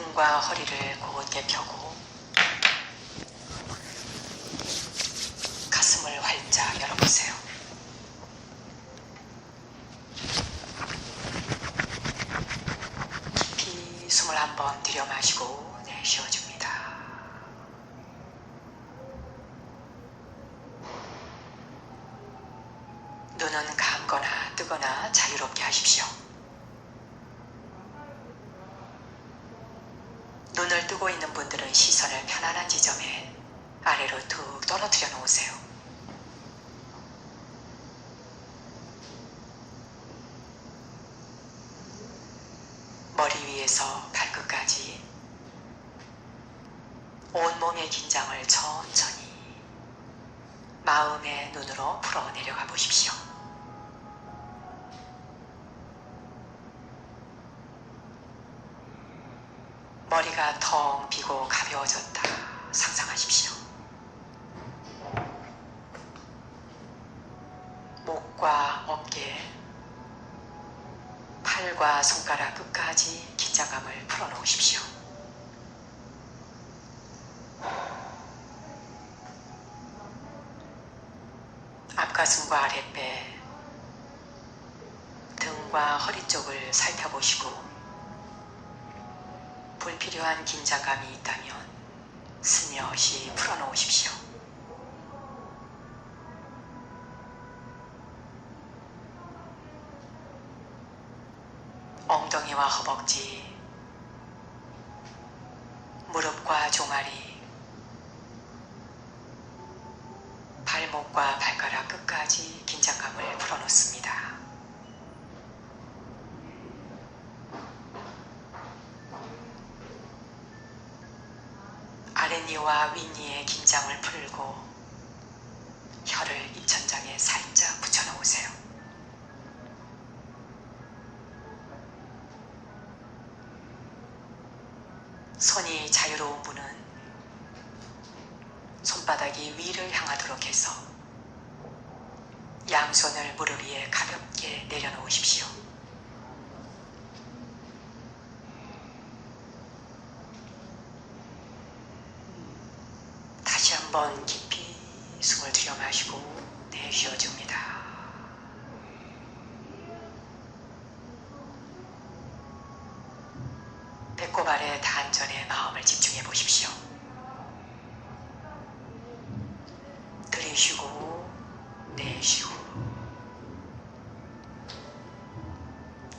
등과 허리를 곧게 펴고 가슴을 활짝 열어보세요. 깊이 숨을 한번 들여 마시고 내쉬어줍니다. 눈은 감거나 뜨거나 자유롭게 하십시오. 눈을 뜨고 있는 분들은 시선을 편안한 지점에 아래로 툭 떨어뜨려 놓으세요. 머리 위에서 발끝까지 온몸의 긴장을 천천히 마음의 눈으로 풀어 내려가 보십시오. 머리가 텅 비고 가벼워졌다 상상하십시오. 목과 어깨, 팔과 손가락 끝까지 긴장감을 풀어놓으십시오. 앞가슴과 아랫배, 등과 허리 쪽을 살펴보시고 불필요한 긴장감이 있다면 스며시 풀어놓으십시오. 엉덩이와 허벅지, 무릎과 종아리, 발목과 발가락 끝까지 긴장감을 풀어놓습니다. 아랫니와 윗니의 긴장을 풀고 혀를 입천장에 살짝 붙여놓으세요. 손이 자유로운 분은 손바닥이 위를 향하도록 해서 양손을 무릎 위에 가볍게 내려놓으십시오. 다시 한번 깊이 숨을 들여 마시고 내쉬어줍니다. 배꼽 아래 단전에 마음을 집중해 보십시오. 들이쉬고 내쉬고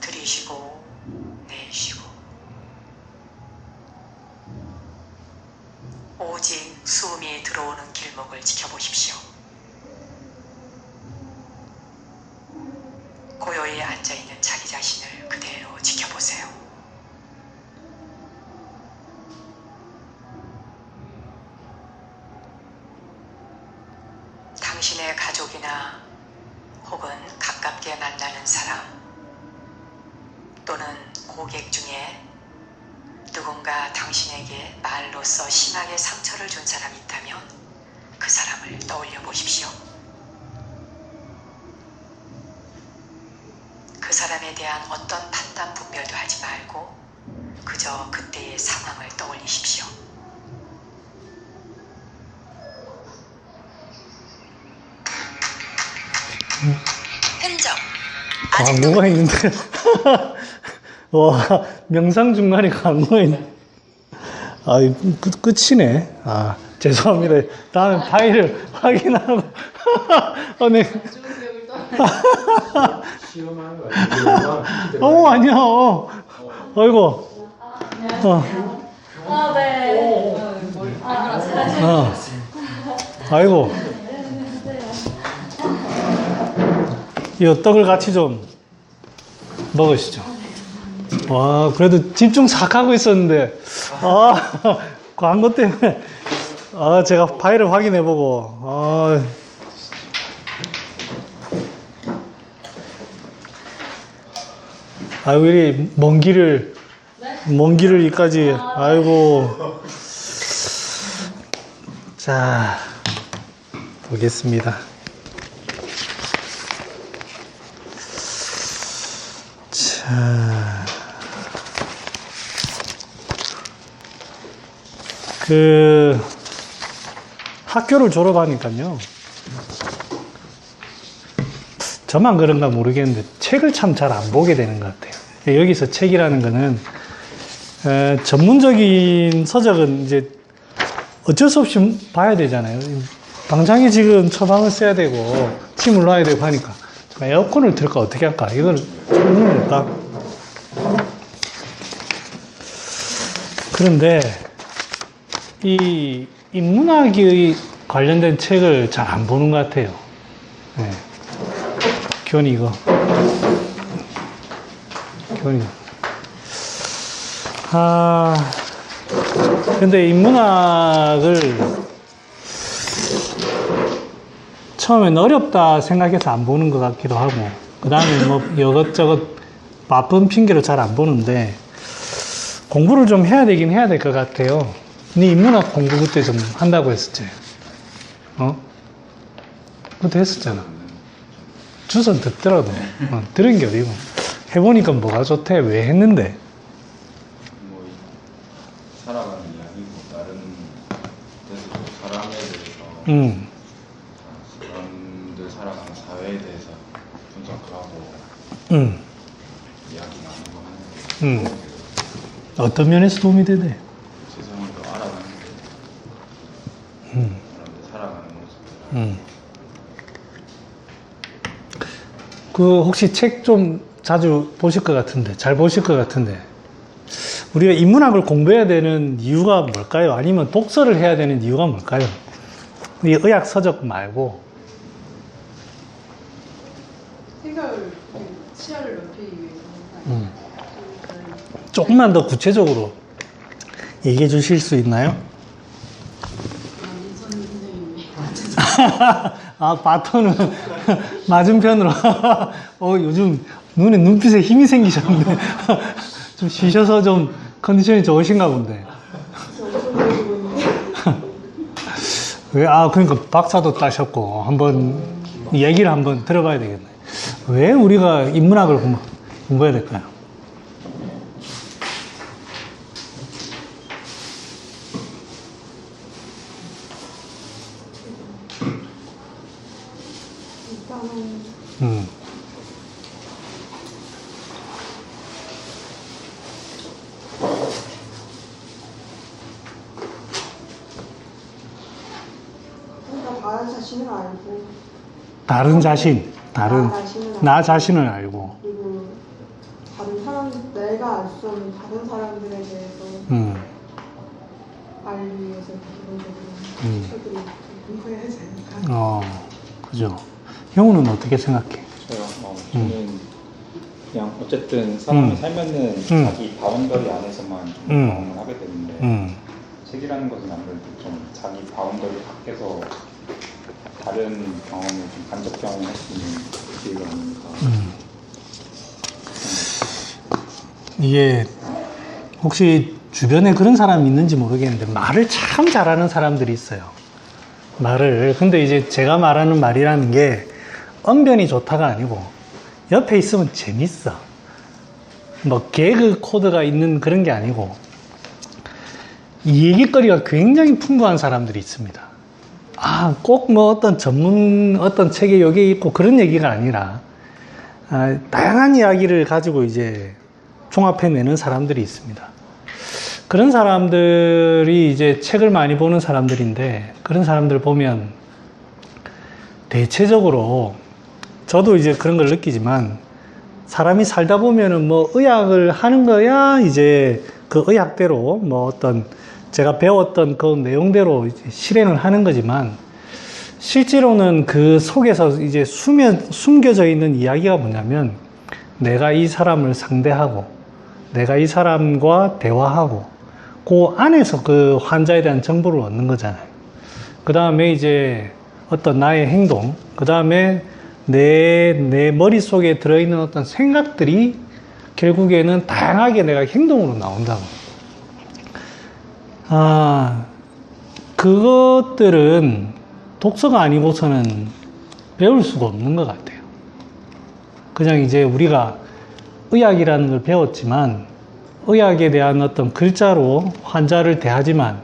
들이쉬고 내쉬고 오직 숨이 들어오는 길목을 지켜보십시오. 고요히 앉아있는 자기 자신을 그대로 지켜보세요. 당신의 가족이나 혹은 가깝게 만나는 사람 또는 고객 중에 누군가 당신에게 말로써 심하게 상처를 준 사람이 있다면 그 사람을 떠올려 보십시오. 그 사람에 대한 어떤 판단 분별도 하지 말고 그저 그때의 상황을 떠올리십시오. 흔적 광고가 있는데. 와, 명상 중간에 광고가 있네. 아, 끝이네. 아, 죄송합니다. 다음에 파일을 확인하고. 네. 아니야. 아이고. 네. 아이고. 이 떡을 같이 좀 먹으시죠. 와, 그래도 집중 싹 하고 있었는데, 광고 때문에, 제가 파일을 확인해보고, 아이고, 이리 먼 길을 여기까지, 아이고. 자, 보겠습니다. 자. 그 학교를 졸업하니까요. 저만 그런가 모르겠는데 책을 참 잘 안 보게 되는 것 같아요. 여기서 책이라는 거는 전문적인 서적은 이제 어쩔 수 없이 봐야 되잖아요. 당장에 지금 처방을 써야 되고 침을 놔야 되고 하니까 에어컨을 틀까 어떻게 할까? 이걸 틀까? 그런데 이 인문학이 관련된 책을 잘 안 보는 것 같아요. 네. 교훈이 이거. 교훈이. 근데 인문학을 처음엔 어렵다 생각해서 안 보는 것 같기도 하고, 그 다음에 뭐 이것저것 바쁜 핑계로 잘 안 보는데, 공부를 좀 해야 되긴 해야 될 것 같아요. 네 인문학 공부 그때 좀 한다고 했었지? 그때 했었잖아. 주선 듣더라도. 들은 게 어디고. 해보니까 뭐가 좋대? 왜 했는데? 뭐 살아가는 이야기고 다른 데서 사람에 대해서 사람들 살아가는 사회에 대해서 분석을 하고 이야기 나누고 하는 게 어떤 면에서 도움이 되네? 세상을 더 알아가는 게 사람들 살아가는 모습. 그 혹시 책 좀 자주 보실 것 같은데, 잘 보실 것 같은데, 우리가 인문학을 공부해야 되는 이유가 뭘까요? 아니면 독서를 해야 되는 이유가 뭘까요? 이 의학 서적 말고. 생각을 시야를 넓히기 위해서 조금만 더 구체적으로 얘기해 주실 수 있나요? 민선 선생님이 바톤은 맞은편으로. 요즘 눈에 눈빛에 힘이 생기셨는데. 좀 쉬셔서 좀 컨디션이 좋으신가 본데. 왜? 그러니까 박사도 따셨고, 한번 얘기를 한번 들어봐야 되겠네. 왜 우리가 인문학을 공부해야 될까요? 다른 자신을 알고 다른 자신, 나 자신을 알고, 그리고 다른 사람 내가 알 수 없는 다른 사람들에 대해서 알기 위해서 기본적으로 책을 공부해야 되니까. 그죠. 형우는 어떻게 생각해? 저요? 저는 그냥 어쨌든 사람이 살면은 자기 바운더리 안에서만 좀 경험을 하게 되는데 책이라는 것은 아무래도 좀 자기 바운더리 밖에서 다른 경험을 좀 간접 경험할 수 있는 기회가 아닙니까? 이게 혹시 주변에 그런 사람이 있는지 모르겠는데 말을 참 잘하는 사람들이 있어요. 근데 이제 제가 말하는 말이라는 게 언변이 좋다가 아니고 옆에 있으면 재밌어. 뭐 개그 코드가 있는 그런 게 아니고 이 얘기거리가 굉장히 풍부한 사람들이 있습니다. 꼭 뭐 어떤 책에 여기 있고 그런 얘기가 아니라 다양한 이야기를 가지고 이제 종합해내는 사람들이 있습니다. 그런 사람들이 이제 책을 많이 보는 사람들인데, 그런 사람들 보면 대체적으로 저도 이제 그런 걸 느끼지만, 사람이 살다 보면은 뭐 의학을 하는 거야 이제 그 의학대로 뭐 제가 배웠던 그 내용대로 이제 실행을 하는 거지만, 실제로는 그 속에서 이제 숨겨져 있는 이야기가 뭐냐면, 내가 이 사람을 상대하고 내가 이 사람과 대화하고 그 안에서 그 환자에 대한 정보를 얻는 거잖아요. 그 다음에 이제 어떤 나의 행동, 그 다음에 내 머릿속에 들어있는 어떤 생각들이 결국에는 다양하게 내가 행동으로 나온다고. 그것들은 독서가 아니고서는 배울 수가 없는 것 같아요. 그냥 이제 우리가 의학이라는 걸 배웠지만, 의학에 대한 어떤 글자로 환자를 대하지만,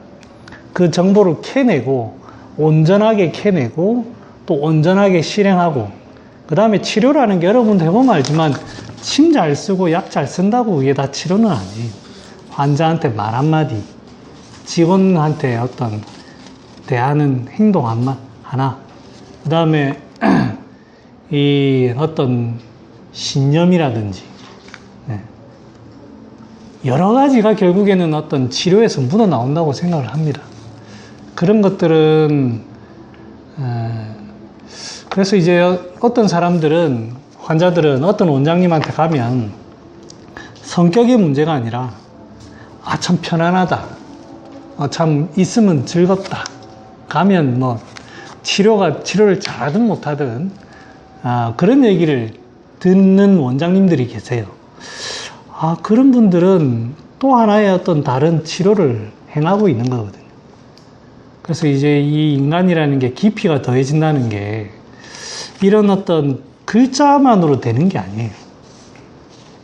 그 정보를 캐내고 온전하게 캐내고 또 온전하게 실행하고 그 다음에 치료라는 게 여러분도 해보면 알지만 침 잘 쓰고 약 잘 쓴다고 이게 다 치료는 아니에요. 환자한테 말 한마디, 직원한테 어떤 대하는 행동 하나, 그 다음에 이 어떤 신념이라든지 여러 가지가 결국에는 어떤 치료에서 묻어 나온다고 생각을 합니다. 그런 것들은 그래서 이제 어떤 사람들은 환자들은 어떤 원장님한테 가면 성격의 문제가 아니라 참 편안하다, 참 있으면 즐겁다, 가면 뭐 치료를 잘하든 못하든 그런 얘기를 듣는 원장님들이 계세요. 그런 분들은 또 하나의 어떤 다른 치료를 행하고 있는 거거든요. 그래서 이제 이 인간이라는 게 깊이가 더해진다는 게 이런 어떤 글자만으로 되는 게 아니에요.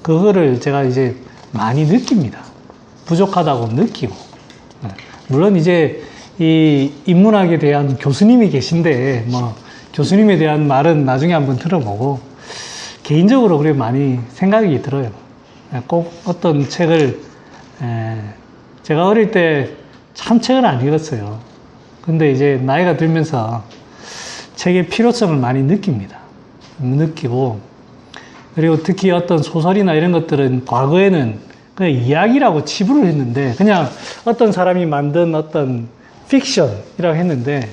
그거를 제가 이제 많이 느낍니다. 부족하다고 느끼고. 물론 이제 이 인문학에 대한 교수님이 계신데 뭐 교수님에 대한 말은 나중에 한번 들어보고 개인적으로 그래 많이 생각이 들어요. 꼭 어떤 책을 제가 어릴 때 참 책을 안 읽었어요. 근데 이제 나이가 들면서 책의 필요성을 많이 느끼고 그리고 특히 어떤 소설이나 이런 것들은 과거에는 그냥 이야기라고 치부를 했는데 그냥 어떤 사람이 만든 어떤 픽션이라고 했는데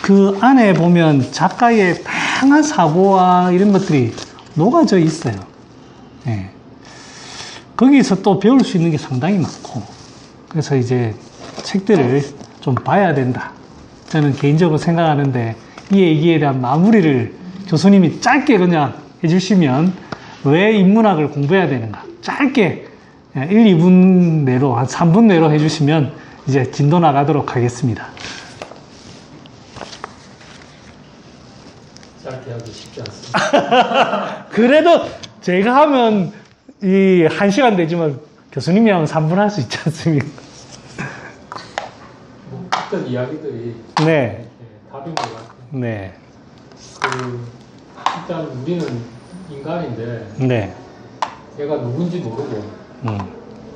그 안에 보면 작가의 다양한 사고와 이런 것들이 녹아져 있어요. 거기서 또 배울 수 있는 게 상당히 많고 그래서 이제 책들을 좀 봐야 된다. 저는 개인적으로 생각하는데 이 얘기에 대한 마무리를 교수님이 짧게 그냥 해주시면 왜 인문학을 공부해야 되는가 짧게 1, 2분 내로 한 3분 내로 해주시면 이제 진도 나가도록 하겠습니다. 짧게 하기 쉽지 않습니다. 그래도 제가 하면 이 1시간 되지만 교수님이 하면 3분 할 수 있지 않습니까? 뭐 어떤 이야기들이 네. 답인 것 같아요. 네. 일단 우리는 인간인데 네. 얘가 누군지 모르고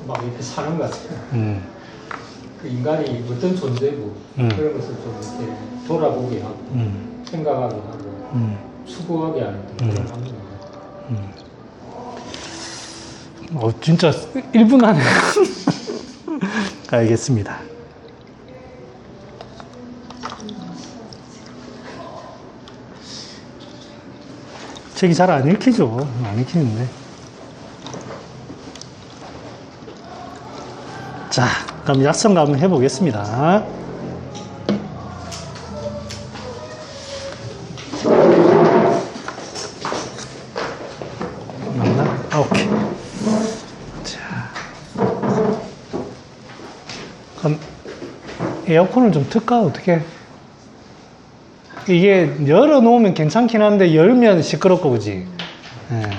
막 이렇게 사는 것 같아요. 그 인간이 어떤 존재고 그런 것을 좀 이렇게 돌아보게 하고 생각하게 하고 추구하게 하는 그런 합니다. 진짜 1분 안에 알겠습니다. 책이 잘 안 읽히죠. 안 읽히는데. 자, 그럼 약성가 한번 해보겠습니다. 맞나? 오케이. 자, 그럼 에어컨을 좀 틀까? 어떻게? 이게 열어놓으면 괜찮긴 한데 열면 시끄럽고 그지? 네.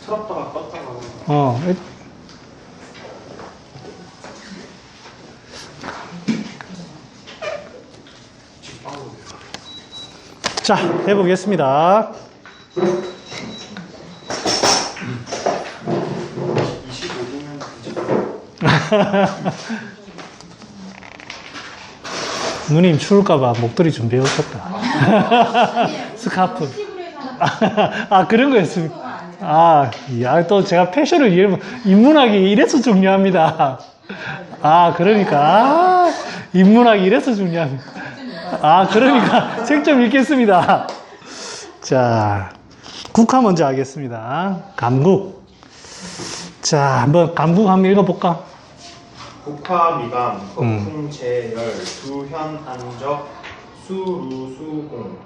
틀었다가 껐다가 자, 해보겠습니다. 25분은 누님 추울까봐 목도리 준비해 오셨다. 스카프. 그런 거였습니까? 또 제가 패션을 이해하면 인문학이 이래서 중요합니다. 그러니까. 인문학이 이래서 중요합니다. 그러니까 책 좀 읽겠습니다. 자, 국화 먼저 하겠습니다. 감국. 자, 한번 감국 한번 읽어볼까? 국화 미감, 거품 재열, 두현 한적, 수루수공.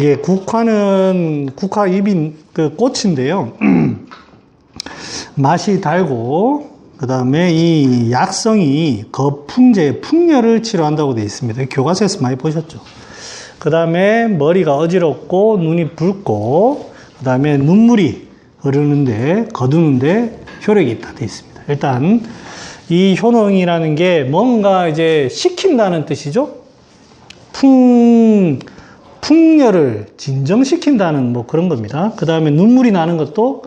예, 국화는 국화 잎인 그 꽃인데요. 맛이 달고 그 다음에 이 약성이 거풍제, 풍열을 치료한다고 되어 있습니다. 교과서에서 많이 보셨죠. 그 다음에 머리가 어지럽고 눈이 붉고 그 다음에 눈물이 흐르는데 거두는데 효력이 있다 되어 있습니다. 일단 이 효능이라는 게 뭔가 이제 식힌다는 뜻이죠. 풍열을 진정시킨다는 뭐 그런 겁니다. 그 다음에 눈물이 나는 것도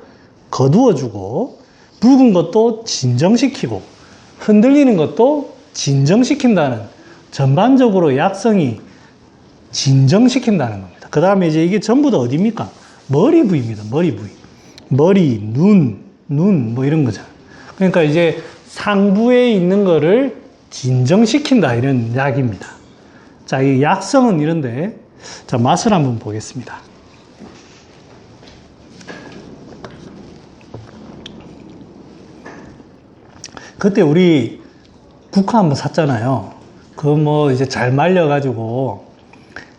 거두어주고, 붉은 것도 진정시키고, 흔들리는 것도 진정시킨다는, 전반적으로 약성이 진정시킨다는 겁니다. 그 다음에 이제 이게 전부 다 어디입니까? 머리 부위입니다. 머리 부위. 머리, 눈, 뭐 이런 거죠. 그러니까 이제 상부에 있는 거를 진정시킨다, 이런 약입니다. 자, 이 약성은 이런데, 자, 맛을 한번 보겠습니다. 그때 우리 국화 한번 샀잖아요. 그거 뭐 이제 잘 말려가지고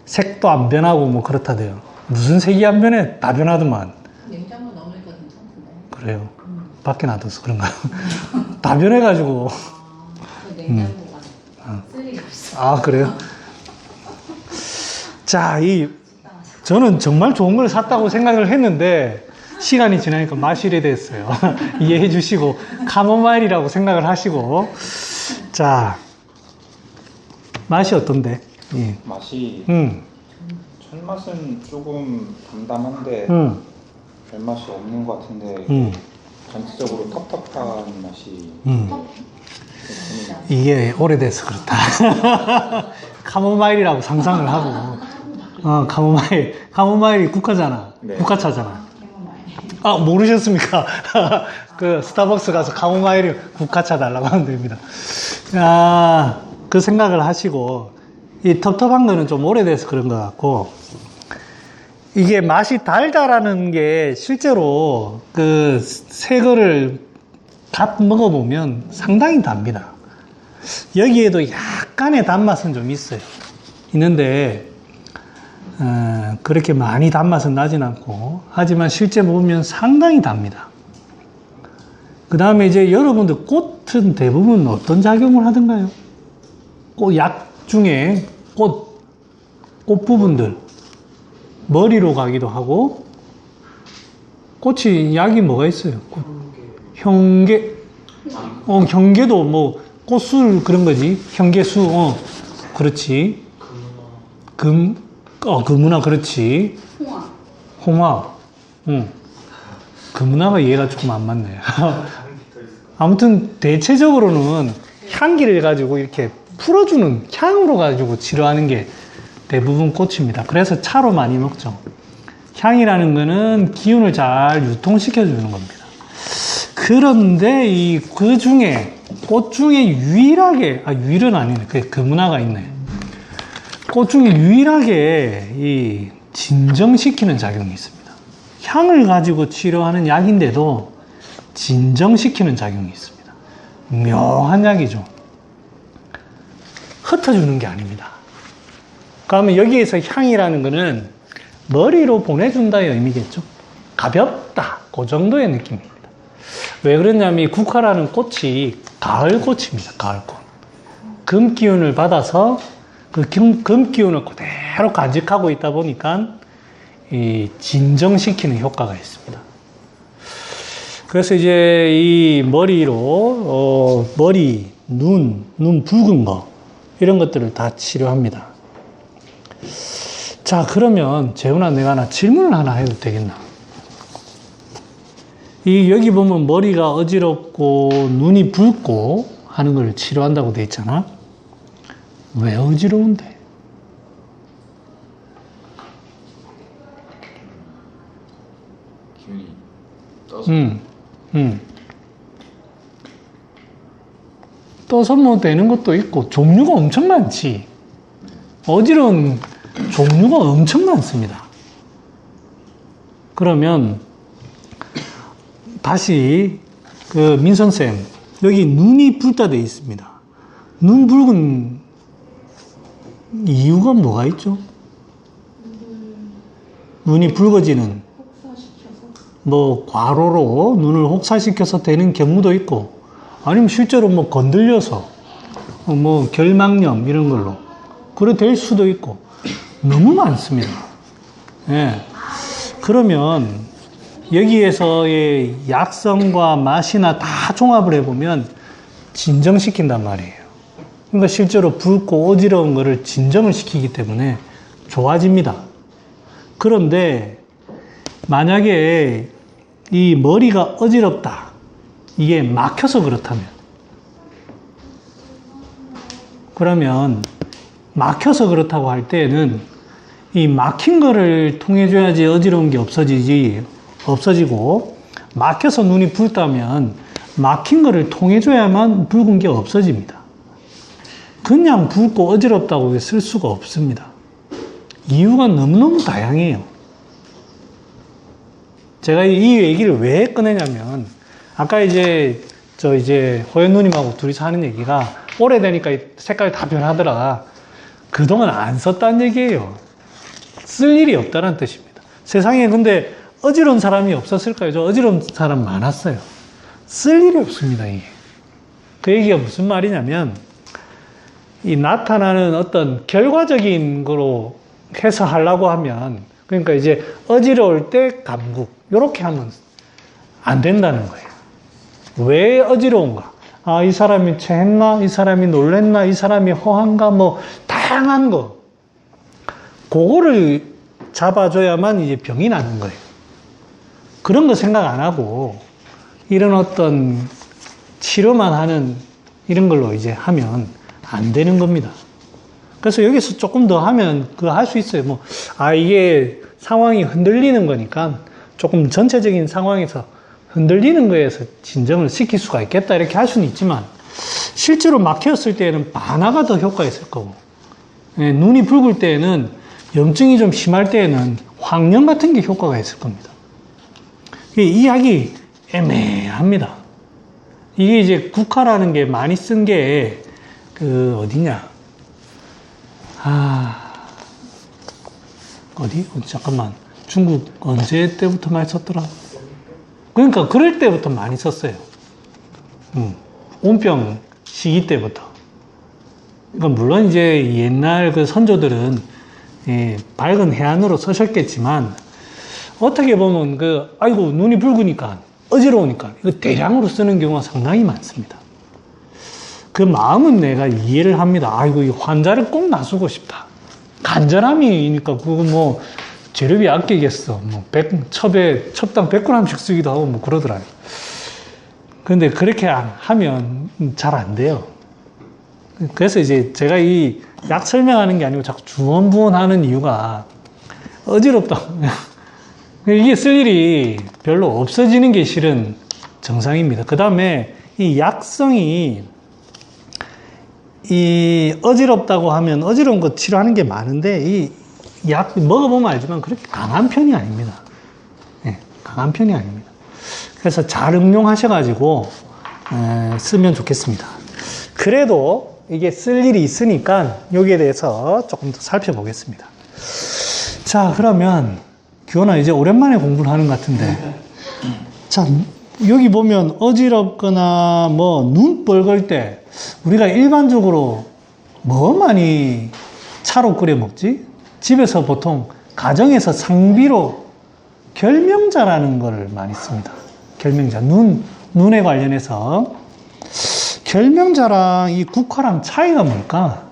색도 안 변하고 뭐 그렇다대요. 무슨 색이 안 변해? 다 변하더만. 냉장고 넣으니까 괜찮던데. 그래요. 밖에 놔둬서 그런가. 다 변해가지고. 그 냉장고가 쓰리가 있어. 아, 그래요? 자, 저는 정말 좋은 걸 샀다고 생각을 했는데, 시간이 지나니까 맛이 이래 됐어요. 이해해 주시고, 카모마일이라고 생각을 하시고. 자, 맛이 어떤데? 예. 맛이 첫 맛은 조금 담담한데 별맛이 없는 것 같은데 전체적으로 텁텁한 맛이 이게 오래돼서 그렇다. 카모마일이라고 상상을 하고, 카모마일이 국화잖아. 네. 국화차잖아. 아, 모르셨습니까? 그 스타벅스 가서 카모마일 국화차 달라고 하면 됩니다. 아, 그 생각을 하시고, 이 텁텁한 거는 좀 오래돼서 그런 것 같고, 이게 맛이 달다라는 게 실제로 그 새 거를 갓 먹어보면 상당히 답니다. 여기에도 약간의 단맛은 좀 있어요. 있는데, 그렇게 많이 단맛은 나진 않고, 하지만 실제 먹으면 상당히 답니다. 그 다음에 이제 여러분들 꽃은 대부분 어떤 작용을 하던가요? 약 중에 꽃 부분들, 머리로 가기도 하고, 꽃이 약이 뭐가 있어요? 현계도 뭐, 꽃술 그런 거지. 현계수, 그렇지. 금은화, 그렇지. 홍화. 금은화가 얘가 조금 안 맞네. 아무튼, 대체적으로는 향기를 가지고 이렇게 풀어주는 향으로 가지고 치료하는 게 대부분 꽃입니다. 그래서 차로 많이 먹죠. 향이라는 거는 기운을 잘 유통시켜 주는 겁니다. 그런데 그 중에 꽃 중에 유일하게 유일은 아니네. 그 금은화가 있네. 꽃 중에 유일하게 이 진정시키는 작용이 있습니다. 향을 가지고 치료하는 약인데도 진정시키는 작용이 있습니다. 묘한 약이죠. 흩어주는 게 아닙니다. 그러면 여기에서 향이라는 거는 머리로 보내준다의 의미겠죠. 가볍다. 그 정도의 느낌입니다. 왜 그러냐면 이 국화라는 꽃이 가을꽃입니다. 가을꽃. 금 기운을 받아서 그 금 기운을 그대로 간직하고 있다 보니까 이 진정시키는 효과가 있습니다. 그래서 이제 이 머리로 머리, 눈 붉은 거 이런 것들을 다 치료합니다. 자, 그러면 재훈아, 내가 하나 질문을 하나 해도 되겠나? 여기 보면 머리가 어지럽고 눈이 붉고 하는 걸 치료한다고 돼 있잖아. 왜 어지러운데? 기운이 떠서 떠서 뭐 되는 것도 있고 종류가 엄청 많지. 어지러운 종류가 엄청 많습니다. 그러면 다시 그 민선쌤, 여기 눈이 붉다 되어 있습니다. 눈 붉은 이유가 뭐가 있죠? 눈이 붉어지는 뭐 과로로 눈을 혹사시켜서 되는 경우도 있고, 아니면 실제로 뭐 건들려서 뭐 결막염 이런 걸로 그래 될 수도 있고 너무 많습니다. 예. 그러면 여기에서의 약성과 맛이나 다 종합을 해보면 진정시킨단 말이에요. 그러니까 실제로 붉고 어지러운 거를 진정을 시키기 때문에 좋아집니다. 그런데 만약에 이 머리가 어지럽다, 이게 막혀서 그렇다면, 그러면 막혀서 그렇다고 할 때에는 이 막힌 거를 통해 줘야지 어지러운 게 없어지고, 막혀서 눈이 붉다면 막힌 거를 통해 줘야만 붉은 게 없어집니다. 그냥 붉고 어지럽다고 쓸 수가 없습니다. 이유가 너무너무 다양해요. 제가 이 얘기를 왜 꺼내냐면, 아까 이제 호연 누님하고 둘이서 하는 얘기가 오래되니까 색깔이 다 변하더라. 그동안 안 썼다는 얘기예요. 쓸 일이 없다는 뜻입니다. 세상에 근데 어지러운 사람이 없었을까요? 저 어지러운 사람 많았어요. 쓸 일이 없습니다, 이게. 그 얘기가 무슨 말이냐면, 이 나타나는 어떤 결과적인 거로 해서 하려고 하면, 그러니까 이제 어지러울 때 감국, 이렇게 하면 안 된다는 거예요. 왜 어지러운가? 아, 이 사람이 체했나? 이 사람이 놀랬나? 이 사람이 허한가? 뭐, 다양한 거. 그거를 잡아줘야만 이제 병이 나는 거예요. 그런 거 생각 안 하고, 이런 어떤 치료만 하는 이런 걸로 이제 하면 안 되는 겁니다. 그래서 여기서 조금 더 하면 그거 할 수 있어요. 뭐, 이게 상황이 흔들리는 거니까 조금 전체적인 상황에서 흔들리는 거에서 진정을 시킬 수가 있겠다, 이렇게 할 수는 있지만, 실제로 막혔을 때에는 반화가 더 효과가 있을 거고, 눈이 붉을 때에는, 염증이 좀 심할 때에는 황련 같은 게 효과가 있을 겁니다. 이 약이 애매합니다. 이게 이제 국화라는 게 많이 쓴 게, 어디냐. 잠깐만. 중국 언제 때부터 많이 썼더라? 그러니까 그럴 때부터 많이 썼어요. 온병 시기 때부터. 그러니까 물론 이제 옛날 그 선조들은 밝은 해안으로 쓰셨겠지만, 어떻게 보면 아이고 눈이 붉으니까 어지러우니까 이거 대량으로 쓰는 경우가 상당히 많습니다. 그 마음은 내가 이해를 합니다. 아이고 이 환자를 꼭 놔주고 싶다. 간절함이니까 그거 뭐 재료비 아끼겠어. 뭐 첩당 100g씩 쓰기도 하고 뭐 그러더라고요. 그런데 그렇게 하면 잘 안 돼요. 그래서 이제 제가 이 약 설명하는 게 아니고 자꾸 주원부원하는 이유가 어지럽다. 이게 쓸 일이 별로 없어지는 게 실은 정상입니다. 그 다음에 이 약성이 이 어지럽다고 하면 어지러운 거 치료하는 게 많은데 이 약 먹어보면 알지만 그렇게 강한 편이 아닙니다. 강한 편이 아닙니다. 그래서 잘 응용하셔가지고 쓰면 좋겠습니다. 그래도 이게 쓸 일이 있으니까 여기에 대해서 조금 더 살펴보겠습니다. 자, 그러면 규현아 이제 오랜만에 공부를 하는 것 같은데, 자, 여기 보면 어지럽거나 뭐 눈 뻘걸 때 우리가 일반적으로 뭐 많이 차로 끓여 먹지? 집에서 보통 가정에서 상비로 결명자라는 걸 많이 씁니다. 결명자. 눈에 관련해서. 결명자랑 이 국화랑 차이가 뭘까?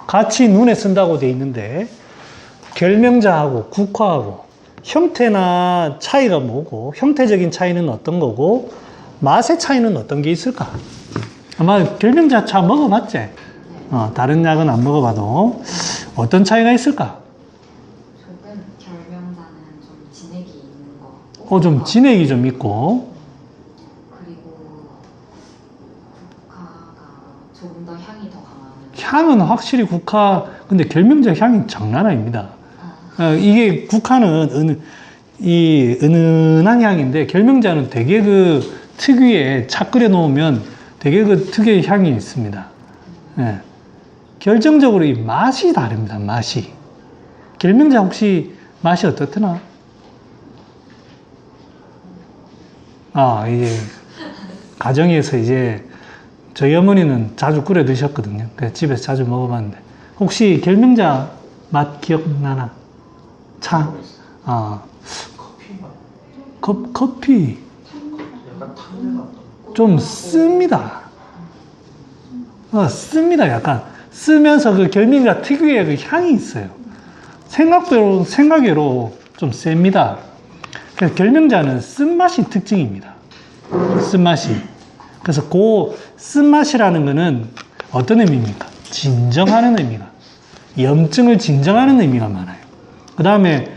같이 눈에 쓴다고 돼 있는데, 결명자하고 국화하고 형태나 차이가 뭐고, 형태적인 차이는 어떤 거고, 맛의 차이는 어떤 게 있을까? 아마 결명자 차 먹어봤지? 다른 약은 안 먹어봐도 어떤 차이가 있을까? 조금 결명자는 좀 진액이 있는 것 같고, 좀 진액이 좀 있고, 그리고 국화가 조금 더 향이 더 강한. 향은 확실히 국화, 근데 결명자 향이 장난 아닙니다. 이게 국화는 은은한 향인데, 결명자는 되게 그 특유의 차 끓여 놓으면 되게 그 특유의 향이 있습니다. 결정적으로 이 맛이 다릅니다. 맛이. 결명자 혹시 맛이 어떻더나? 이제 가정에서 이제 저희 어머니는 자주 끓여 드셨거든요. 그래서 집에서 자주 먹어봤는데, 혹시 결명자 맛 기억나나? 차? 커피. 약간 탄내 같다. 좀 씁니다. 씁니다. 약간 쓰면서 그 결명자 특유의 그 향이 있어요. 생각외로 좀 셉니다. 그래서 결명자는 쓴맛이 특징입니다. 쓴맛이. 그래서 그 쓴맛이라는 거는 어떤 의미입니까? 진정하는 의미가. 염증을 진정하는 의미가 많아요. 그 다음에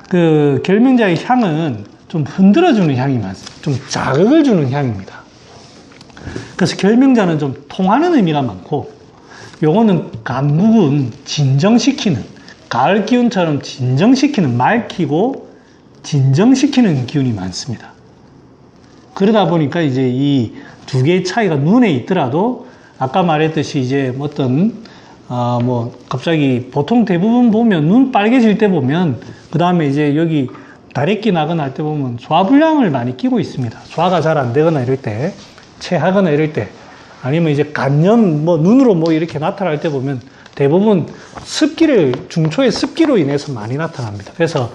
그 결명자의 향은 좀 흔들어주는 향이 많습니다. 좀 자극을 주는 향입니다. 그래서 결명자는 좀 통하는 의미가 많고, 요거는 감국은 진정시키는, 가을 기운처럼 진정시키는, 맑히고 진정시키는 기운이 많습니다. 그러다 보니까 이제 이 두 개의 차이가 눈에 있더라도, 아까 말했듯이 이제 어떤 갑자기 보통 대부분 보면 눈 빨개질 때 보면, 그 다음에 이제 여기 다래끼 나거나 할 때 보면 소화불량을 많이 끼고 있습니다. 소화가 잘 안 되거나 이럴 때, 체하거나 이럴 때, 아니면 이제 간염, 눈으로 이렇게 나타날 때 보면 대부분 중초의 습기로 인해서 많이 나타납니다. 그래서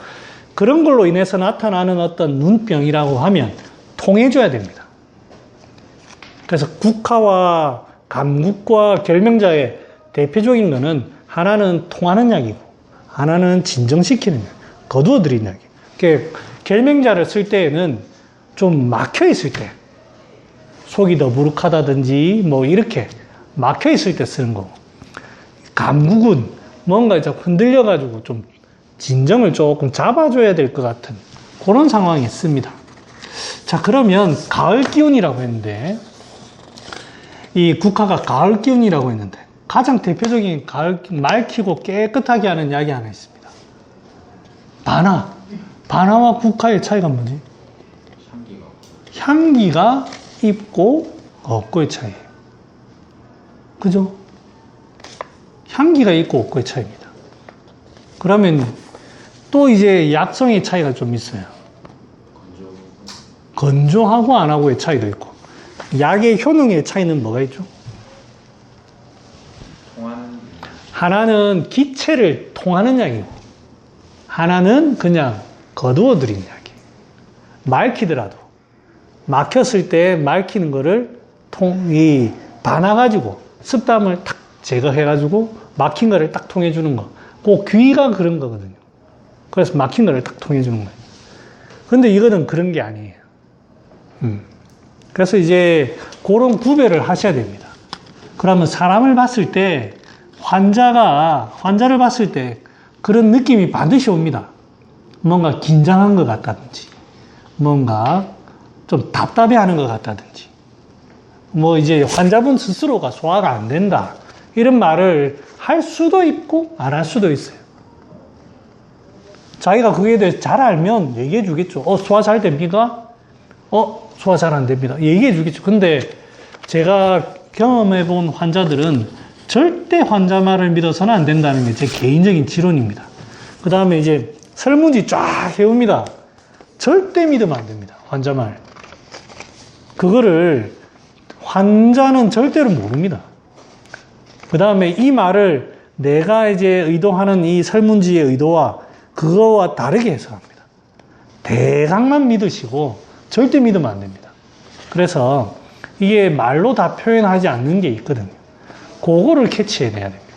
그런 걸로 인해서 나타나는 어떤 눈병이라고 하면 통해줘야 됩니다. 그래서 국화와 감국과 결명자의 대표적인 거는 하나는 통하는 약이고 하나는 진정시키는 약, 거두어들이는 약이에요. 그러니까 결명자를 쓸 때에는 좀 막혀있을 때, 속이 더부룩하다든지 이렇게 막혀있을 때 쓰는 거고, 감국은 뭔가 흔들려가지고 좀 진정을 조금 잡아줘야 될 것 같은 그런 상황에 씁니다. 자, 그러면 가을 기운이라고 했는데, 이 국화가 가을 기운이라고 했는데 가장 대표적인 가을 기운, 맑히고 깨끗하게 하는 약이 하나 있습니다. 바나와 국화의 차이가 뭐지? 향기가 있고 없고의 차이예요. 그죠? 향기가 있고 없고의 차이입니다. 그러면 또 이제 약성의 차이가 좀 있어요. 건조하고 안 하고의 차이도 있고. 약의 효능의 차이는 뭐가 있죠? 하나는 기체를 통하는 약이고, 하나는 그냥 거두어들이는 약이에요. 맑히더라도, 막혔을 때 맑히는 거를 반아가지고, 습담을 탁 제거해가지고, 막힌 거를 딱 통해주는 거. 그 귀가 그런 거거든요. 그래서 막힌 거를 딱 통해주는 거예요. 근데 이거는 그런 게 아니에요. 그래서 이제 그런 구별을 하셔야 됩니다. 그러면 사람을 봤을 때, 환자를 봤을 때 그런 느낌이 반드시 옵니다. 뭔가 긴장한 것 같다든지, 뭔가 좀 답답해하는 것 같다든지, 이제 환자분 스스로가 소화가 안 된다, 이런 말을 할 수도 있고 안 할 수도 있어요. 자기가 그거에 대해서 잘 알면 얘기해 주겠죠. 소화 잘 됩니까? 소화 잘 안 됩니다. 얘기해 주겠죠. 근데 제가 경험해 본 환자들은 절대 환자 말을 믿어서는 안 된다는 게 제 개인적인 지론입니다. 그 다음에 이제 설문지 쫙 해옵니다. 절대 믿으면 안 됩니다. 환자 말. 그거를 환자는 절대로 모릅니다. 그 다음에 이 말을 내가 이제 의도하는 이 설문지의 의도와 그거와 다르게 해석합니다. 대강만 믿으시고 절대 믿으면 안 됩니다. 그래서 이게 말로 다 표현하지 않는 게 있거든요. 그거를 캐치해내야 됩니다.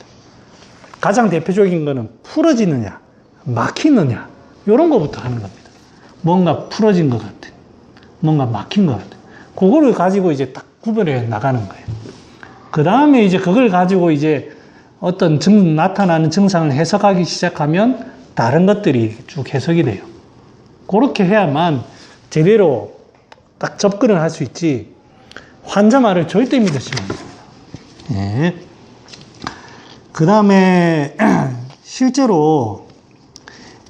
가장 대표적인 거는 풀어지느냐, 막히느냐, 이런 거부터 하는 겁니다. 뭔가 풀어진 것 같은, 뭔가 막힌 것 같은. 그거를 가지고 이제 딱 구별해 나가는 거예요. 그 다음에 이제 그걸 가지고 이제 어떤 나타나는 증상을 해석하기 시작하면 다른 것들이 쭉 해석이 돼요. 그렇게 해야만 제대로 딱 접근을 할 수 있지, 환자 말을 절대 믿으시면 안 됩니다. 예. 그 다음에 실제로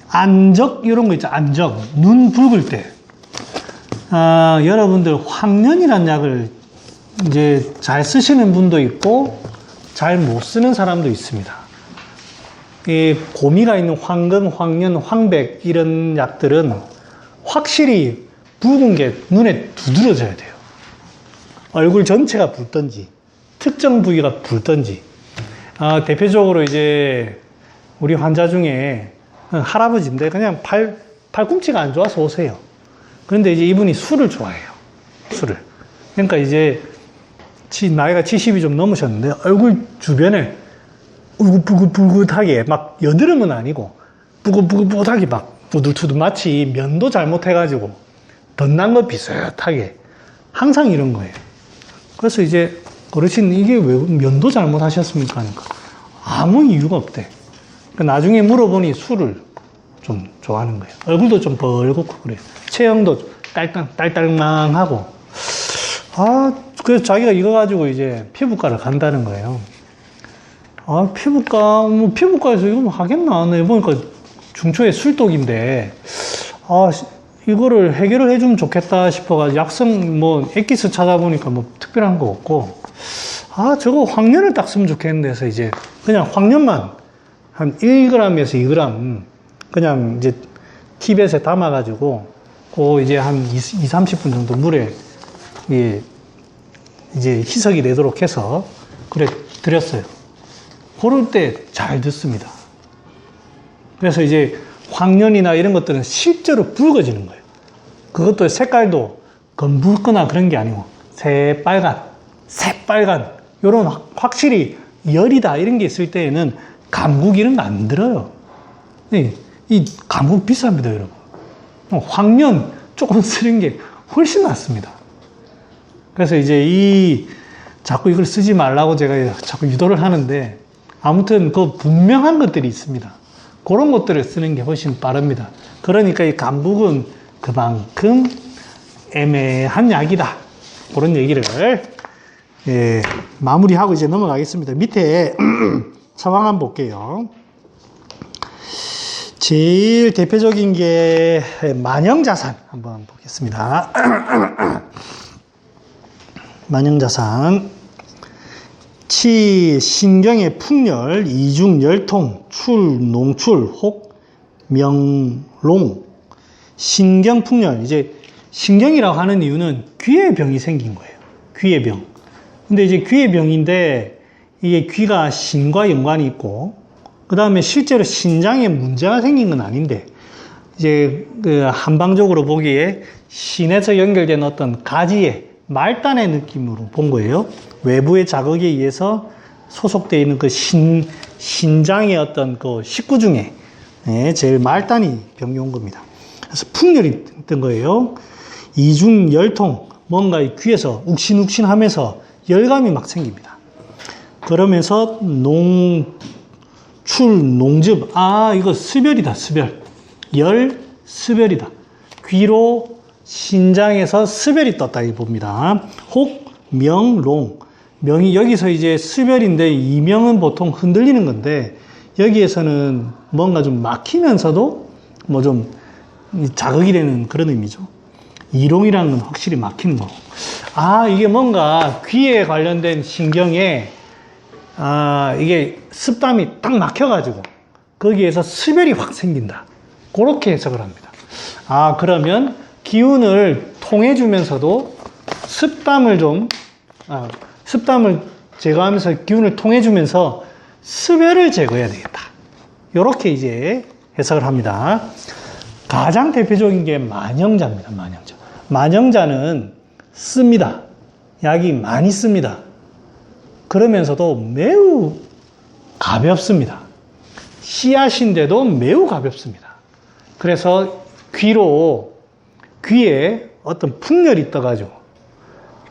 안적 이런 거 있죠. 안적, 눈 붉을 때 여러분들 황련이라는 약을 이제 잘 쓰시는 분도 있고 잘 못 쓰는 사람도 있습니다. 이 고미가 있는 황금, 황련, 황백 이런 약들은 확실히 붉은 게 눈에 두드러져야 돼요. 얼굴 전체가 붉든지 특정 부위가 붉든지. 대표적으로 이제 우리 환자 중에 할아버지인데 그냥 팔꿈치가 안 좋아서 오세요. 그런데 이제 이분이 술을 좋아해요. 술을. 그러니까 이제 나이가 70이 좀 넘으셨는데 얼굴 주변에 울긋불긋하게 막 여드름은 아니고 뿌긋뿌긋하게 막 부들투들 마치 면도 잘못해가지고 덧난 거 비슷하게 항상 이런 거예요. 그래서 이제 어르신 이게 왜 면도 잘못하셨습니까? 하니까 아무 이유가 없대. 나중에 물어보니 술을 좀 좋아하는 거예요. 얼굴도 좀 벌겋고 그래요. 체형도 딸딸망하고. 그래서 자기가 이거 가지고 이제 피부과를 간다는 거예요. 피부과에서 이거 뭐 하겠나? 네, 보니까 중초에 술독인데, 이거를 해결을 해주면 좋겠다 싶어가지고 약성, 액기스 찾아보니까 특별한 거 없고, 저거 황련을 딱 쓰면 좋겠는데 해서 이제 그냥 황련만 한 1g에서 2g 그냥 이제 티벳에 담아가지고, 이제 한 30분 정도 물에, 이제 희석이 되도록 해서, 드렸어요. 그럴 때 잘 듣습니다. 그래서 이제 황련이나 이런 것들은 실제로 붉어지는 거예요. 그것도 색깔도 검붉거나 그런 게 아니고 새빨간 요런 확실히 열이다 이런 게 있을 때에는 감국 이런 거 안 들어요. 이 감국 비쌉니다, 여러분. 황련 조금 쓰는 게 훨씬 낫습니다. 그래서 이제 자꾸 이걸 쓰지 말라고 제가 자꾸 유도를 하는데 아무튼 그 분명한 것들이 있습니다. 그런 것들을 쓰는 게 훨씬 빠릅니다. 그러니까 이 감북은 그만큼 애매한 약이다. 그런 얘기를 마무리하고 이제 넘어가겠습니다. 밑에 상황 한번 볼게요. 제일 대표적인 게 만영자산 한번 보겠습니다. 만영자산 치, 신경의 풍열, 이중, 열통, 출, 농출, 혹, 명롱. 신경 풍열. 이제 신경이라고 하는 이유는 귀의 병이 생긴 거예요. 귀의 병. 근데 이제 귀의 병인데 이게 귀가 신과 연관이 있고 그 다음에 실제로 신장에 문제가 생긴 건 아닌데 이제 그 한방적으로 보기에 신에서 연결된 어떤 가지의 말단의 느낌으로 본 거예요. 외부의 자극에 의해서 소속되어 있는 그 신장의 어떤 그 식구 중에 제일 말단이 병이 온 겁니다. 그래서 풍열이 뜬 거예요. 이중 열통, 뭔가 귀에서 욱신욱신 하면서 열감이 막 생깁니다. 그러면서 농즙, 이거 습열이다, 습열. 습열이다. 귀로 신장에서 습열이 떴다, 이 봅니다. 혹, 명롱. 명이 여기서 이제 습열인데 이명은 보통 흔들리는 건데 여기에서는 뭔가 좀 막히면서도 좀 자극이 되는 그런 의미죠. 이롱이라는 건 확실히 막히는 거고. 이게 뭔가 귀에 관련된 신경에 이게 습담이 딱 막혀가지고 거기에서 습열이 확 생긴다. 그렇게 해석을 합니다. 그러면 기운을 통해주면서도 습담을 제거하면서 기운을 통해주면서 습열을 제거해야 되겠다. 이렇게 이제 해석을 합니다. 가장 대표적인 게 만영자입니다. 만영자는 씁니다. 약이 많이 씁니다. 그러면서도 매우 가볍습니다. 씨앗인데도 매우 가볍습니다. 그래서 귀에 어떤 풍열이 떠가지고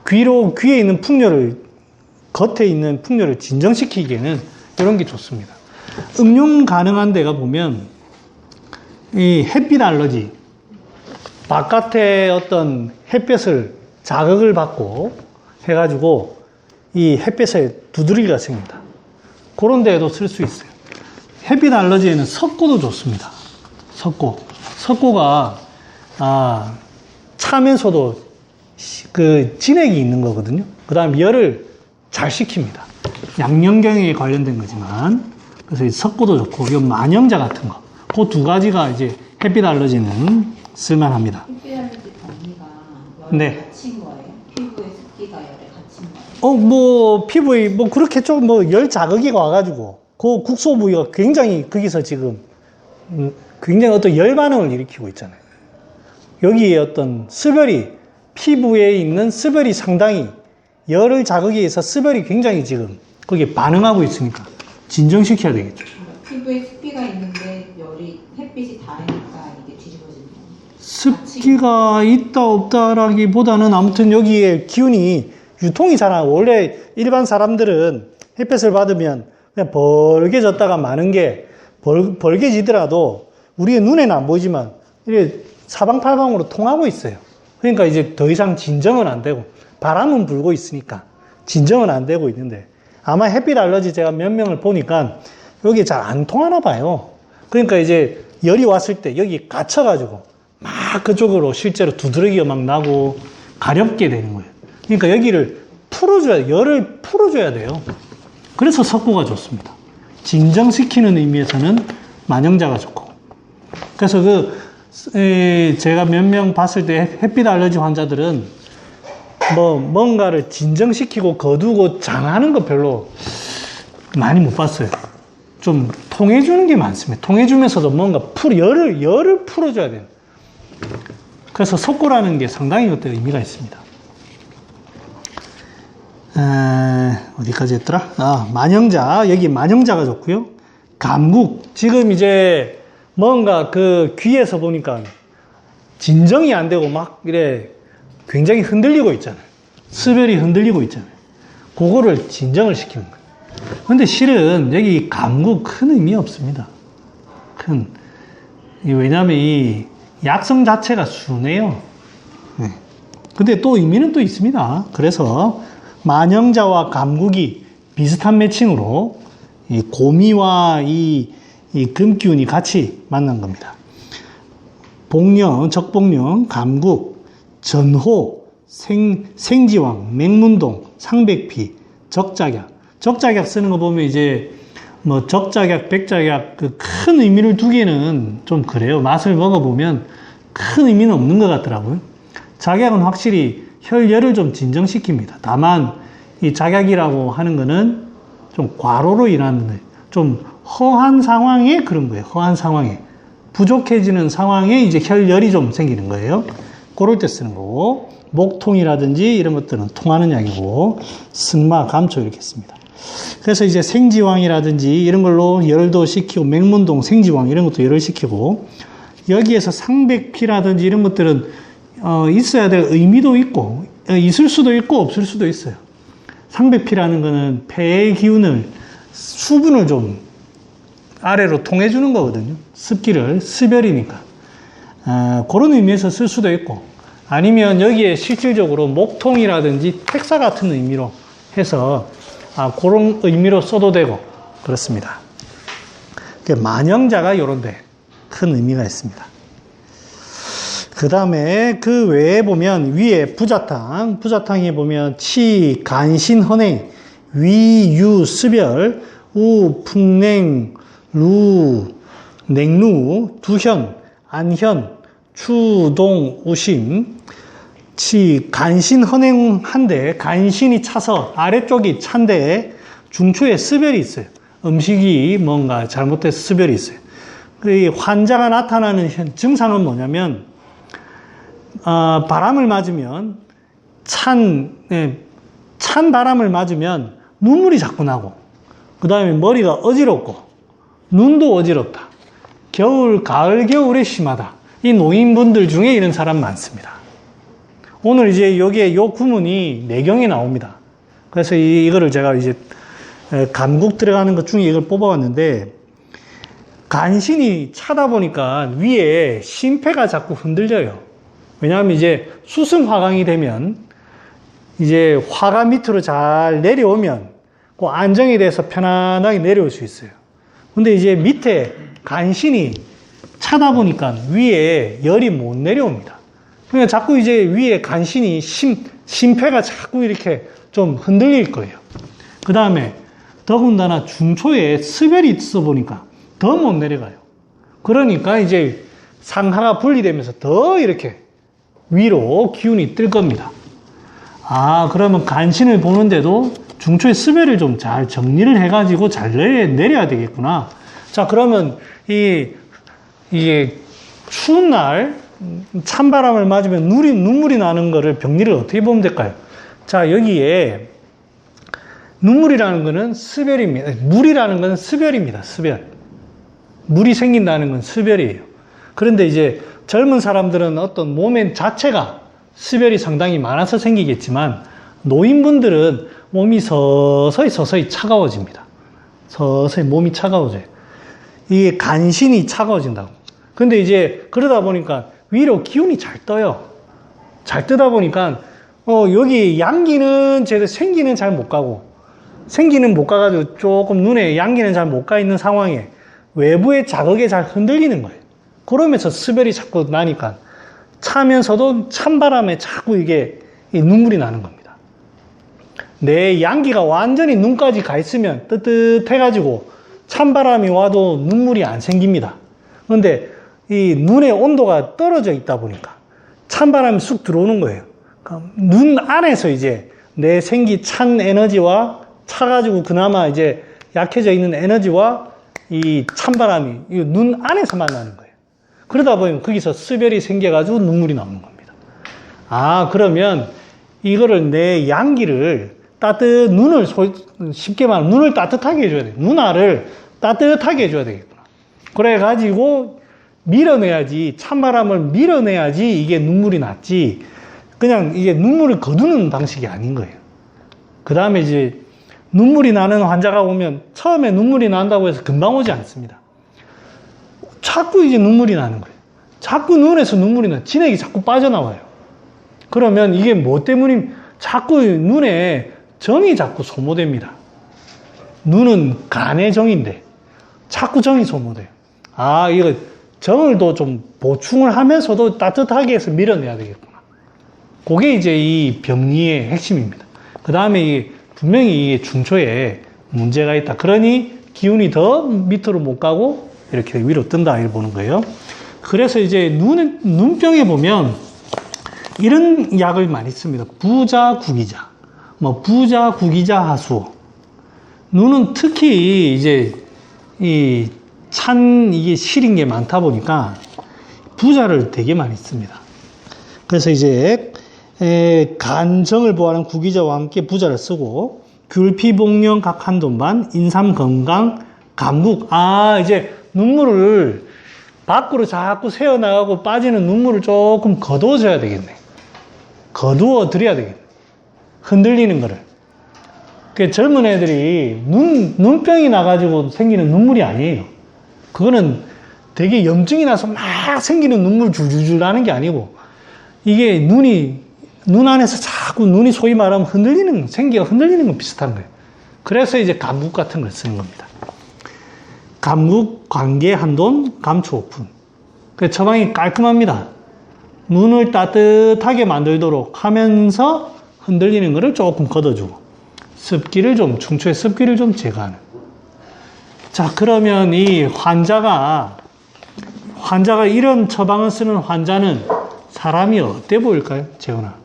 귀에 있는 겉에 있는 풍열을 진정시키기에는 이런 게 좋습니다. 응용 가능한 데가 보면 이 햇빛 알러지, 바깥에 어떤 햇볕을 자극을 받고 해가지고 이 햇볕에 두드리기가 생깁니다. 그런 데에도 쓸 수 있어요. 햇빛 알러지에는 석고도 좋습니다. 석고가 차면서도 그 진액이 있는 거거든요. 그 다음 열을 잘 식힙니다. 양념경에 관련된 거지만 그래서 이 석고도 좋고 이 만영자 같은 거, 그 두 가지가 이제 햇빛 알러지는 쓸만합니다. 햇빛 알러지 단위가 열에 갇힌 거예요? 피부의 습기가 열에 갇힌 거예요? 피부에 그렇게 좀 열 자극이 와가지고 그 국소 부위가 굉장히 거기서 지금 굉장히 어떤 열 반응을 일으키고 있잖아요. 여기에 어떤 습열이 피부에 있는 습열이 상당히 열을 자극에 의해서 습열이 굉장히 지금 거기에 반응하고 있으니까 진정시켜야 되겠죠. 피부에 습기가 있는데 열이 햇빛이 닿으니까 이게 뒤집어지는 거예요. 습기가 있다 없다라기보다는 아무튼 여기에 기운이 유통이 잘 안, 원래 일반 사람들은 햇볕을 받으면 그냥 벌게졌다가 마는 게 벌게지더라도 우리의 눈에는 안 보이지만 이게 사방팔방으로 통하고 있어요. 그러니까 이제 더 이상 진정은 안 되고 바람은 불고 있으니까 진정은 안 되고 있는데 아마 햇빛 알러지 제가 몇 명을 보니까 여기 잘 안 통하나 봐요. 그러니까 이제 열이 왔을 때 여기 갇혀가지고 막 그쪽으로 실제로 두드러기가 막 나고 가렵게 되는 거예요. 그러니까 여기를 풀어줘야, 열을 풀어줘야 돼요. 그래서 석고가 좋습니다. 진정시키는 의미에서는 만영자가 좋고. 그래서 제가 몇 명 봤을 때 햇빛 알러지 환자들은 뭔가를 진정시키고 거두고 장하는 거 별로 많이 못 봤어요. 좀 통해주는 게 많습니다. 통해주면서도 뭔가 열을 풀어줘야 돼요. 그래서 석고라는 게 상당히 그때 의미가 있습니다. 어디까지 했더라? 만영자. 여기 만영자가 좋고요. 감국. 지금 이제 뭔가 그 귀에서 보니까 진정이 안 되고 막 이래 굉장히 흔들리고 있잖아요. 습열이 흔들리고 있잖아요. 그거를 진정을 시키는 거예요. 근데 실은 여기 감국 큰 의미 없습니다. 왜냐하면 이 약성 자체가 순해요. 근데 또 의미는 또 있습니다. 그래서 만영자와 감국이 비슷한 매칭으로 이 고미와 이 금기운이 같이 만난 겁니다. 복령, 적복령, 감국, 전호, 생지왕, 맹문동, 상백피, 적작약. 적작약 쓰는 거 보면 이제 뭐 적작약, 백작약 그 큰 의미를 두기에는 좀 그래요. 맛을 먹어보면 큰 의미는 없는 것 같더라고요. 작약은 확실히 혈열을 좀 진정시킵니다. 다만 이 작약이라고 하는 거는 좀 과로로 인하는 거예요. 좀 허한 상황에 그런 거예요. 허한 상황에. 부족해지는 상황에 이제 혈열이 좀 생기는 거예요. 그럴 때 쓰는 거고, 목통이라든지 이런 것들은 통하는 약이고, 승마, 감초 이렇게 씁니다. 그래서 이제 생지왕이라든지 이런 걸로 열도 식히고, 맹문동, 생지왕 이런 것도 열을 식히고, 여기에서 상백피라든지 이런 것들은 있어야 될 의미도 있고, 있을 수도 있고 없을 수도 있어요. 상백피라는 거는 폐의 기운을, 수분을 좀 아래로 통해주는 거거든요. 습열이니까. 그런 의미에서 쓸 수도 있고, 아니면 여기에 실질적으로 목통이라든지 택사 같은 의미로 해서 그런 의미로 써도 되고 그렇습니다. 만영자가 요런데 큰 의미가 있습니다. 그 다음에 그 외에 보면 위에 부자탕에 보면 치, 간신, 헌행, 위, 유, 습열, 우, 풍냉, 루, 냉루, 두현, 안현, 추, 동, 우심, 치, 간신, 헌행한데 간신이 차서 아래쪽이 찬데 중초에 습열이 있어요. 음식이 뭔가 잘못돼서 습열이 있어요. 이 환자가 나타나는 증상은 뭐냐면 바람을 맞으면 찬 바람을 맞으면 눈물이 자꾸 나고 그 다음에 머리가 어지럽고 눈도 어지럽다. 가을, 겨울에 심하다. 이 노인분들 중에 이런 사람 많습니다. 오늘 이제 여기에 요 구문이 내경에 나옵니다. 그래서 이거를 제가 이제 감국 들어가는 것 중에 이걸 뽑아왔는데 간신이 차다 보니까 위에 심폐가 자꾸 흔들려요. 왜냐하면 이제 수승화강이 되면 이제 화가 밑으로 잘 내려오면 그 안정이 돼서 편안하게 내려올 수 있어요. 근데 이제 밑에 간신이 차다 보니까 위에 열이 못 내려옵니다. 그러니까 자꾸 이제 위에 간신이 심폐가 자꾸 이렇게 좀 흔들릴 거예요. 그 다음에 더군다나 중초에 습열이 있어 보니까 더 못 내려가요. 그러니까 이제 상하가 분리되면서 더 이렇게 위로 기운이 뜰 겁니다. 그러면 간신을 보는데도 중초의 습열을 좀 잘 정리를 해가지고 잘 내려야 되겠구나. 자, 그러면 이게 추운 날 찬바람을 맞으면 눈물이 나는 거를 병리를 어떻게 보면 될까요? 자, 여기에 눈물이라는 것은 스별입니다. 물이라는 것은 스별입니다. 스별. 물이 생긴다는 건 스별이에요. 그런데 이제 젊은 사람들은 어떤 몸의 자체가 스별이 상당히 많아서 생기겠지만 노인분들은 몸이 서서히 차가워집니다. 서서히 몸이 차가워져요. 이게 간신히 차가워진다고. 근데 이제 그러다 보니까 위로 기운이 잘 떠요. 잘 뜨다 보니까 여기 양기는 제대로 생기는 잘 못 가고 생기는 못 가가지고 조금 눈에 양기는 잘 못 가 있는 상황에 외부의 자극에 잘 흔들리는 거예요. 그러면서 스별이 자꾸 나니까 차면서도 찬바람에 자꾸 이게 눈물이 나는 겁니다. 내 양기가 완전히 눈까지 가 있으면 뜨뜻해가지고 찬바람이 와도 눈물이 안 생깁니다. 그런데 이 눈의 온도가 떨어져 있다 보니까 찬바람이 쑥 들어오는 거예요. 그러니까 눈 안에서 이제 내 생기 찬 에너지와 차가지고 그나마 이제 약해져 있는 에너지와 이 찬바람이 눈 안에서 만나는 거예요. 그러다 보면 거기서 스별이 생겨가지고 눈물이 나오는 겁니다. 아, 그러면 이거를 내 양기를 눈을 쉽게 말하면 눈을 따뜻하게 해줘야 돼. 눈알을 따뜻하게 해줘야 되겠구나. 그래가지고 밀어내야지, 찬바람을 밀어내야지 이게 눈물이 났지. 그냥 이게 눈물을 거두는 방식이 아닌 거예요. 그 다음에 이제 눈물이 나는 환자가 오면 처음에 눈물이 난다고 해서 금방 오지 않습니다. 자꾸 이제 눈물이 나는 거예요. 자꾸 눈에서 눈물이 나요. 진액이 자꾸 빠져나와요. 그러면 이게 뭐 때문에 자꾸 눈에 정이 자꾸 소모됩니다. 눈은 간의 정인데 자꾸 정이 소모돼요. 아, 이거 정을 또 좀 보충을 하면서도 따뜻하게 해서 밀어내야 되겠구나. 그게 이제 이 병리의 핵심입니다. 그 다음에 분명히 이게 중초에 문제가 있다. 그러니 기운이 더 밑으로 못 가고 이렇게 위로 뜬다. 이렇게 보는 거예요. 그래서 이제 눈병에 보면 이런 약을 많이 씁니다. 부자, 구기자. 부자, 구기자, 하수오. 눈은 특히 이제 이게 시린 게 많다 보니까 부자를 되게 많이 씁니다. 그래서 이제 간정을 보호하는 구기자와 함께 부자를 쓰고 귤피복령 각 한 돈반 인삼 건강 감국. 아, 이제 눈물을 밖으로 자꾸 새어나가고 빠지는 눈물을 조금 거두어줘야 되겠네. 거두어 드려야 되겠네. 흔들리는 거를. 그 젊은 애들이 눈병이 나가지고 생기는 눈물이 아니에요. 그거는 되게 염증이 나서 막 생기는 눈물 줄줄줄 나는 게 아니고 이게 눈 안에서 자꾸 눈이 소위 말하면 생기가 흔들리는 건 비슷한 거예요. 그래서 이제 감국 같은 걸 쓰는 겁니다. 감국, 관계, 한돈, 감초, 오픈. 그 처방이 깔끔합니다. 눈을 따뜻하게 만들도록 하면서 흔들리는 거를 조금 걷어주고 중초의 습기를 좀 제거하는. 자, 그러면 이 환자가 이런 처방을 쓰는 환자는 사람이 어때 보일까요? 재훈아.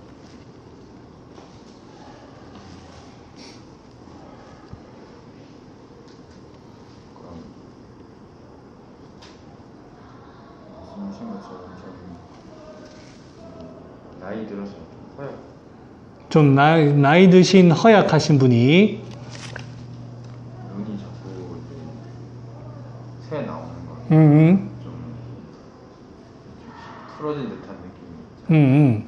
말씀하신 것처럼 나이 들어서 허약. 좀 나이 드신 허약하신 분이 눈이 자꾸 새 나오는 거. 좀 풀어진 듯한 느낌이.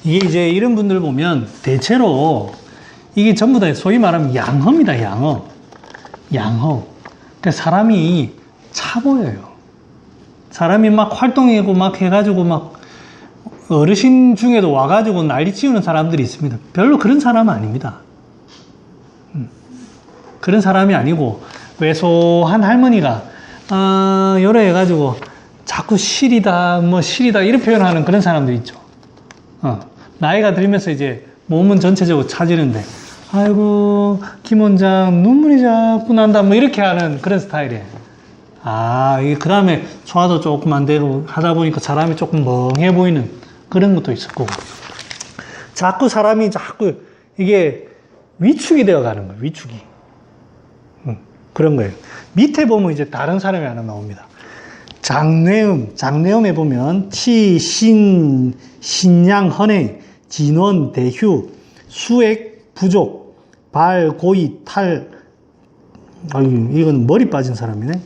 이게 이제 이런 분들 보면 대체로 이게 전부 다 소위 말하면 양허입니다. 양허. 그러니까 사람이 차 보여요. 사람이 막 활동하고 막 해가지고 막 어르신 중에도 와가지고 난리 치우는 사람들이 있습니다. 별로 그런 사람은 아닙니다. 그런 사람이 아니고 왜소한 할머니가 여러 해가지고 자꾸 시리다 이런 표현하는 그런 사람들 있죠. 나이가 들면서 이제 몸은 전체적으로 차지는데 아이고 김 원장 눈물이 자꾸 난다 이렇게 하는 그런 스타일이에요. 그 다음에 소화도 조금 안 되고 하다 보니까 사람이 조금 멍해 보이는 그런 것도 있을 거고. 사람이 자꾸 이게 위축이 되어 가는 거예요. 위축이. 그런 거예요. 밑에 보면 이제 다른 사람이 하나 나옵니다. 장내음에 보면 치, 신, 신양, 헌행, 진원, 대휴, 수액, 부족, 발, 고이, 탈. 이건 머리 빠진 사람이네.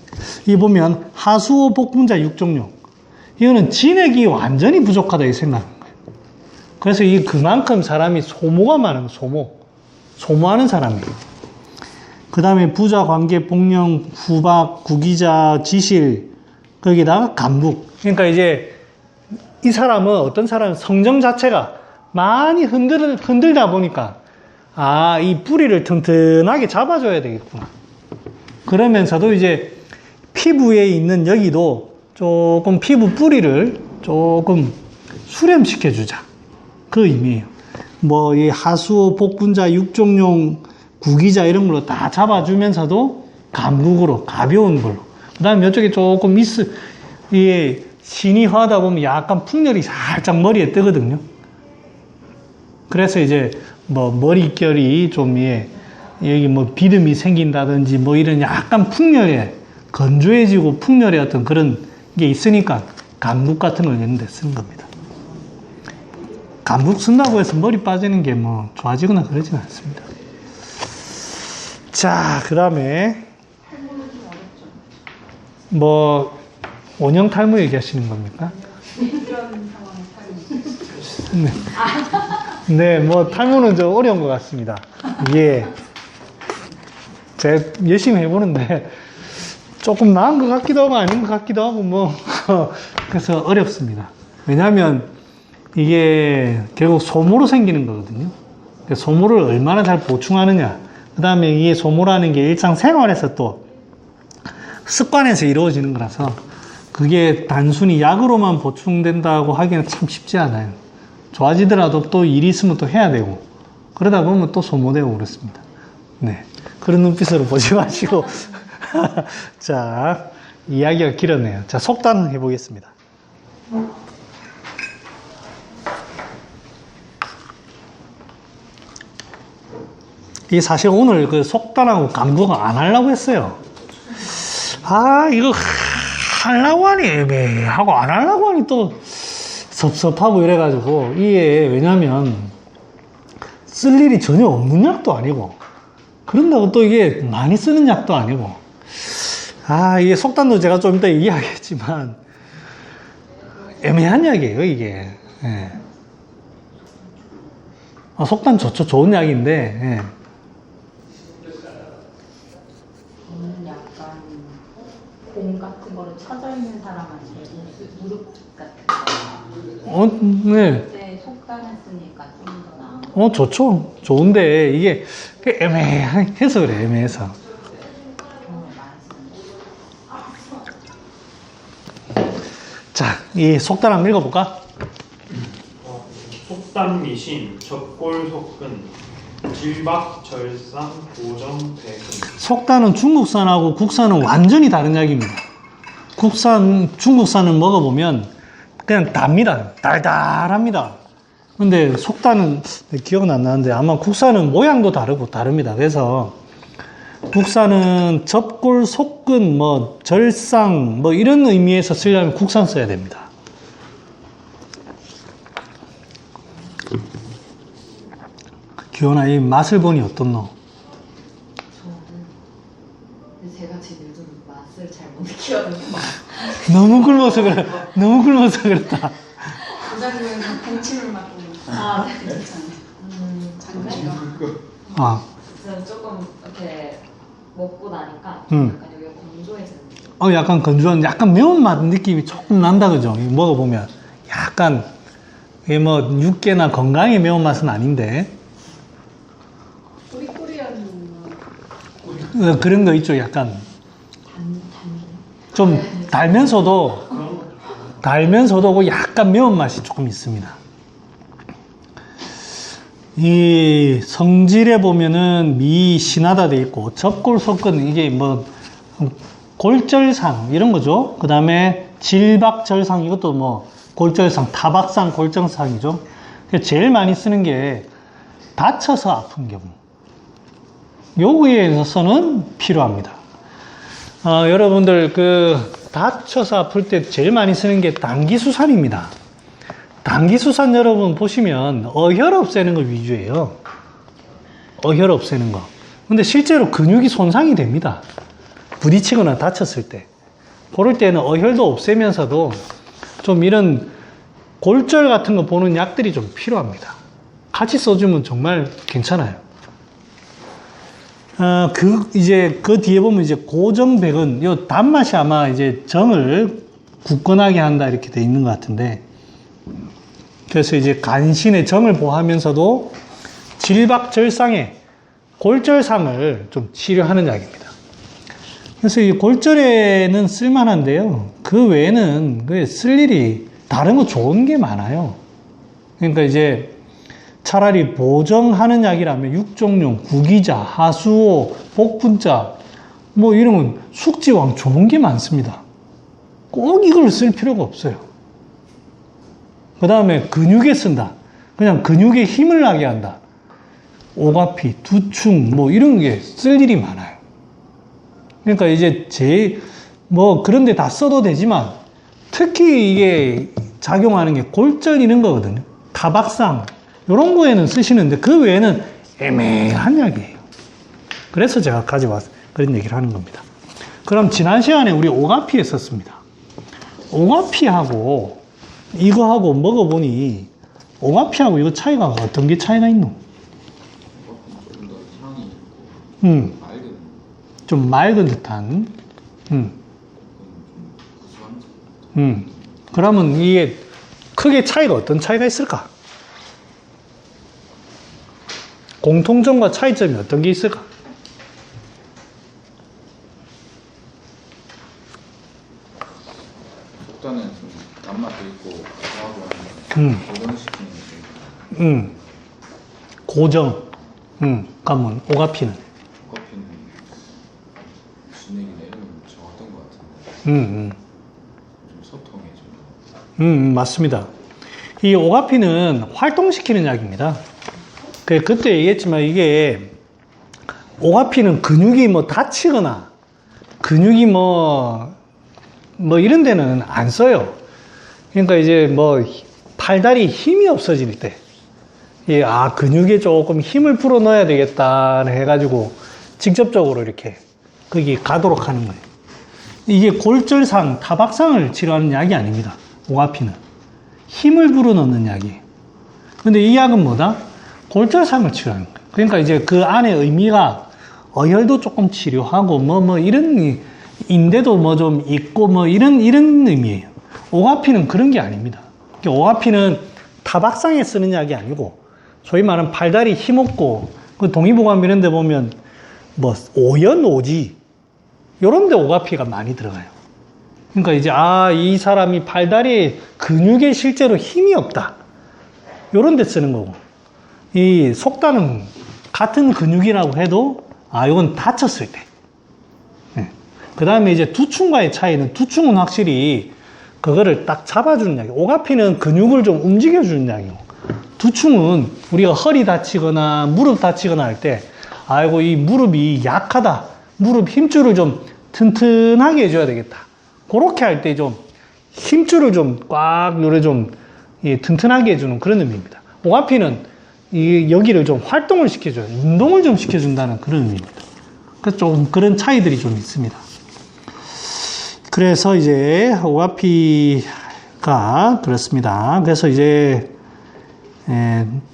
이 보면 하수호 복분자 육종용. 이거는 진액이 완전히 부족하다 이 생각인 거예요. 그래서 그만큼 사람이 소모가 많은 소모하는 사람이에요. 그 다음에 부자, 관계, 복령, 후박, 구기자, 지실, 거기다가 감국. 그러니까 이제 이 사람은 어떤 사람은 성정 자체가 많이 흔들다 보니까 이 뿌리를 튼튼하게 잡아줘야 되겠구나. 그러면서도 이제 피부에 있는 여기도 조금 피부 뿌리를 조금 수렴시켜주자. 그 의미예요. 이 하수호, 복분자, 육종용, 구기자 이런 걸로 다 잡아주면서도 감국으로 가벼운 걸로. 그 다음에 이쪽에 조금 신이 화하다 보면 약간 풍열이 살짝 머리에 뜨거든요. 그래서 이제 머릿결이 좀 여기 비듬이 생긴다든지 이런 약간 풍열에 건조해지고 풍열의 어떤 그런 게 있으니까 감국 같은 걸 이런 데 쓰는 겁니다. 감국 쓴다고 해서 머리 빠지는 게 좋아지거나 그러진 않습니다. 자, 그 다음에 원형 탈모 얘기하시는 겁니까? 이런 상황의 탈모. 네, 탈모는 좀 어려운 것 같습니다. 예. 제가 열심히 해보는데 조금 나은 것 같기도 하고 아닌 것 같기도 하고 그래서 어렵습니다. 왜냐하면 이게 결국 소모로 생기는 거거든요. 소모를 얼마나 잘 보충하느냐. 그 다음에 이게 소모라는 게 일상생활에서 또 습관에서 이루어지는 거라서 그게 단순히 약으로만 보충된다고 하기는 참 쉽지 않아요. 좋아지더라도 또 일이 있으면 또 해야 되고 그러다 보면 또 소모되고 그렇습니다. 네, 그런 눈빛으로 보지 마시고 자, 이야기가 길었네요. 자, 속단 해보겠습니다. 이 사실 오늘 그 속단하고 감국을 안 하려고 했어요. 이거 하려고 하니 애매하고 안 하려고 하니 또 섭섭하고 이래가지고 이게 왜냐면 쓸 일이 전혀 없는 약도 아니고 그런다고 또 이게 많이 쓰는 약도 아니고 이게 속단도 제가 좀 이따 얘기하겠지만 애매한 약이에요 이게. 예. 속단 좋죠. 좋은 약인데 예. 저는 약간 공 같은 거를 쳐져 있는 사람한테 무릎 같은 거. 네. 그때 속단을 쓰니까 좀 더 나아. 좋죠. 좋은데 이게 애매해서 그래. 애매해서. 자, 이 속단 한번 읽어볼까? 속단 미신, 적골 속근, 질박 절상 고정 대근. 속단은 중국산하고 국산은 완전히 다른 약입니다. 중국산은 먹어보면 그냥 답니다. 달달합니다. 근데 속단은 기억은 안 나는데 아마 국산은 모양도 다릅니다. 그래서 국산은 접골, 속근, 절상, 이런 의미에서 쓰려면 국산 써야 됩니다. 기원아, 이 맛을 보니 어떻노? 저는 제가 지금 요즘 맛을 잘 못 느끼거든요. 너무 굶어서 그래. 너무 굶어서 그랬다. 부장님은 동침을 맡고 네, 괜찮아요. 장난이요. 저는 조금 이렇게 먹고 나니까 약간 여기가 건조해지는 느낌. 약간 건조한, 약간 매운맛 느낌이 조금 난다, 그죠? 먹어보면. 약간, 이게 육개나 건강의 매운맛은 아닌데. 꼬리꼬리한 그런 거 있죠, 약간. 좀 달면서도 약간 매운맛이 조금 있습니다. 이 성질에 보면은 미신하다 돼 있고, 접골, 속근, 이게 골절상, 이런 거죠. 그 다음에 질박절상, 이것도 골절상, 타박상, 골절상이죠. 제일 많이 쓰는 게 다쳐서 아픈 경우. 요거에 있어서는 필요합니다. 여러분들 다쳐서 아플 때 제일 많이 쓰는 게 당기수산입니다. 당기수산 여러분 보시면 어혈 없애는 거 위주예요. 어혈 없애는 거. 근데 실제로 근육이 손상이 됩니다. 부딪히거나 다쳤을 때. 그럴 때는 어혈도 없애면서도 좀 이런 골절 같은 거 보는 약들이 좀 필요합니다. 같이 써주면 정말 괜찮아요. 이제 그 뒤에 보면 이제 고정백은 요 단맛이 아마 이제 정을 굳건하게 한다 이렇게 돼 있는 것 같은데, 그래서 이제 간신의 정을 보호하면서도 질박절상의 골절상을 좀 치료하는 약입니다. 그래서 이 골절에는 쓸만한데요. 그 외에는 쓸 일이 다른 거 좋은 게 많아요. 그러니까 이제 차라리 보정하는 약이라면 육종용, 구기자, 하수오, 복분자 뭐 이런 숙지왕 좋은 게 많습니다. 꼭 이걸 쓸 필요가 없어요. 그 다음에 근육에 쓴다. 그냥 근육에 힘을 나게 한다. 오가피, 두충 뭐 이런 게 쓸 일이 많아요. 그러니까 이제 뭐 그런 데 다 써도 되지만 특히 이게 작용하는 게 골절 이런 거거든요. 타박상 이런 거에는 쓰시는데 그 외에는 애매한 약이에요. 그래서 제가 가져와서 그런 얘기를 하는 겁니다. 그럼 지난 시간에 우리 오가피 했었습니다. 오가피하고 이거하고 먹어보니 오가피하고 이거 차이가 어떤 게 차이가 있노? 조금 더 향이 있고 맑은 좀 맑은 듯한 좀 구수한 그러면 이게 크게 차이가 어떤 차이가 있을까? 공통점과 차이점이 어떤 게 있을까? 속단은 좀 단맛도 있고 고하고 하는 고정시키는 게 고정. 그러면 오가피는? 커피는 무슨 얘기나 이런 건 정확한 것 같은데 좀 소통해주는 맞습니다. 이 오가피는 활동시키는 약입니다. 그때 얘기했지만 이게 오가피는 근육이 뭐 다치거나 근육이 뭐 이런 데는 안 써요. 그러니까 이제 뭐 팔다리 힘이 없어질 때, 근육에 조금 힘을 풀어 넣어야 되겠다 해가지고 직접적으로 이렇게 거기 가도록 하는 거예요. 이게 골절상, 타박상을 치료하는 약이 아닙니다. 오가피는 힘을 불어 넣는 약이에요. 근데 이 약은 뭐다? 골절상을 치료하는 거예요. 그러니까 이제 그 안에 의미가 어혈도 조금 치료하고 뭐 이런 인대도 뭐 좀 있고 뭐 이런 의미예요. 오가피는 그런 게 아닙니다. 오가피는 타박상에 쓰는 약이 아니고 소위 말하는 팔다리 힘없고 그 동의보감 이런 데 보면 뭐 오연, 오지 이런 데 오가피가 많이 들어가요. 그러니까 이제 이 사람이 팔다리에 근육에 실제로 힘이 없다. 이런 데 쓰는 거고, 이 속단은 같은 근육이라고 해도 이건 다쳤을 때. 그 다음에 이제 두충과의 차이는, 두충은 확실히 그거를 딱 잡아주는 약이에요. 오가피는 근육을 좀 움직여주는 약이고, 두충은 우리가 허리 다치거나 무릎 다치거나 할 때, 이 무릎이 약하다. 무릎 힘줄을 좀 튼튼하게 해줘야 되겠다. 그렇게 할 때 좀 힘줄을 좀 꽉 요래 좀 튼튼하게 해주는 그런 의미입니다. 오가피는 여기를 좀 활동을 시켜줘요. 운동을 좀 시켜준다는 그런 의미입니다. 그래서 좀 그런 차이들이 좀 있습니다. 그래서 이제 오가피가 그렇습니다. 그래서 이제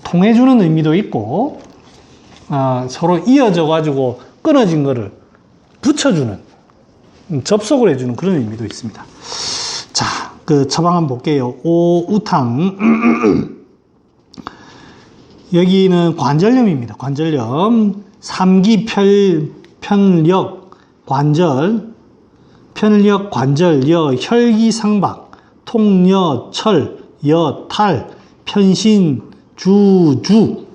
통해주는 의미도 있고, 서로 이어져 가지고 끊어진 거를 붙여주는, 접속을 해주는 그런 의미도 있습니다. 자, 그 처방 한번 볼게요. 오우탕. 여기는 관절염입니다. 관절염. 삼기 편력 관절, 편력 관절, 혈기상박, 통여, 철, 탈, 편신, 주주.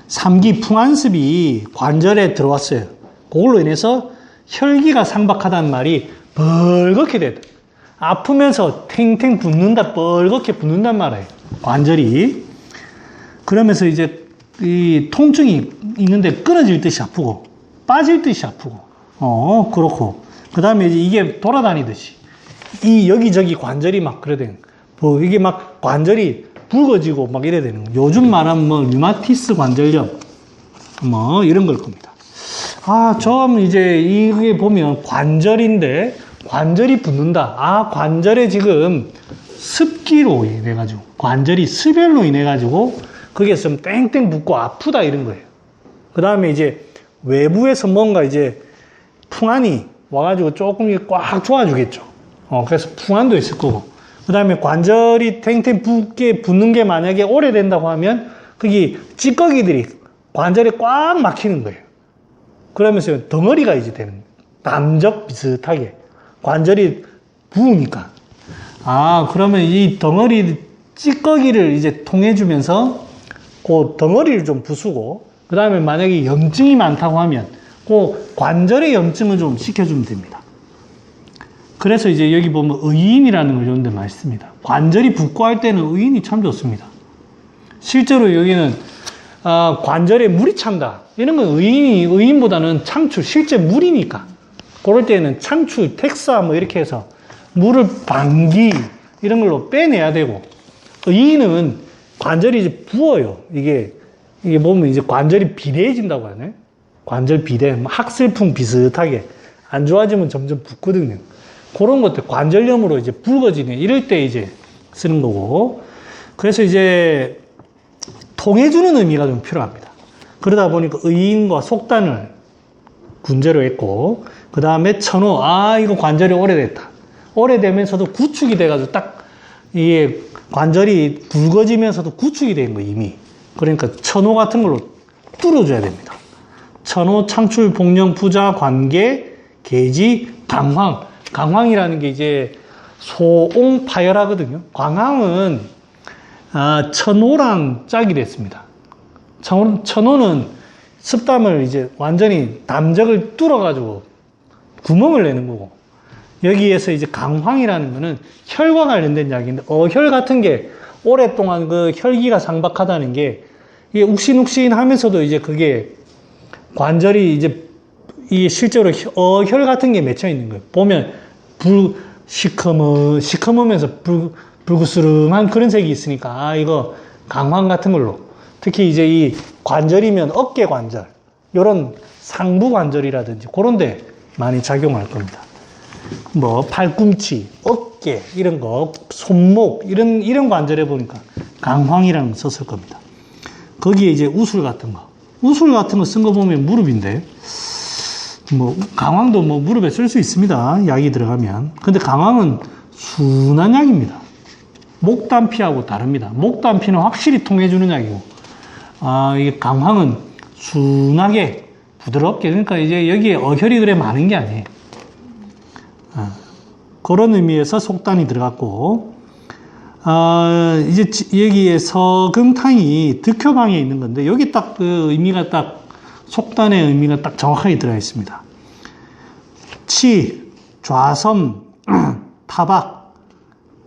삼기 풍안습이 관절에 들어왔어요. 그걸로 인해서 혈기가 상박하다는 말이 벌겋게 된다. 아프면서 탱탱 붓는다, 벌겋게 붓는단 말이에요. 관절이. 그러면서 이제 이 통증이 있는데 끊어질 듯이 아프고, 빠질 듯이 아프고, 그렇고. 그 다음에 이제 이게 돌아다니듯이, 이 여기저기 관절이 막 그래 되는 뭐 이게 막 관절이 붉어지고 막 이래 되는 거예요. 요즘 말하면 뭐 류마티스 관절염 뭐 이런 걸 겁니다. 좀 이제 이게 보면 관절인데 관절이 붓는다. 관절에 지금 습기로 인해 가지고 관절이 습열로 인해 가지고 거기에 좀 땡땡 붓고 아프다 이런 거예요. 그 다음에 이제 외부에서 뭔가 이제 풍안이 와가지고 조금 꽉 조아주겠죠. 그래서 풍안도 있을 거고. 그 다음에 관절이 탱탱 붓는 게 만약에 오래된다고 하면 거기 찌꺼기들이 관절에 꽉 막히는 거예요. 그러면서 덩어리가 이제 되는 거예요. 담적 비슷하게. 관절이 부으니까. 그러면 이 덩어리 찌꺼기를 이제 통해주면서 그 덩어리를 좀 부수고, 그 다음에 만약에 염증이 많다고 하면 그 관절의 염증을 좀 시켜주면 됩니다. 그래서 이제 여기 보면 의인이라는 걸 이런 데 많이 씁니다. 관절이 붓고 할 때는 의인이 참 좋습니다. 실제로 여기는 관절에 물이 찬다. 이런 건 의인보다는 창출, 실제 물이니까. 그럴 때는 창출, 텍사 뭐 이렇게 해서 물을 방기 이런 걸로 빼내야 되고, 의인은 관절이 이제 부어요. 이게 보면 이제 관절이 비대해진다고 하네. 관절 비대, 학슬풍 비슷하게 안 좋아지면 점점 붓거든요. 그런 것들 관절염으로 이제 붉어지네. 이럴 때 이제 쓰는 거고. 그래서 이제 통해주는 의미가 좀 필요합니다. 그러다 보니까 의인과 속단을 군제로 했고, 그 다음에 천호, 이거 관절이 오래됐다. 오래되면서도 구축이 돼가지고 딱 이게 관절이 굵어지면서도 구축이 된 거 이미. 그러니까 천호 같은 걸로 뚫어줘야 됩니다. 천호, 창출, 복령, 부자, 관계, 계지, 강황. 강황이라는 게 이제 소옹 파열하거든요. 강황은 천호랑 짝이 됐습니다. 천호는 습담을 이제 완전히 담적을 뚫어가지고 구멍을 내는 거고, 여기에서 이제 강황이라는 거는 혈과 관련된 이야기인데, 혈 같은 게 오랫동안 그 혈기가 상박하다는 게 이게 욱신욱신 하면서도 이제 그게 관절이 이제 이게 실제로 혈 같은 게 맺혀 있는 거예요. 보면 시커머면서 불구스름한 그런 색이 있으니까 이거 강황 같은 걸로, 특히 이제 이 관절이면 어깨 관절, 이런 상부 관절이라든지 그런 데 많이 작용할 겁니다. 뭐 팔꿈치, 어깨 이런 거, 손목 이런 관절에 보니까 강황이라는 거 썼을 겁니다. 거기에 이제 우술 같은 거 쓴 거 보면 무릎인데, 뭐 강황도 뭐 무릎에 쓸 수 있습니다. 약이 들어가면. 근데 강황은 순한 약입니다. 목단피하고 다릅니다. 목단피는 확실히 통해주는 약이고, 이게 강황은 순하게 부드럽게, 그러니까 이제 여기에 어혈이 그래 많은 게 아니에요. 그런 의미에서 속단이 들어갔고, 이제 여기에 서금탕이 득효방에 있는 건데, 여기 딱 그 의미가 딱, 속단의 의미가 딱 정확하게 들어가 있습니다. 치, 좌섬, 타박,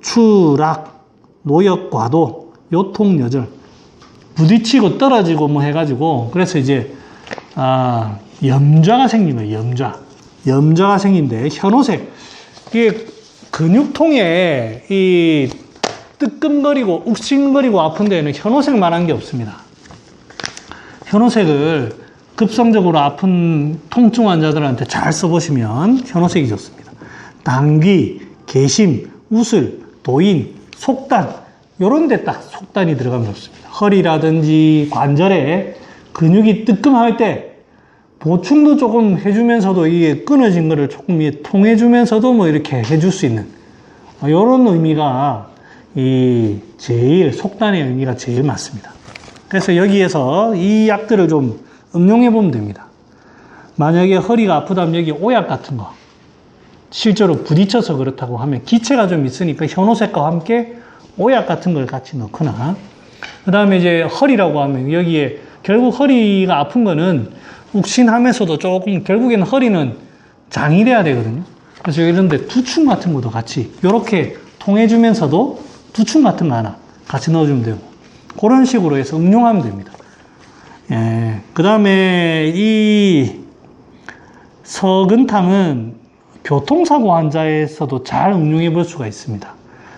추락, 노역, 과도, 요통, 여절. 부딪히고 떨어지고 뭐 해가지고, 그래서 이제, 염좌가 생긴 거예요, 염좌가 생긴데, 현오색. 이게 근육통에 이 뜨끔거리고 욱신거리고 아픈 데에는 현오색만한 게 없습니다. 현오색을 급성적으로 아픈 통증 환자들한테 잘 써보시면 현오색이 좋습니다. 당귀, 개심, 우슬, 도인, 속단, 요런 데 딱 속단이 들어가면 좋습니다. 허리라든지 관절에 근육이 뜨끔할 때 보충도 조금 해주면서도 이게 끊어진 거를 조금 통해주면서도 뭐 이렇게 해줄 수 있는 이런 의미가 제일 속단의 의미가 제일 맞습니다. 그래서 여기에서 이 약들을 좀 응용해 보면 됩니다. 만약에 허리가 아프다면 여기 오약 같은 거 실제로 부딪혀서 그렇다고 하면 기체가 좀 있으니까 현오색과 함께 오약 같은 걸 같이 넣거나, 그 다음에 이제 허리라고 하면 여기에 결국 허리가 아픈 거는 욱신하면서도 조금 결국에는 허리는 장이 돼야 되거든요. 그래서 이런데 두충 같은 것도 같이 이렇게 통해주면서도 두충 같은 거 하나 같이 넣어주면 되고, 그런 식으로 해서 응용하면 됩니다. 그 다음에 이 석은탕은 교통사고 환자에서도 잘 응용해 볼 수가 있습니다.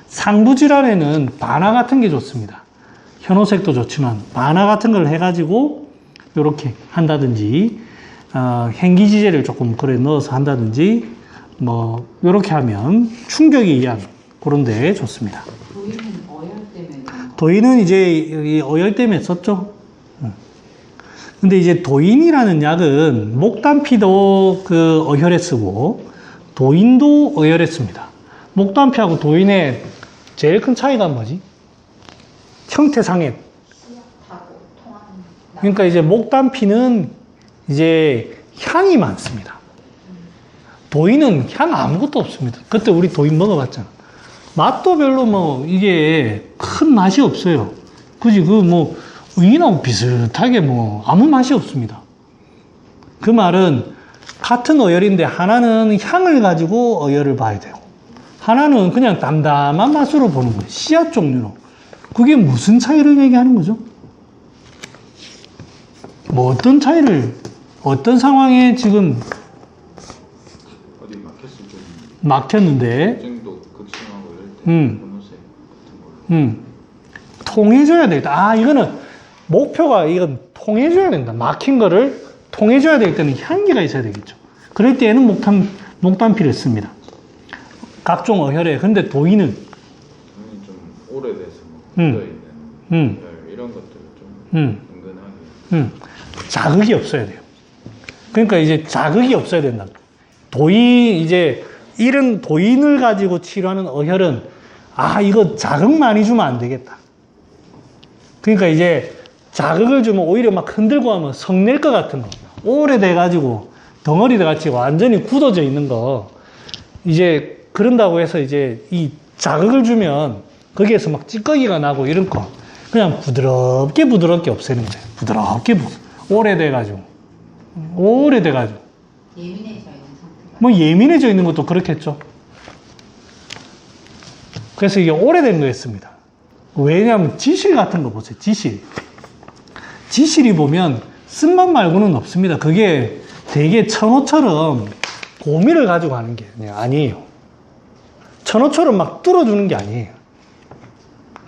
상부질환에는 바나 같은 게 좋습니다. 현오색도 좋지만 바나 같은 걸 해가지고 이렇게 한다든지 행기지제를 조금 그래 넣어서 한다든지 뭐 이렇게 하면 충격이 이한 그런 데 좋습니다. 도인은 어혈 때문에 도인은 이제 이 어혈 때문에 썼죠. 근데 이제 도인이라는 약은 목단피도 그 어혈에 쓰고 도인도 어혈에 씁니다. 목단피하고 도인의 제일 큰 차이가 뭐지? 형태상의. 하고 통하는 그러니까 이제 목단피는 이제 향이 많습니다. 도인은 향 아무것도 없습니다. 그때 우리 도인 먹어봤잖아. 맛도 별로 뭐 이게 큰 맛이 없어요. 그지? 그 뭐 의인하고 비슷하게 뭐 아무 맛이 없습니다. 그 말은 같은 어혈인데 하나는 향을 가지고 어혈을 봐야 되고 하나는 그냥 담담한 맛으로 보는 거예요. 씨앗 종류로. 그게 무슨 차이를 얘기하는 거죠? 뭐 어떤 차이를 어떤 상황에 지금 어디 막혔을 때 막혔는데 정도 극심하고 이럴 때 분홍색 같은 걸로 통해줘야 되겠다. 아, 이거는 목표가 이건 통해줘야 된다. 막힌 거를 통해줘야 될 때는 향기가 있어야 되겠죠. 그럴 때에는 목단피를 씁니다. 각종 어혈에. 근데 도인은 저는 좀 오래돼서 묻어있는 이런 것들 좀 은근하게 자극이 없어야 돼요. 그러니까 이제 자극이 없어야 된다. 도인, 이제 이런 도인을 가지고 치료하는 어혈은 아, 이거 자극 많이 주면 안 되겠다. 그러니까 이제 자극을 주면 오히려 막 흔들고 하면 성낼 것 같은 거. 오래돼가지고 덩어리 같이 완전히 굳어져 있는 거. 이제 그런다고 해서 이제 이 자극을 주면 거기에서 막 찌꺼기가 나고 이런 거. 그냥 부드럽게 없애는 거예요. 부드럽게 오래돼가지고. 예민해져 있는 상태가 뭐 예민해져 있는 것도 그렇겠죠. 그래서 이게 오래된 거였습니다. 왜냐하면 지실 같은 거 보세요. 지실이 보면 쓴맛 말고는 없습니다. 그게 되게 천호처럼 고미를 가지고 하는 게 아니에요. 천호처럼 막 뚫어주는 게 아니에요.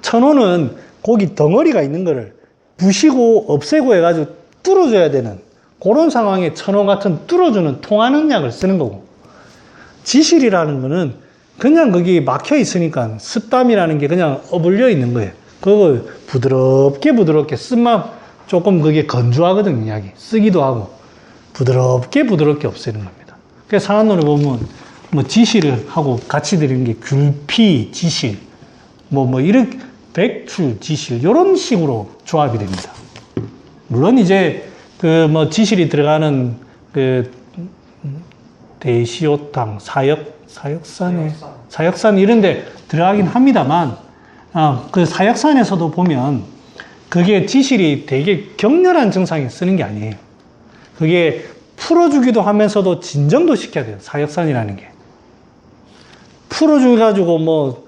천호는 거기 덩어리가 있는 거를 부시고 없애고 해가지고 뚫어줘야 되는 그런 상황에 천호 같은 뚫어주는 통하는 약을 쓰는 거고, 지실이라는 거는 그냥 거기 막혀 있으니까 습담이라는 게 그냥 어불려 있는 거예요. 그걸 부드럽게 쓴맛 조금 그게 건조하거든요. 약이 쓰기도 하고 부드럽게 없애는 겁니다. 그래서 상한론에 보면 뭐 지실을 하고 같이 드리는 게 귤피 지실 뭐 이렇게 백출 지실 이런 식으로 조합이 됩니다. 물론 이제 그 뭐 지실이 들어가는 그 대시오탕 사역산 이런 데 들어가긴 합니다만 그 사역산에서도 보면 그게 지실이 되게 격렬한 증상에 쓰는 게 아니에요. 그게 풀어주기도 하면서도 진정도 시켜야 돼요. 사역산이라는 게. 풀어줘가지고 뭐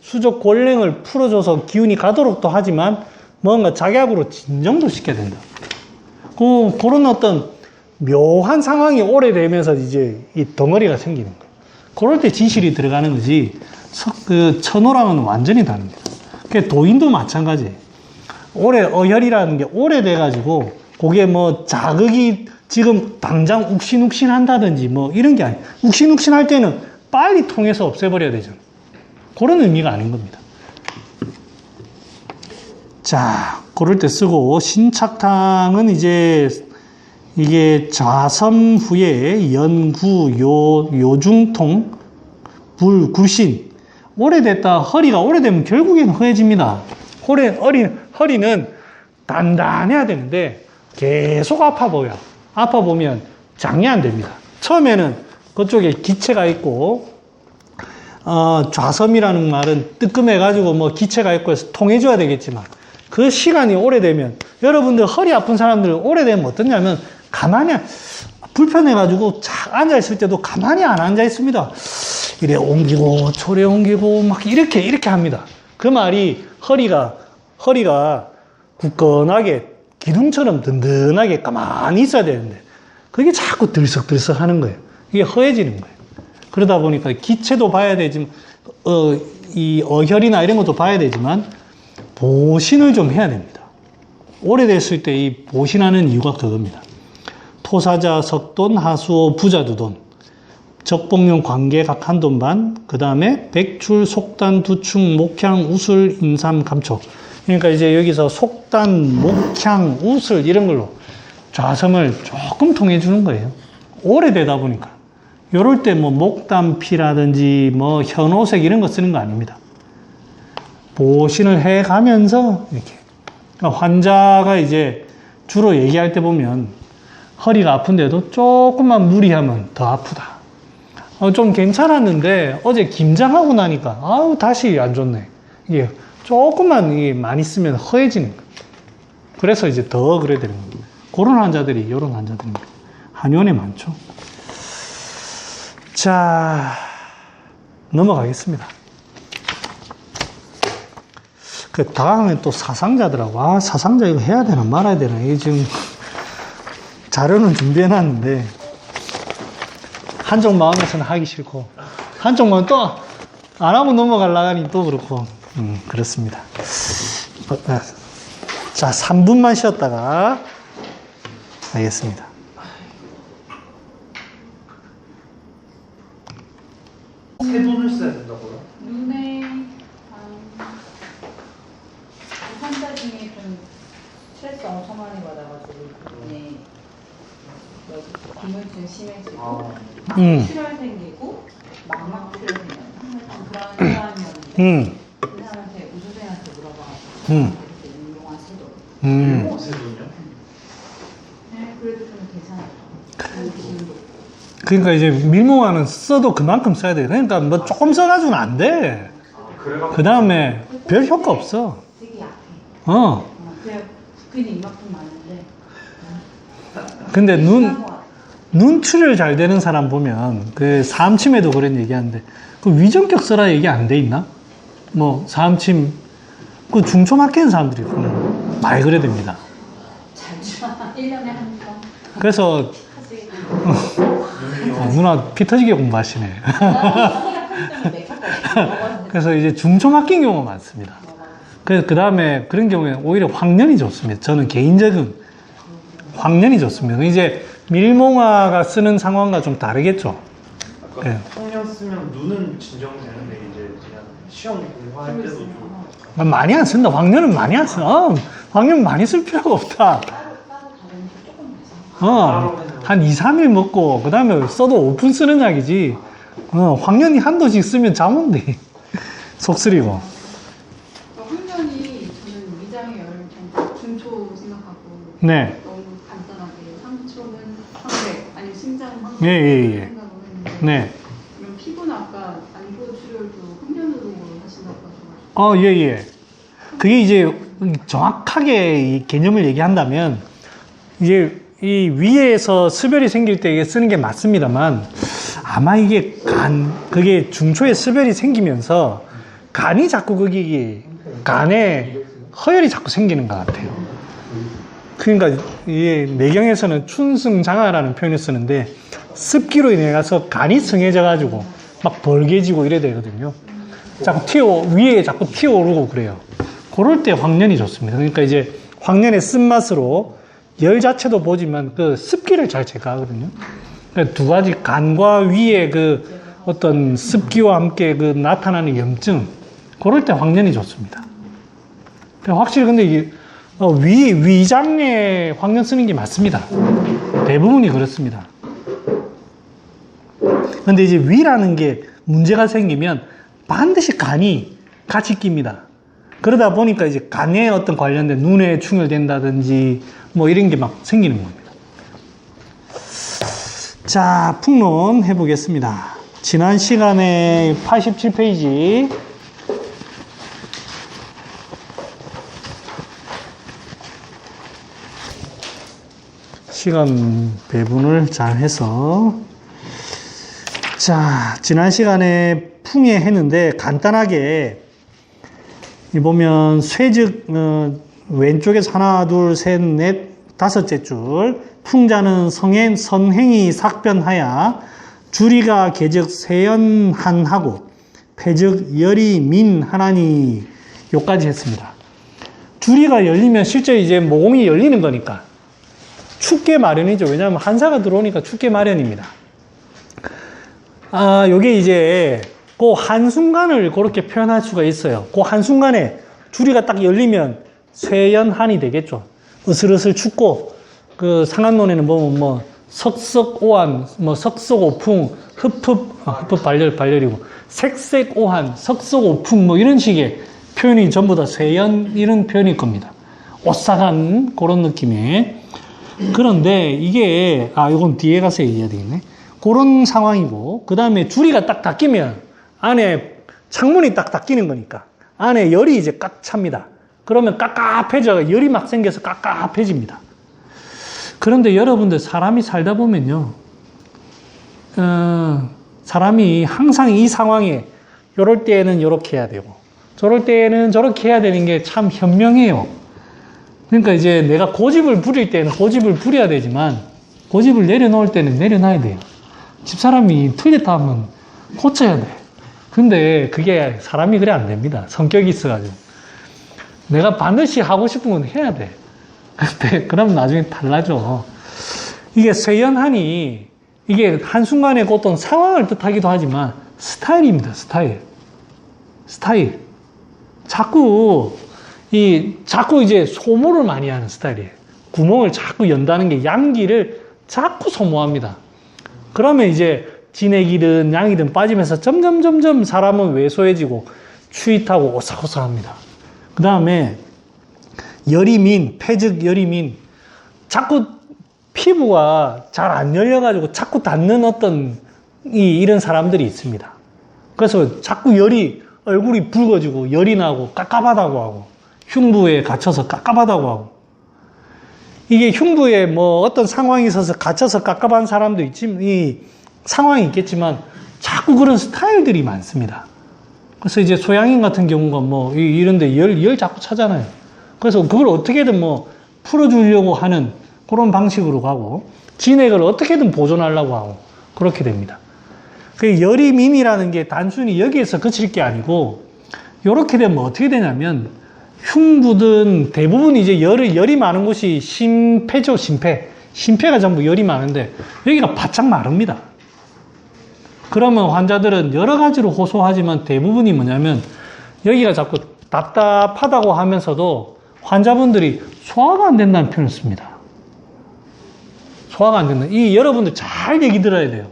수족 골랭을 풀어줘서 기운이 가도록도 하지만 뭔가 작약으로 진정도 시켜야 된다. 그런 어떤 묘한 상황이 오래되면서 이제 이 덩어리가 생기는 거예요. 그럴 때 지실이 들어가는 거지, 그 천호랑은 완전히 다릅니다. 그 도인도 마찬가지예요. 어혈이라는 게 오래돼가지고, 그게 뭐 자극이 지금 당장 욱신욱신 한다든지 뭐 이런 게 아니에요. 욱신욱신 할 때는 빨리 통해서 없애버려야 되잖아요. 그런 의미가 아닌 겁니다. 자, 그럴 때 쓰고, 신착탕은 이제 이게 좌섬 후에 연구, 요중통, 굴신. 오래됐다, 허리가 오래되면 결국엔 허해집니다. 허리는 단단해야 되는데 계속 아파 보여. 아파 보면 장애 안 됩니다. 처음에는 그쪽에 기체가 있고, 좌섬이라는 말은 뜨끔해가지고 뭐 기체가 있고 해서 통해줘야 되겠지만, 그 시간이 오래되면, 여러분들 허리 아픈 사람들 오래되면 어떠냐면, 불편해가지고 앉아있을 때도 가만히 안 앉아있습니다. 이래 옮기고, 저래 옮기고, 막 이렇게 합니다. 그 말이 허리가 굳건하게, 기둥처럼 든든하게 가만히 있어야 되는데, 그게 자꾸 들썩들썩 하는 거예요. 이게 허해지는 거예요. 그러다 보니까 기체도 봐야 되지만, 이 어혈이나 이런 것도 봐야 되지만, 보신을 좀 해야 됩니다. 오래됐을 때 이 보신하는 이유가 그겁니다. 토사자, 석돈, 하수오, 부자두돈, 적봉용, 관계, 각 한돈 반, 그 다음에 백출, 속단, 두충, 목향, 우술, 인삼, 감초. 그러니까 이제 여기서 속단, 목향, 우술 이런 걸로 좌섬을 조금 통해주는 거예요. 오래되다 보니까. 요럴 때 뭐 목담피라든지 뭐 현오색 이런 거 쓰는 거 아닙니다. 보신을 해 가면서 이렇게. 그러니까 환자가 이제 주로 얘기할 때 보면 허리가 아픈데도 조금만 무리하면 더 아프다. 좀 괜찮았는데 어제 김장하고 나니까 아우 다시 안 좋네. 이게 조금만 이게 많이 쓰면 허해지는 거예요. 그래서 이제 더 그래야 되는 겁니다. 그런 환자들이 이런 환자들입니다. 한의원에 많죠. 자, 넘어가겠습니다. 그 다음에 또 사상자더라고. 아, 사상자 이거 해야 되나 말아야 되나. 이게 지금 자료는 준비해놨는데 한쪽 마음에서는 하기 싫고 한쪽 마음 또 안 하고 넘어가려니 또 그렇고 그렇습니다. 자, 3분만 쉬었다가 하겠습니다. 새 돈을 써야 된다고요? 눈에 환자 중에 좀 스트레스 엄청 많이 받아가지고 눈에 여기 기물증 심해지고 출혈 생기고 망막 출혈 생겨요. 항상 그런 사람이었는데 그 사람한테 우주생한테 물어봐가지고 이렇게 운동화 쓰도록. 새 돈이요? 네, 그래도 좀 괜찮아요. 그러니까 이제 밀봉화는 써도 그만큼 써야 돼. 그러니까 뭐 조금 써가지고는 안 돼. 그래가지고 그 다음에 별 효과 없어. 되게 약해. 그래. 붓기는 이만큼 많은데. 근데 눈 출혈 잘 되는 사람 보면 그 사암침에도 그런 얘기하는데 그 위전격 써라 얘기 안 돼 있나? 뭐 사암침 그 중초 막히는 사람들이 있구나. 많이 그래야 됩니다. 자주 1년에 한 번. 그래서 누나 피 터지게 공부하시네. 그래서 이제 중초 막힌 경우가 많습니다. 그래서 그 다음에 그런 경우에 오히려 황련이 좋습니다. 저는 개인적인 황련이 좋습니다. 이제 밀봉화가 쓰는 상황과 좀 다르겠죠. 네. 학년 쓰면 눈은 진정되는데 이제 그냥 시험 공부할 때도 좀 많이 안 쓴다. 황련은 많이 안 써. 황련 많이 쓸 필요가 없다. 한 2, 3일 먹고 그 다음에 써도 5분 쓰는 약이지. 황련이 한도씩 쓰면 잠 돼. 속 쓰리고. 훈련이 저는 위장의 열 정도 중초 생각하고 네. 너무 간단하게 3초는 황백 아니면 심장 황백 예, 예, 예. 생각을 했는데 네. 그럼 피부는 아까 안구 출혈도 훈련으로 하신다고 하셔가지고 예, 예. 그게 이제 정확하게 이 개념을 얘기한다면 이제 이 위에서 습열이 생길 때 이게 쓰는 게 맞습니다만 아마 이게 그게 중초에 습열이 생기면서 간이 자꾸 거기 간에 허혈이 자꾸 생기는 것 같아요. 그러니까 이 내경에서는 춘승장하라는 표현을 쓰는데 습기로 인해 가서 간이 성해져 가지고 막 벌게지고 이래 되거든요. 자꾸 위에 자꾸 튀어오르고 그래요. 그럴 때 황련이 좋습니다. 그러니까 이제 황련의 쓴맛으로 열 자체도 보지만 그 습기를 잘 제거하거든요. 그러니까 두 가지 간과 위에 그 어떤 습기와 함께 그 나타나는 염증, 그럴 때 황련이 좋습니다. 확실히 근데 이게 위장에 황련 쓰는 게 맞습니다. 대부분이 그렇습니다. 근데 이제 위라는 게 문제가 생기면 반드시 간이 같이 낍니다. 그러다 보니까 이제 간에 어떤 관련된 눈에 충혈된다든지 뭐 이런 게 막 생기는 겁니다. 자, 풍론 해보겠습니다. 지난 시간에 87페이지 시간 배분을 잘 해서 자, 지난 시간에 풍에 했는데 간단하게 이 보면 쇠즉 왼쪽에서 하나, 둘, 셋, 넷, 다섯째 줄 풍자는 선행이 삭변하야 주리가 개즉 세연한하고 폐즉 열이 민하나니 요까지 했습니다. 주리가 열리면 실제 이제 모공이 열리는 거니까 춥게 마련이죠. 왜냐하면 한사가 들어오니까 춥게 마련입니다. 요게 이제 그 한순간을 그렇게 표현할 수가 있어요. 그 한순간에 주리가 딱 열리면 쇠연한이 되겠죠. 으슬으슬 춥고, 그 상한론에는 보면 뭐 석석오한, 뭐 석석오풍, 흡흡 발열이고, 색색오한, 석석오풍 뭐 이런 식의 표현이 전부 다 쇠연 이런 표현일 겁니다. 오싹한 그런 느낌의. 그런데 이게, 이건 뒤에 가서 얘기해야 되겠네. 그런 상황이고, 그 다음에 주리가 딱 닫히면 안에 창문이 딱 닫히는 거니까 안에 열이 이제 꽉 찹니다. 그러면 깝깝해져. 열이 막 생겨서 깝깝해집니다. 그런데 여러분들 사람이 살다 보면요. 사람이 항상 이 상황에 요럴 때에는 요렇게 해야 되고 저럴 때에는 저렇게 해야 되는 게 참 현명해요. 그러니까 이제 내가 고집을 부릴 때는 고집을 부려야 되지만 고집을 내려놓을 때는 내려놔야 돼요. 집사람이 틀렸다 하면 고쳐야 돼. 근데 그게 사람이 그래 안 됩니다. 성격이 있어가지고. 내가 반드시 하고 싶은 건 해야 돼. 근데 그럼 나중에 달라져. 이게 쇠연하니 이게 한순간에 어떤 상황을 뜻하기도 하지만 스타일입니다. 스타일. 자꾸 이제 소모를 많이 하는 스타일이에요. 구멍을 자꾸 연다는 게 양기를 자꾸 소모합니다. 그러면 이제 진액이든 양이든 빠지면서 점점 사람은 왜소해지고 추위타고 오싹오싹합니다. 그 다음에 열이민, 폐즉 열이민. 자꾸 피부가 잘 안 열려가지고 자꾸 닿는 어떤 이런 사람들이 있습니다. 그래서 자꾸 얼굴이 붉어지고 열이 나고 깝깝하다고 하고 흉부에 갇혀서 깝깝하다고 하고 이게 흉부에 뭐 어떤 상황이 있어서 갇혀서 깝깝한 사람도 있지만 이 상황이 있겠지만 자꾸 그런 스타일들이 많습니다. 그래서 이제 소양인 같은 경우가 뭐 이런데 열 자꾸 차잖아요. 그래서 그걸 어떻게든 뭐 풀어주려고 하는 그런 방식으로 가고 진액을 어떻게든 보존하려고 하고 그렇게 됩니다. 그 열이민이라는 게 단순히 여기에서 그칠 게 아니고 이렇게 되면 어떻게 되냐면 흉부든 대부분 이제 열이 많은 곳이 심폐죠. 심폐가 전부 열이 많은데 여기가 바짝 마릅니다. 그러면 환자들은 여러 가지로 호소하지만 대부분이 뭐냐면 여기가 자꾸 답답하다고 하면서도 환자분들이 소화가 안 된다는 표현을 씁니다. 소화가 안 된다. 여러분들 잘 얘기 들어야 돼요.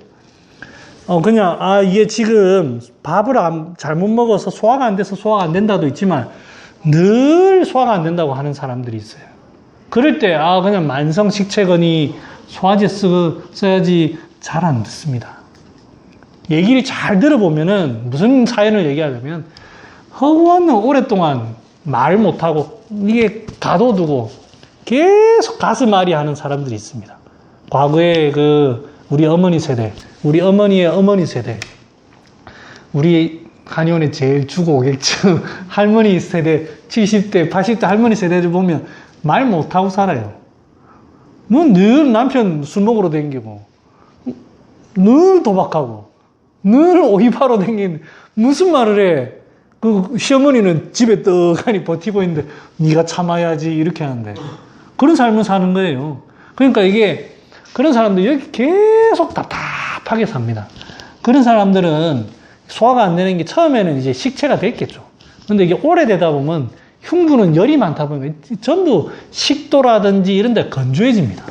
이게 지금 밥을 잘못 먹어서 소화가 안 돼서 소화가 안 된다도 있지만 늘 소화가 안 된다고 하는 사람들이 있어요. 그럴 때 그냥 만성식체거니 소화제 써야지 잘 안 듣습니다. 얘기를 잘 들어보면은 무슨 사연을 얘기하냐면 허구한 오랫동안 말 못하고 이게 가둬두고 계속 가슴앓이 하는 사람들이 있습니다. 과거에 우리 어머니 세대, 우리 어머니의 어머니 세대, 우리 한의원에 제일 주고객층 할머니 세대, 70대, 80대 할머니 세대를 보면 말 못하고 살아요. 뭐 늘 남편 술 먹으러 다니고 늘 도박하고 늘 오이바로 다니는데 무슨 말을 해. 그 시어머니는 집에 떡하니 버티고 있는데 네가 참아야지 이렇게 하는데 그런 삶을 사는 거예요. 그러니까 이게 그런 사람들이 여기 계속 답답하게 삽니다. 그런 사람들은 소화가 안 되는 게 처음에는 이제 식체가 됐겠죠. 근데 이게 오래되다 보면 흉부는 열이 많다 보면 전부 식도라든지 이런 데 건조해집니다.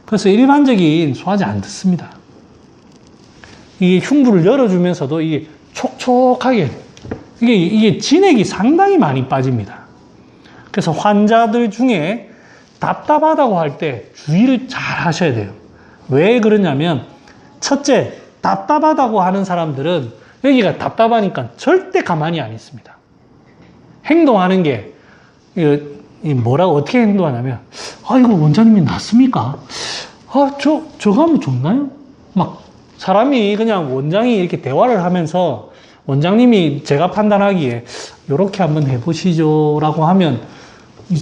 그래서 일반적인 소화제 안 듣습니다. 이게 흉부를 열어주면서도 이게 촉촉하게 이게 진액이 상당히 많이 빠집니다. 그래서 환자들 중에 답답하다고 할 때 주의를 잘 하셔야 돼요. 왜 그러냐면 첫째, 답답하다고 하는 사람들은 여기가 답답하니까 절대 가만히 안 있습니다. 행동하는 게 뭐라고 어떻게 행동하냐면 이거 원장님이 낫습니까? 저거 하면 좋나요? 막 사람이 그냥 원장이 이렇게 대화를 하면서 원장님이 제가 판단하기에 이렇게 한번 해보시죠 라고 하면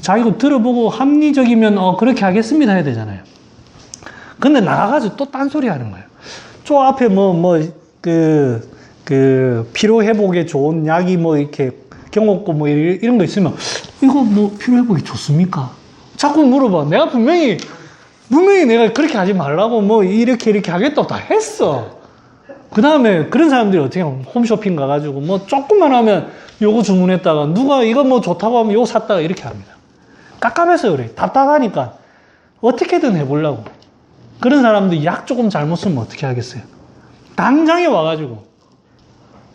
자기가 들어보고 합리적이면 그렇게 하겠습니다 해야 되잖아요. 근데 나가가지고 또 딴소리 하는 거예요. 저 앞에 피로 회복에 좋은 약이 뭐 이렇게 경옥고 뭐 이런 거 있으면 이거 뭐 피로 회복이 좋습니까? 자꾸 물어봐. 내가 분명히 내가 그렇게 하지 말라고 뭐 이렇게 하겠다고 다 했어. 그 다음에 그런 사람들이 어떻게 하면 홈쇼핑 가가지고 뭐 조금만 하면 요거 주문했다가 누가 이거 뭐 좋다고 하면 요거 샀다가 이렇게 합니다. 깝깝해서 그래. 답답하니까 어떻게든 해보려고. 그런 사람들이 약 조금 잘못 쓰면 어떻게 하겠어요? 당장에 와가지고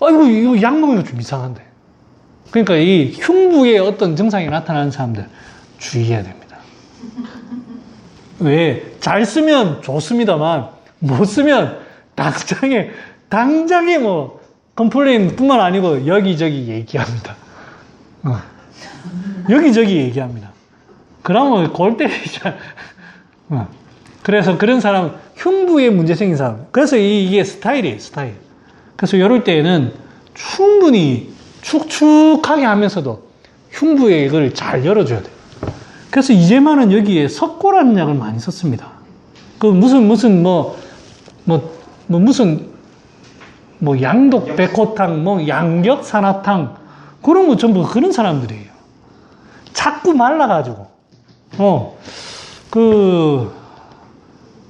아이고 이거 약 먹는 거 좀 이상한데. 그러니까 이 흉부의 어떤 증상이 나타나는 사람들 주의해야 됩니다. 왜? 잘 쓰면 좋습니다만 못 쓰면 당장에 뭐 컴플레인 뿐만 아니고 여기저기 얘기합니다. 여기저기 얘기합니다. 그러면 골 때리자. 그래서 그런 사람, 흉부에 문제 생긴 사람. 그래서 이게 스타일이에요, 스타일. 그래서 이럴 때에는 충분히 축축하게 하면서도 흉부에 이걸 잘 열어줘야 돼요. 그래서 이제만은 여기에 석고라는 약을 많이 썼습니다. 그 무슨 양독 백호탕, 뭐 양격산화탕, 그런 거 전부 그런 사람들이에요. 자꾸 말라가지고.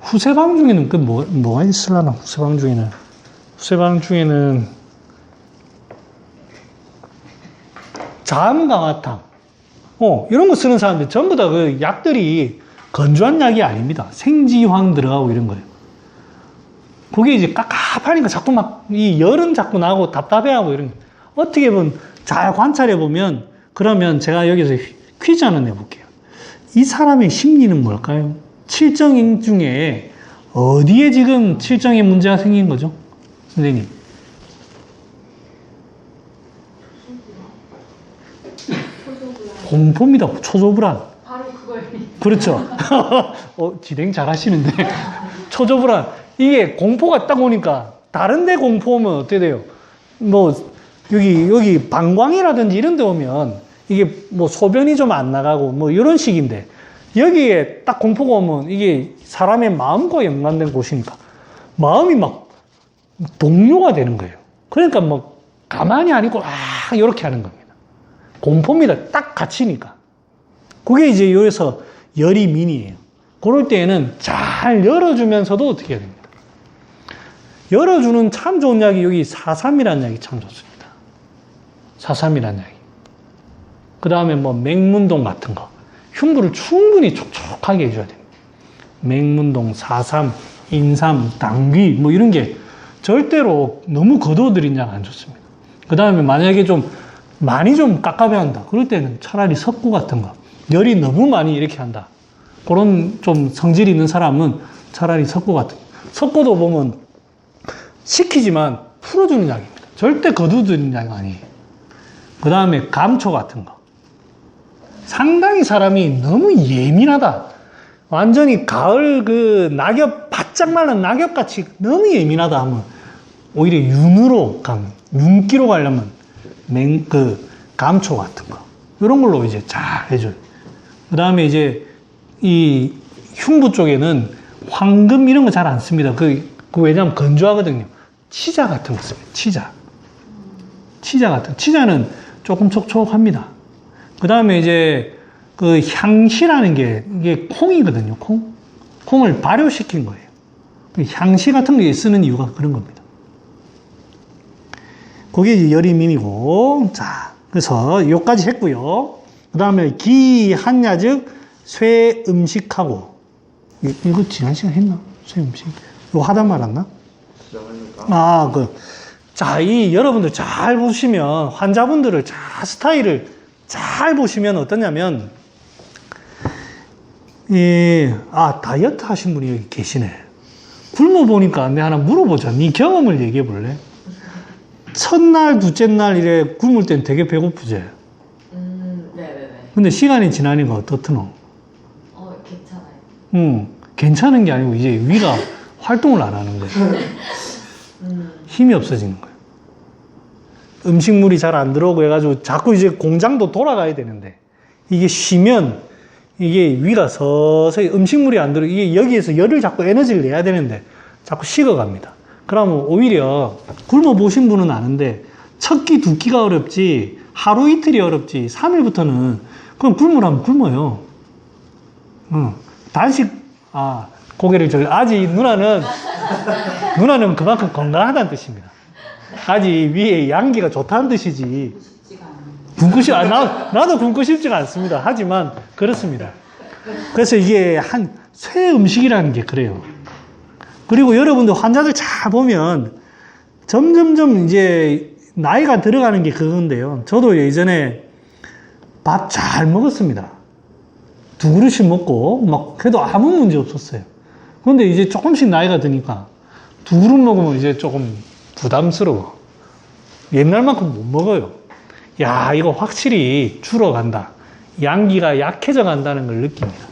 후세방 중에는 뭐가 있으려나, 후세방 중에는 자음강화탕. 이런 거 쓰는 사람들 전부 다 그 약들이 건조한 약이 아닙니다. 생지황 들어가고 이런 거예요. 그게 이제 깝깝하니까 자꾸 막 이 열은 자꾸 나고 답답해하고 이런 거. 어떻게 보면 잘 관찰해 보면 그러면 제가 여기서 퀴즈 하나 내볼게요. 이 사람의 심리는 뭘까요? 칠정인 중에 어디에 지금 칠정의 문제가 생긴 거죠? 선생님. 공포입니다. 초조불안. 바로 그거예요. 그렇죠. 진행 잘 하시는데. 초조불안. 이게 공포가 딱 오니까 다른 데 공포 오면 어떻게 돼요? 뭐 여기 방광이라든지 이런 데 오면 이게 뭐 소변이 좀 안 나가고 뭐 이런 식인데 여기에 딱 공포가 오면 이게 사람의 마음과 연관된 곳이니까 마음이 막 동요가 되는 거예요. 그러니까 뭐 가만히 안 있고 이렇게 하는 겁니다. 공포입니다. 딱 갇히니까. 그게 이제 여기서 열이 민이에요. 그럴 때에는 잘 열어주면서도 어떻게 해야 됩니다. 열어주는 참 좋은 약이 여기 4,3이라는 약이 참 좋습니다. 4,3이라는 약이. 그 다음에 뭐 맹문동 같은 거. 흉부를 충분히 촉촉하게 해줘야 됩니다. 맹문동, 4,3, 인삼, 당귀 뭐 이런 게 절대로 너무 거두어들인 약 안 좋습니다. 그 다음에 만약에 좀 많이 좀 깝깝해한다. 그럴 때는 차라리 석고 같은 거. 열이 너무 많이 이렇게 한다. 그런 좀 성질이 있는 사람은 차라리 석고 같은 거. 석고도 보면 식히지만 풀어주는 약입니다. 절대 거두어들인 약이 아니에요. 그 다음에 감초 같은 거. 상당히 사람이 너무 예민하다. 완전히 가을 그 낙엽, 바짝 말른 낙엽같이 너무 예민하다 하면 오히려 윤기로 가려면 감초 같은 거. 이런 걸로 이제 잘 해줘요. 그 다음에 이제 이 흉부 쪽에는 황금 이런 거 잘 안 씁니다. 왜냐면 건조하거든요. 치자 같은 거 씁니다. 치자는 조금 촉촉합니다. 그 다음에 이제 그 향시라는 게 이게 콩이거든요. 콩을 발효시킨 거예요. 향시 같은 게 쓰는 이유가 그런 겁니다. 그게 이제 열이민이고, 자, 그래서 요까지 했고요. 그 다음에 기, 한야즉, 쇠 음식하고. 이거 지난 시간 했나? 쇠 음식. 이거 하다 말았나? 자, 여러분들 잘 보시면, 환자분들을 스타일을 잘 보시면 어떠냐면, 다이어트 하신 분이 여기 계시네. 굶어 보니까 내가 하나 물어보자. 네 경험을 얘기해 볼래? 첫날, 둘째 날 이래 굶을 땐 되게 배고프지? 네네네. 근데 시간이 지나니까 어떻노? 괜찮아요. 괜찮은 게 아니고 이제 위가 활동을 안 하는 거예요. 힘이 없어지는 거예요. 음식물이 잘 안 들어오고 해가지고 자꾸 이제 공장도 돌아가야 되는데 이게 쉬면 이게 위가 서서히 음식물이 안 들어 이게 여기에서 열을 자꾸 에너지를 내야 되는데 자꾸 식어갑니다. 그러면 오히려 굶어 보신 분은 아는데 첫 끼, 두 끼가 어렵지 하루 이틀이 어렵지 3일부터는 그럼 굶으라면 굶어요. 단식 고개를 아직 누나는 그만큼 건강하다는 뜻입니다. 아직 위에 양기가 좋다는 뜻이지. 굶고 나도 굶고 싶지가 않습니다. 하지만 그렇습니다. 그래서 이게 쇠 음식이라는 게 그래요. 그리고 여러분들 환자들 잘 보면 점점점 이제 나이가 들어가는 게 그건데요. 저도 예전에 밥 잘 먹었습니다. 2그릇씩 먹고 막 그래도 아무 문제 없었어요. 그런데 이제 조금씩 나이가 드니까 2그릇 먹으면 이제 조금 부담스러워. 옛날만큼 못 먹어요. 야, 이거 확실히 줄어간다. 양기가 약해져 간다는 걸 느낍니다.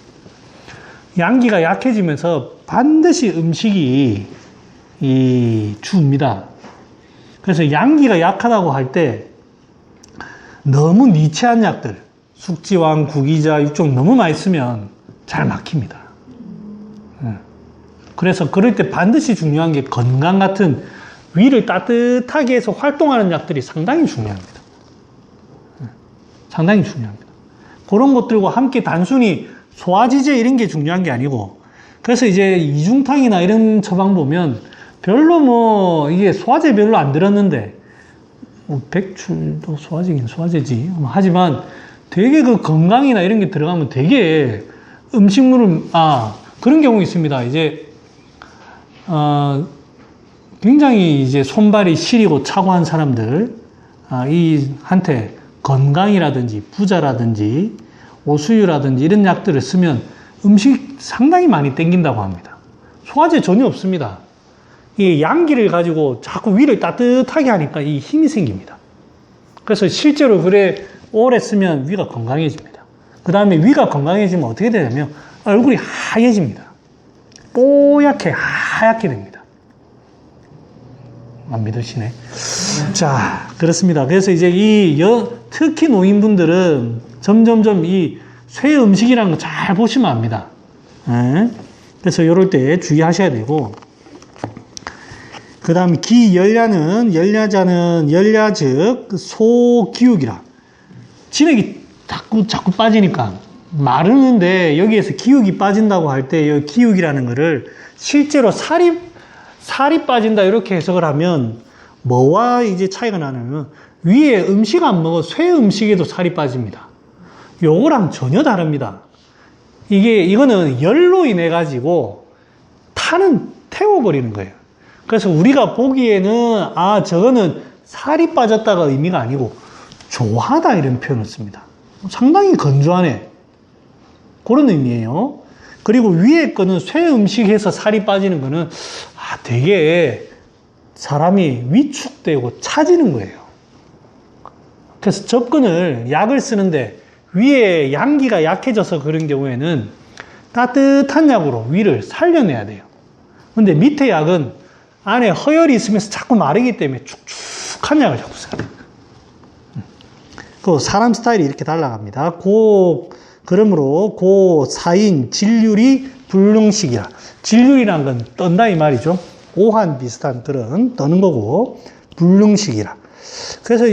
양기가 약해지면서 반드시 음식이 줍니다. 그래서 양기가 약하다고 할 때 너무 니치한 약들, 숙지왕, 구기자 이쪽 너무 많이 쓰면 잘 막힙니다. 그래서 그럴 때 반드시 중요한 게 건강 같은 위를 따뜻하게 해서 활동하는 약들이 상당히 중요합니다. 상당히 중요합니다. 그런 것들과 함께 단순히 소화지제 이런 게 중요한 게 아니고, 그래서 이제 이중탕이나 이런 처방 보면 별로 이게 소화제 별로 안 들었는데, 백출도 소화제긴 소화제지. 하지만 되게 그 건강이나 이런 게 들어가면 되게 음식물을, 그런 경우 있습니다. 이제, 굉장히 이제 손발이 시리고 차고한 사람들, 한테 건강이라든지 부자라든지 오수유라든지 이런 약들을 쓰면 음식 상당히 많이 땡긴다고 합니다. 소화제 전혀 없습니다. 이 양기를 가지고 자꾸 위를 따뜻하게 하니까 이 힘이 생깁니다. 그래서 실제로 그래 오래 쓰면 위가 건강해집니다. 그 다음에 위가 건강해지면 어떻게 되냐면 얼굴이 하얘집니다. 뽀얗게 하얗게 됩니다. 안 믿으시네. 자, 그렇습니다. 그래서 이제 특히 노인분들은 점점점 이 쇠 음식이라는 거 잘 보시면 압니다. 그래서 이럴 때 주의하셔야 되고, 그 다음에 열야자는 열야 즉 소기육이라. 진액이 자꾸 빠지니까 마르는데 여기에서 기육이 빠진다고 할 때 이 기육이라는 거를 실제로 살이 빠진다 이렇게 해석을 하면 뭐와 이제 차이가 나냐면 위에 음식 안 먹어 쇠 음식에도 살이 빠집니다. 요거랑 전혀 다릅니다. 이거는 열로 인해 가지고 타는 태워버리는 거예요. 그래서 우리가 보기에는 저거는 살이 빠졌다가 의미가 아니고 조하다 이런 표현을 씁니다. 상당히 건조하네. 그런 의미예요. 그리고 위에 거는 쇠 음식에서 살이 빠지는 거는 되게 사람이 위축되고 차지는 거예요. 그래서 약을 쓰는데 위에 양기가 약해져서 그런 경우에는 따뜻한 약으로 위를 살려내야 돼요. 근데 밑에 약은 안에 허열이 있으면서 자꾸 마르기 때문에 축축한 약을 자꾸 써야 돼요. 그 사람 스타일이 이렇게 달라갑니다. 그러므로 사인 진률이 불능식이라. 진률이란 건 떤다 이 말이죠. 오한 비슷한 들은 떠는 거고 불능식이라. 그래서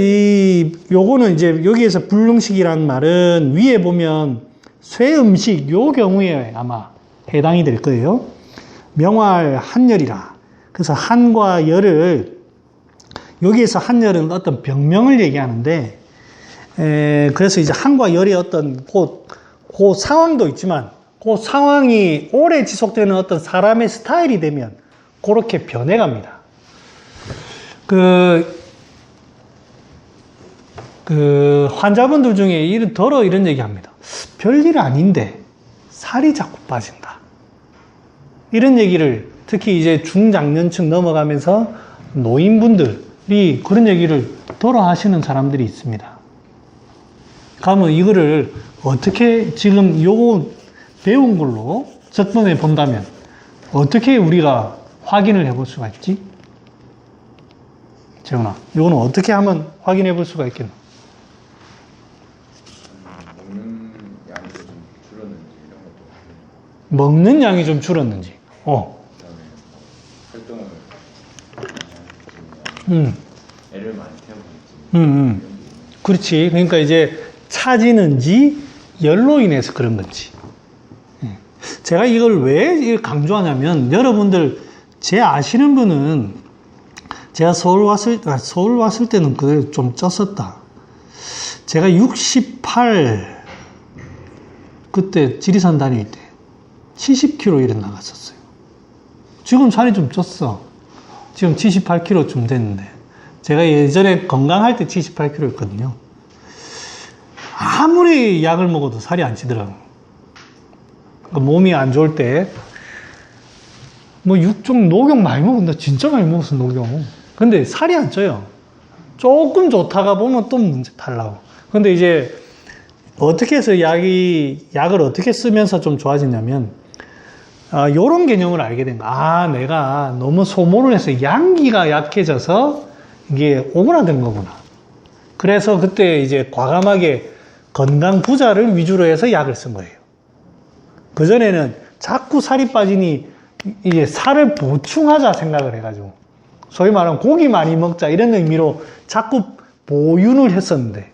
요거는 이제 여기에서 불능식이라는 말은 위에 보면 쇠 음식 요 경우에 아마 해당이 될 거예요. 명활 한열이라. 그래서 한과 열을 여기에서 한열은 어떤 병명을 얘기하는데 그래서 이제 한과 열의 어떤 그 상황도 있지만 그 상황이 오래 지속되는 어떤 사람의 스타일이 되면 그렇게 변해갑니다. 환자분들 중에 이런 얘기 합니다. 별일 아닌데 살이 자꾸 빠진다. 이런 얘기를 특히 이제 중장년층 넘어가면서 노인분들이 그런 얘기를 하시는 사람들이 있습니다. 그러면 이거를 어떻게 지금 요거 배운 걸로 접근해 본다면 어떻게 우리가 확인을 해 볼 수가 있지? 재훈아, 이거는 어떻게 하면 확인해 볼 수가 있겠노? 먹는 양이 좀 줄었는지 이런 것도 먹는 양이 좀 줄었는지. 그다음에 활동을 애를 많이 태우고 있지. 그렇지. 그러니까 이제 차지는지 열로 인해서 그런 건지. 제가 이걸 왜 강조하냐면 여러분들 제 아시는 분은 제가 서울 왔을 때는 그게 좀 쪘었다. 제가 68 그때 지리산 다닐 때 70kg 이래 나갔었어요. 지금 살이 좀 쪘어. 지금 78kg쯤 됐는데 제가 예전에 건강할 때 78kg였거든요. 아무리 약을 먹어도 살이 안 찌더라고. 그러니까 몸이 안 좋을 때 뭐 육종 녹용 많이 먹은다. 진짜 많이 먹었어 녹용. 근데 살이 안 쪄요. 조금 좋다가 보면 또 문제 달라고. 근데 이제 어떻게 해서 약을 어떻게 쓰면서 좀 좋아지냐면 요런 개념을 알게 된 거야. 내가 너무 소모를 해서 양기가 약해져서 이게 오그라든 거구나. 그래서 그때 이제 과감하게 건강 부자를 위주로 해서 약을 쓴 거예요. 그전에는 자꾸 살이 빠지니 이제 살을 보충하자 생각을 해가지고 소위 말하면 고기 많이 먹자 이런 의미로 자꾸 보윤을 했었는데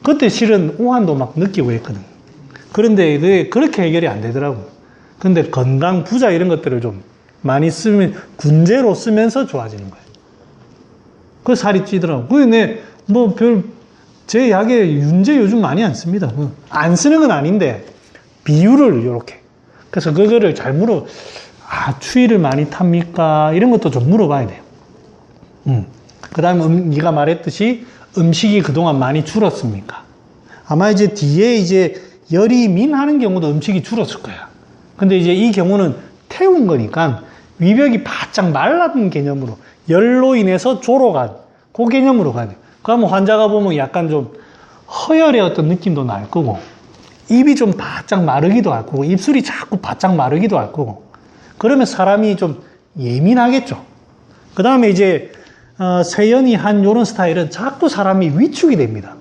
그때 실은 오한도 막 느끼고 했거든. 그런데 그게 그렇게 해결이 안 되더라고. 근데 건강 부자 이런 것들을 좀 많이 쓰면 군제로 쓰면서 좋아지는 거예요. 그 살이 찌더라고. 근데 뭐 제 약에 윤제 요즘 많이 안 씁니다. 안 쓰는 건 아닌데 비율을 이렇게. 그래서 그거를 잘 추위를 많이 탑니까? 이런 것도 좀 물어봐야 돼요. 그 다음에 네가 말했듯이 음식이 그동안 많이 줄었습니까? 아마 이제 뒤에 이제 열이 민하는 경우도 음식이 줄었을 거야. 근데 이제 이 경우는 태운 거니까 위벽이 바짝 말랐던 개념으로 열로 인해서 조로간 그 개념으로 가야 돼요. 그러면 환자가 보면 약간 좀 허열의 어떤 느낌도 날 거고 입이 좀 바짝 마르기도 할 거고 입술이 자꾸 바짝 마르기도 할 거고 그러면 사람이 좀 예민하겠죠. 그 다음에 이제 세연이 한 요런 스타일은 자꾸 사람이 위축이 됩니다.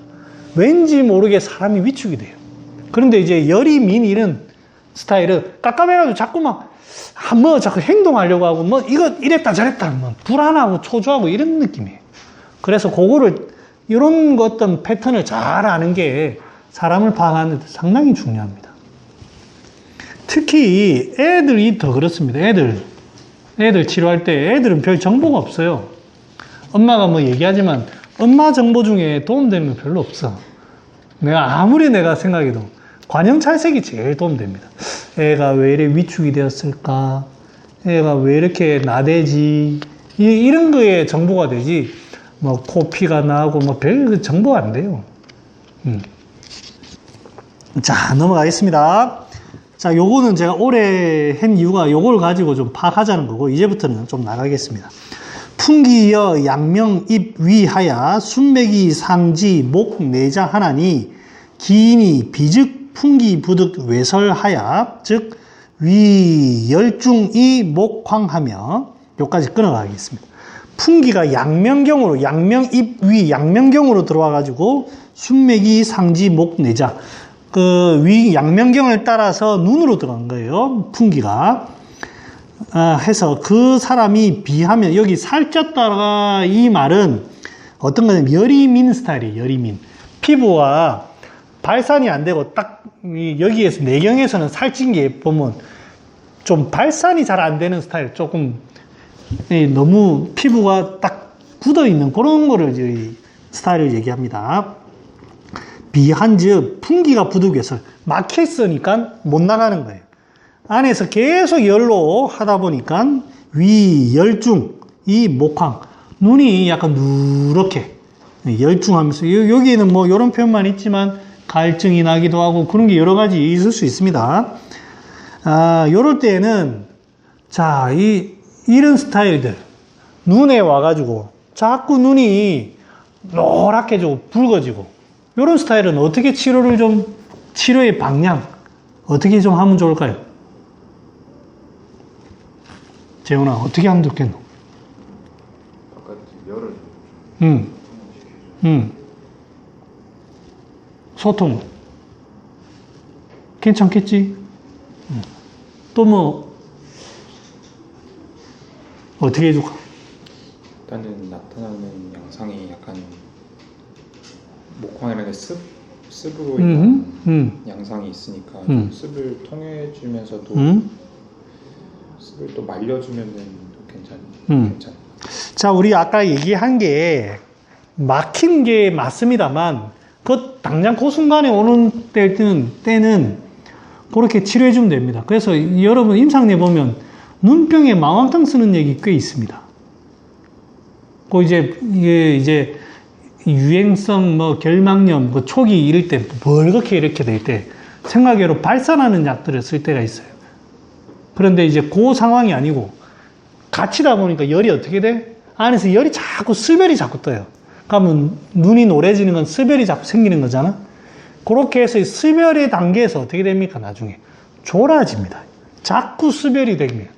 왠지 모르게 사람이 위축이 돼요. 그런데 이제 열이 민 이런 스타일은 깝깝해가지고 자꾸 자꾸 행동하려고 하고 이거 이랬다 저랬다 불안하고 초조하고 이런 느낌이에요. 그래서 그거를 이런 어떤 패턴을 잘 아는 게 사람을 파악하는 데 상당히 중요합니다. 특히 애들이 더 그렇습니다. 애들 치료할 때 애들은 별 정보가 없어요. 엄마가 뭐 얘기하지만 엄마 정보 중에 도움되는 건 별로 없어. 아무리 내가 생각해도 관형찰색이 제일 도움됩니다. 애가 왜 이렇게 위축이 되었을까? 애가 왜 이렇게 나대지? 이런 거에 정보가 되지. 코피가 나고 별 정보가 안 돼요. 자, 넘어가겠습니다. 자, 요거는 제가 오래 한 이유가 요걸 가지고 좀 파악하자는 거고, 이제부터는 좀 나가겠습니다. 풍기여 양명 입 위하야 순맥이 상지 목 내자 하나니 기인이 비즉 풍기 부득 외설하야 즉 위 열중이 목황하며 요까지 끊어가겠습니다. 풍기가 양명경으로 양명 입 위 양명경으로 들어와 가지고 순맥이 상지 목 내자 그 위 양명경을 따라서 눈으로 들어간 거예요. 풍기가 해서 그 사람이 비하면 여기 살쪘다가 이 말은 어떤 거냐면 열이 민 스타일이에요. 열이 민 피부가 발산이 안 되고 딱 여기에서 내경에서는 살찐 게 보면 좀 발산이 잘 안 되는 스타일 조금 너무 피부가 딱 굳어 있는 그런 거를 이제 스타일을 얘기합니다. 비한즉 풍기가 부득해서 막혀 있으니까 못 나가는 거예요. 안에서 계속 열로 하다 보니까 위 열중 이 목황 눈이 약간 누렇게 열중하면서 여기에는 뭐 이런 표현만 있지만 갈증이 나기도 하고 그런 게 여러 가지 있을 수 있습니다. 요럴 때에는 자 이런 스타일들 눈에 와가지고 자꾸 눈이 노랗게지고 붉어지고 이런 스타일은 어떻게 치료의 방향 어떻게 좀 하면 좋을까요? 재훈아 어떻게 하면 좋겠노? 바깥 열을 소통 괜찮겠지? 또 뭐 어떻게 해줄까? 일단은 나타나는 양상이 약간 목황이라는 습으로 인한 양상이 있으니까 습을 통해주면서도 습을 또 말려주면은 괜찮아요. 자, 우리 아까 얘기한 게 막힌 게 맞습니다만 당장 그 순간에 오는 때는 그렇게 치료해주면 됩니다. 그래서 여러분 임상내 보면 눈병에 망원탕 쓰는 얘기 꽤 있습니다. 이게 유행성 결막염 초기 이럴 때 벌겋게 이렇게 될 때 생각외로 발산하는 약들을 쓸 때가 있어요. 그런데 이제 그 상황이 아니고 갇히다 보니까 열이 어떻게 돼? 안에서 열이 자꾸 스별이 자꾸 떠요. 그러면 눈이 노래지는 건 스별이 자꾸 생기는 거잖아. 그렇게 해서 스별의 단계에서 어떻게 됩니까? 나중에 졸아집니다. 자꾸 스별이 됩니다.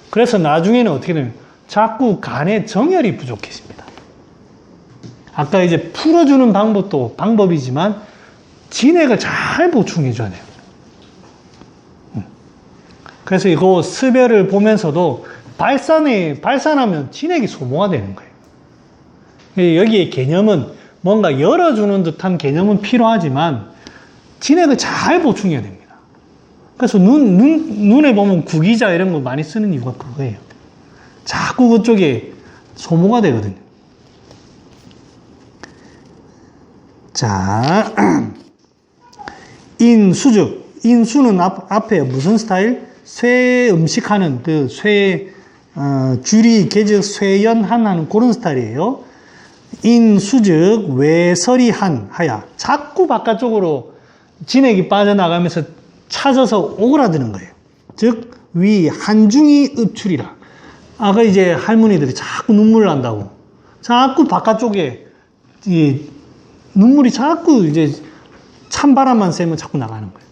그래서 나중에는 어떻게 되냐면 자꾸 간에 정열이 부족해집니다. 아까 이제 풀어주는 방법도 방법이지만 진액을 잘 보충해줘야 돼요. 그래서 이거 스별을 보면서도 발산하면 진액이 소모가 되는 거예요. 여기에 개념은 뭔가 열어주는 듯한 개념은 필요하지만 진액을 잘 보충해야 됩니다. 그래서 눈에 보면 구기자 이런 거 많이 쓰는 이유가 그거예요. 자꾸 그쪽에 소모가 되거든요. 자, 인수즉. 인수는 앞에 무슨 스타일? 쇠 음식하는 쥐리, 개즉, 쇠연한 하는 그런 스타일이에요. 인수즉 외설이한 하야. 자꾸 바깥쪽으로 진액이 빠져나가면서 찾아서 오그라드는 거예요. 즉, 위 한중이 읍출이라. 아까 이제 할머니들이 자꾸 눈물 난다고. 자꾸 바깥쪽에 눈물이 자꾸 이제 찬바람만 쐬면 자꾸 나가는 거예요.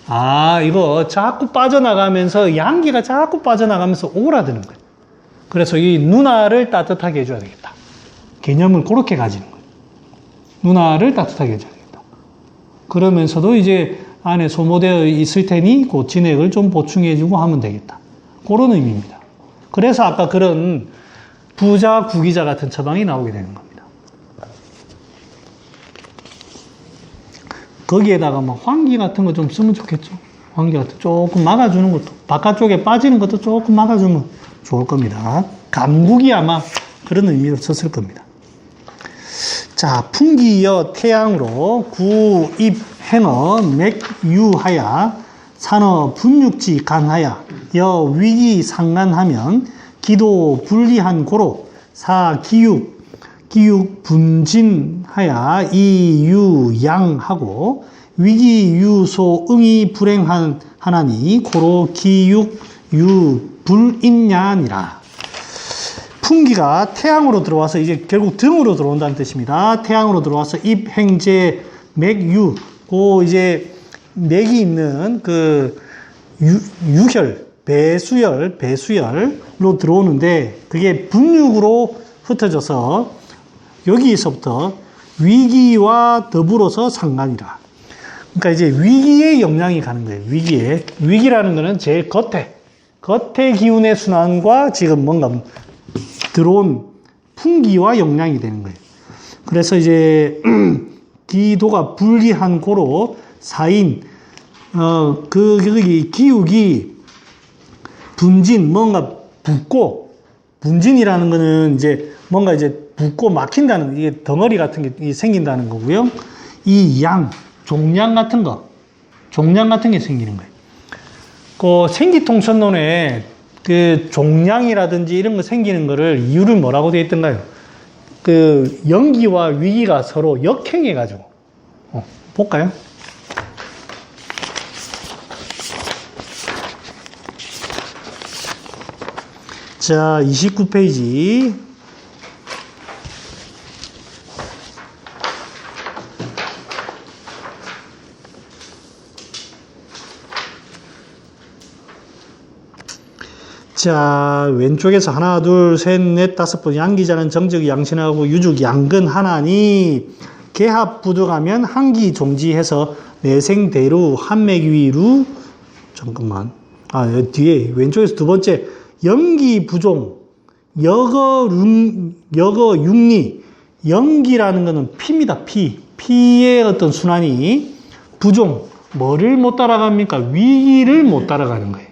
아, 이거 자꾸 빠져나가면서 양기가 자꾸 빠져나가면서 오그라드는 거예요. 그래서 이 누나를 따뜻하게 해줘야 되겠다. 개념을 그렇게 가지는 거예요. 누나를 따뜻하게 해줘야 되겠다. 그러면서도 이제 안에 소모되어 있을 테니 그 진액을 좀 보충해주고 하면 되겠다. 그런 의미입니다. 그래서 아까 그런 부자, 구기자 같은 처방이 나오게 되는 겁니다. 거기에다가 환기 같은 거 좀 쓰면 좋겠죠. 환기 같은 조금 막아주는 것도, 바깥쪽에 빠지는 것도 조금 막아주면 좋을 겁니다. 감국이 아마 그런 의미로 썼을 겁니다. 자, 풍기여 태양으로 구입행어 맥유하야 산어 분육지 간하야 여 위기 상간하면 기도 불리한 고로 사기육 분진하야 이유양하고 위기유소 응이 불행한 하나니 고로 기육유 불인야니라. 풍기가 태양으로 들어와서 이제 결국 등으로 들어온다는 뜻입니다. 태양으로 들어와서 입행제 맥유 이제 맥이 있는 그 유혈 배수열로 들어오는데 그게 분육으로 흩어져서 여기서부터 위기와 더불어서 상관이라. 그러니까 이제 위기의 영향이 가는 거예요. 위기라는 거는 제일 겉에 기운의 순환과 지금 뭔가 들어온 풍기와 영향이 되는 거예요. 그래서 이제 기도가 불리한 고로 사인 기육이 분진 뭔가 붓고 분진이라는 거는 이제 뭔가 이제 붓고 막힌다는 이게 덩어리 같은 게 생긴다는 거고요. 이 종양 같은 게 생기는 거예요. 그 생기통천론에 그 종양이라든지 이런 거 생기는 거를 이유를 뭐라고 되어 있던가요? 그 연기와 위기가 서로 역행해 가지고 볼까요? 자, 29페이지. 자, 왼쪽에서 하나, 둘, 셋, 넷, 다섯 번 양기자는 정적 양신하고 유죽 양근 하나니 개합 부득하면 한기 종지해서 내생대루 한맥위루 뒤에 왼쪽에서 두 번째 연기 부종 여거육리, 연기라는 것은 피입니다. 피의 어떤 순환이 부종, 뭐를 못 따라갑니까? 위기를 못 따라가는 거예요.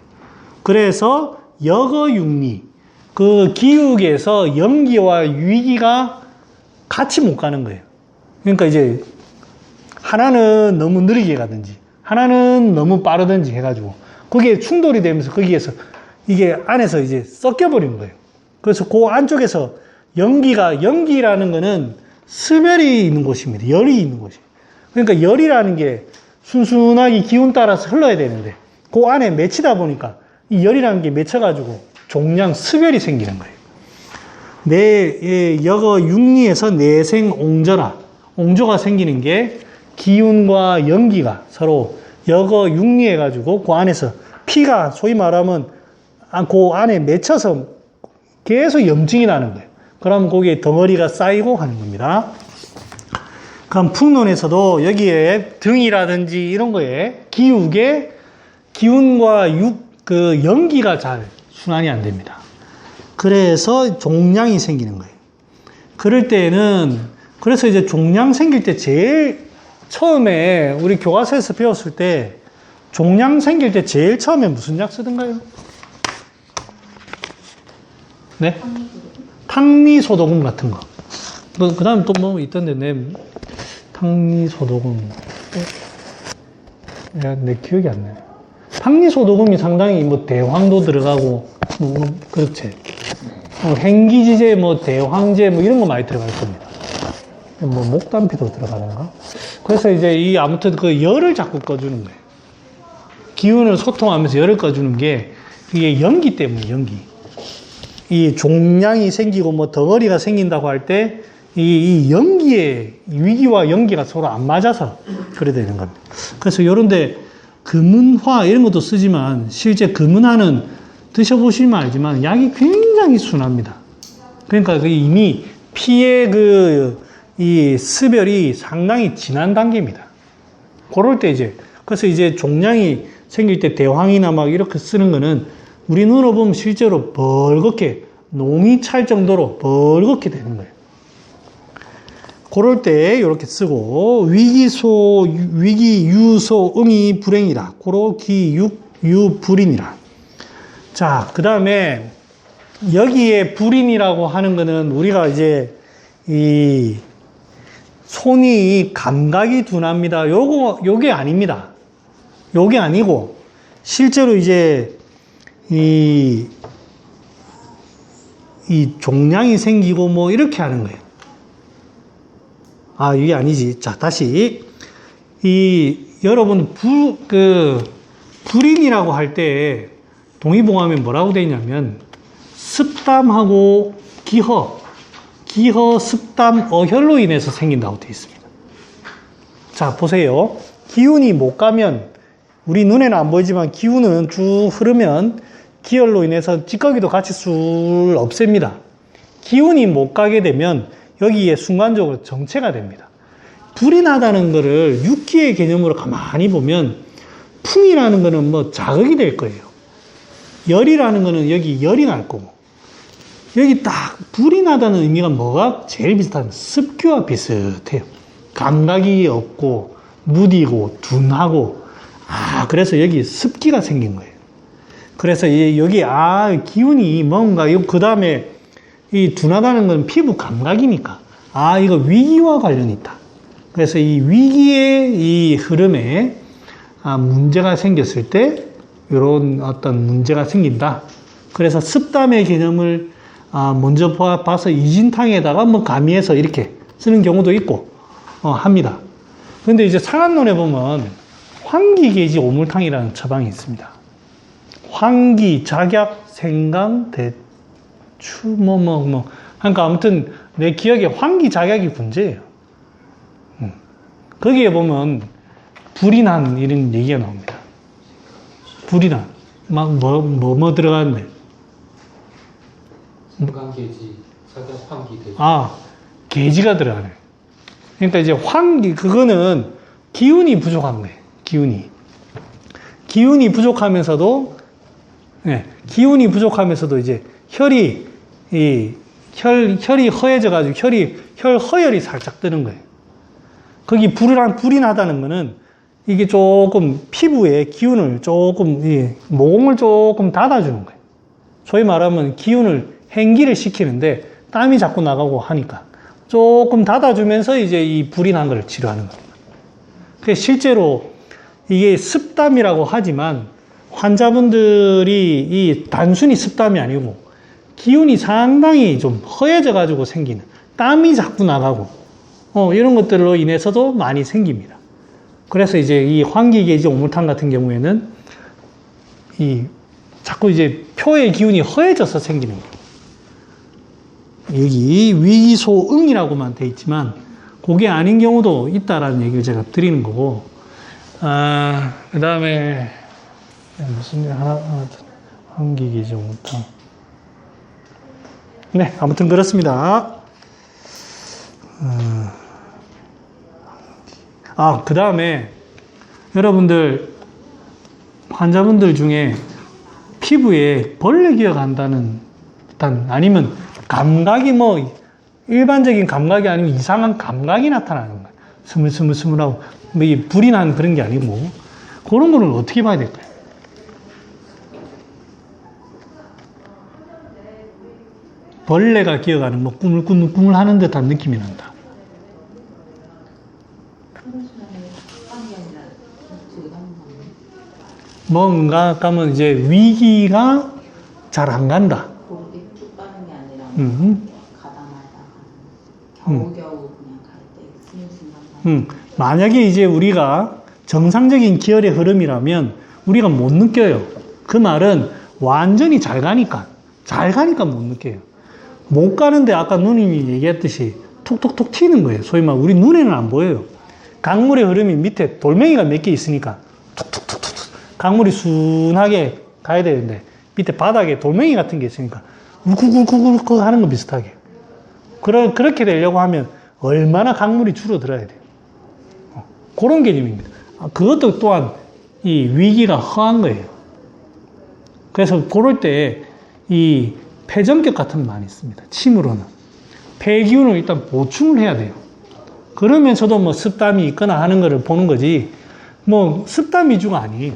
그래서 여거육리, 그 기욱에서 연기와 위기가 같이 못 가는 거예요. 그러니까 이제 하나는 너무 느리게 가든지 하나는 너무 빠르든지 해가지고 거기에 충돌이 되면서 거기에서 이게 안에서 이제 섞여버리는 거예요. 그래서 그 안쪽에서 연기라는 거는 스멜이 있는 곳입니다. 열이 있는 곳이에요. 그러니까 열이라는 게 순순하게 기운 따라서 흘러야 되는데 그 안에 맺히다 보니까 이 열이라는 게 맺혀가지고 종양 스별이 생기는 거예요. 여거 육리에서 내생 옹조라, 옹조가 생기는 게 기운과 연기가 서로 여거 육리해가지고 그 안에서 피가 소위 말하면 그 안에 맺혀서 계속 염증이 나는 거예요. 그럼 거기에 덩어리가 쌓이고 하는 겁니다. 그럼 풍론에서도 여기에 등이라든지 이런 거에 기욱에 기운과 그 연기가 잘 순환이 안 됩니다. 그래서 종양이 생기는 거예요. 그럴 때는 그래서 이제 종양 생길 때 제일 처음에 우리 교과서에서 배웠을 때 종양 생길 때 제일 처음에 무슨 약 쓰던가요? 네? 탕리소독음 같은 거. 뭐, 그 다음에 또 뭐 있던데, 탕리소독음. 내 기억이 안 나요. 탕리소독음이 상당히 뭐 대황도 들어가고, 그렇지. 행기지제, 뭐 대황제, 뭐 이런 거 많이 들어갈 겁니다. 뭐 목단피도 들어가는가? 그래서 이제 아무튼 그 열을 자꾸 꺼주는 거예요. 기운을 소통하면서 열을 꺼주는 게 이게 연기 때문에 연기. 이 종양이 생기고 뭐 덩어리가 생긴다고 할 때 이 연기의 위기와 연기가 서로 안 맞아서 그래 되는 겁니다. 그래서 요런데 금은화 이런 것도 쓰지만 실제 금은화는 드셔보시면 알지만 약이 굉장히 순합니다. 그러니까 이미 피의 이 스별이 상당히 진한 단계입니다. 그럴 때 그래서 이제 종양이 생길 때 대황이나 막 이렇게 쓰는 거는 우리 눈으로 보면 실제로 벌겋게 농이 찰 정도로 벌겋게 되는 거예요. 그럴 때 이렇게 쓰고 위기 유소 응이 불행이라 고로기 유 불인이라. 자, 그 다음에 여기에 불인이라고 하는 거는 우리가 이제 이 손이 감각이 둔합니다. 요게 아닙니다. 요게 아니고 실제로 이제 이 종양이 생기고 뭐 이렇게 하는 거예요. 아, 이게 아니지. 자, 다시 여러분 불인이라고 할 때 동의보감에 뭐라고 되어 있냐면 습담하고 기허, 습담, 어혈로 인해서 생긴다고 되어 있습니다. 자, 보세요. 기운이 못 가면 우리 눈에는 안 보이지만 기운은 쭉 흐르면 기혈로 인해서 찌꺼기도 같이 술 없앱니다. 기운이 못 가게 되면 여기에 순간적으로 정체가 됩니다. 불이 나다는 거를 육기의 개념으로 가만히 보면 풍이라는 거는 뭐 자극이 될 거예요. 열이라는 거는 여기 열이 날 거고 여기 딱 불이 나다는 의미가 뭐가 제일 비슷하면 습기와 비슷해요. 감각이 없고 무디고 둔하고 그래서 여기 습기가 생긴 거예요. 그래서 여기 기운이 뭔가 그 다음에 이 둔하다는 건 피부 감각이니까 이거 위기와 관련이 있다. 그래서 이 위기의 이 흐름에 문제가 생겼을 때 이런 어떤 문제가 생긴다. 그래서 습담의 개념을 먼저 봐서 이진탕에다가 뭐 가미해서 이렇게 쓰는 경우도 있고 합니다. 그런데 이제 상한론에 보면 황기계지 오물탕이라는 처방이 있습니다. 황기, 작약, 생강, 대추, 그러니까 아무튼 내 기억에 황기, 작약이 군제예요. 거기에 보면 불인한 이런 얘기가 나옵니다. 불인한. 막 뭐 들어가는데. 생강계지, 작약, 황기, 대추. 계지가 들어가네. 그러니까 이제 황기, 그거는 기운이 부족한 거예요. 기운이 부족하면서도 이제 혈이 혈이 허해져가지고 혈 허열이 살짝 뜨는 거예요. 거기 불이 나다는 거는 이게 조금 피부에 기운을 조금, 모공을 조금 닫아주는 거예요. 소위 말하면 기운을 행기를 시키는데 땀이 자꾸 나가고 하니까 조금 닫아주면서 이제 이 불이 난 걸 치료하는 겁니다. 그래서 실제로 이게 습담이라고 하지만 환자분들이 이 단순히 습담이 아니고 기운이 상당히 좀 허해져 가지고 생기는 땀이 자꾸 나가고 이런 것들로 인해서도 많이 생깁니다. 그래서 이제 이 환기계지 오물탕 같은 경우에는 자꾸 이제 표의 기운이 허해져서 생기는 거예요. 여기 위기소응이라고만 돼 있지만 그게 아닌 경우도 있다라는 얘기를 제가 드리는 거고, 그 다음에 무슨 하나 환기계지 오물탕. 네, 아무튼 그렇습니다. 그 다음에 여러분들 환자분들 중에 피부에 벌레 기어간다는 아니면 감각이 일반적인 감각이 아니면 이상한 감각이 나타나는 거예요. 스물스물스물하고 불이 난 그런 게 아니고 그런 거는 어떻게 봐야 될까요? 벌레가 기어가는 꾸물꾸물 하는 듯한 느낌이 난다. 뭔가 가면 이제 위기가 잘 안 간다. 고르게 쭉 가는 게 아니라 가다마다 겨우겨우 그냥 갈 때 스물스물. 만약에 이제 우리가 정상적인 기혈의 흐름이라면 우리가 못 느껴요. 그 말은 완전히 잘 가니까 못 느껴요. 못 가는데 아까 누님이 얘기했듯이 톡톡톡 튀는 거예요. 소위 말 우리 눈에는 안 보여요. 강물의 흐름이 밑에 돌멩이가 몇 개 있으니까 톡톡톡톡 강물이 순하게 가야 되는데 밑에 바닥에 돌멩이 같은 게 있으니까 울컥울컥울컥 하는 거 비슷하게. 그렇게 되려고 하면 얼마나 강물이 줄어들어야 돼요. 그런 개념입니다. 그것도 또한 이 위기가 허한 거예요. 그래서 그럴 때 이 폐점격 같은 거 많이 있습니다. 침으로는. 폐기운을 일단 보충을 해야 돼요. 그러면서도 습담이 있거나 하는 거를 보는 거지, 습담 위주가 아니에요.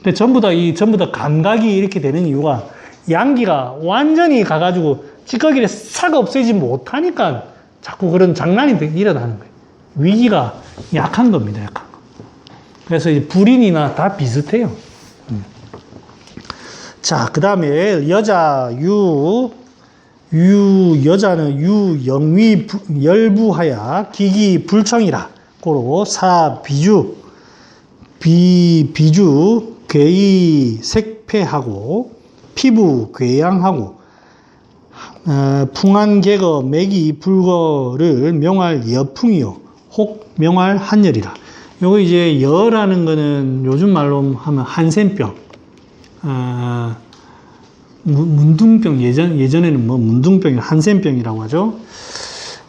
근데 전부 다 감각이 이렇게 되는 이유가 양기가 완전히 가가지고 찌꺼기를 싹 없애지 못하니까 자꾸 그런 장난이 일어나는 거예요. 위기가 약한 겁니다, 약한 거. 그래서 이 불인이나 다 비슷해요. 자, 그 다음에 여자는 영위 열부하야 기기 불청이라. 고로 비주 괴이 색패하고 피부 괴양하고 풍한개거 맥이 불거를 명할 여풍이요 혹 명할 한열이라. 요거 이제 여라는 거는 요즘 말로 하면 한센병, 문둥병, 예전에는 문둥병이 한센병이라고 하죠.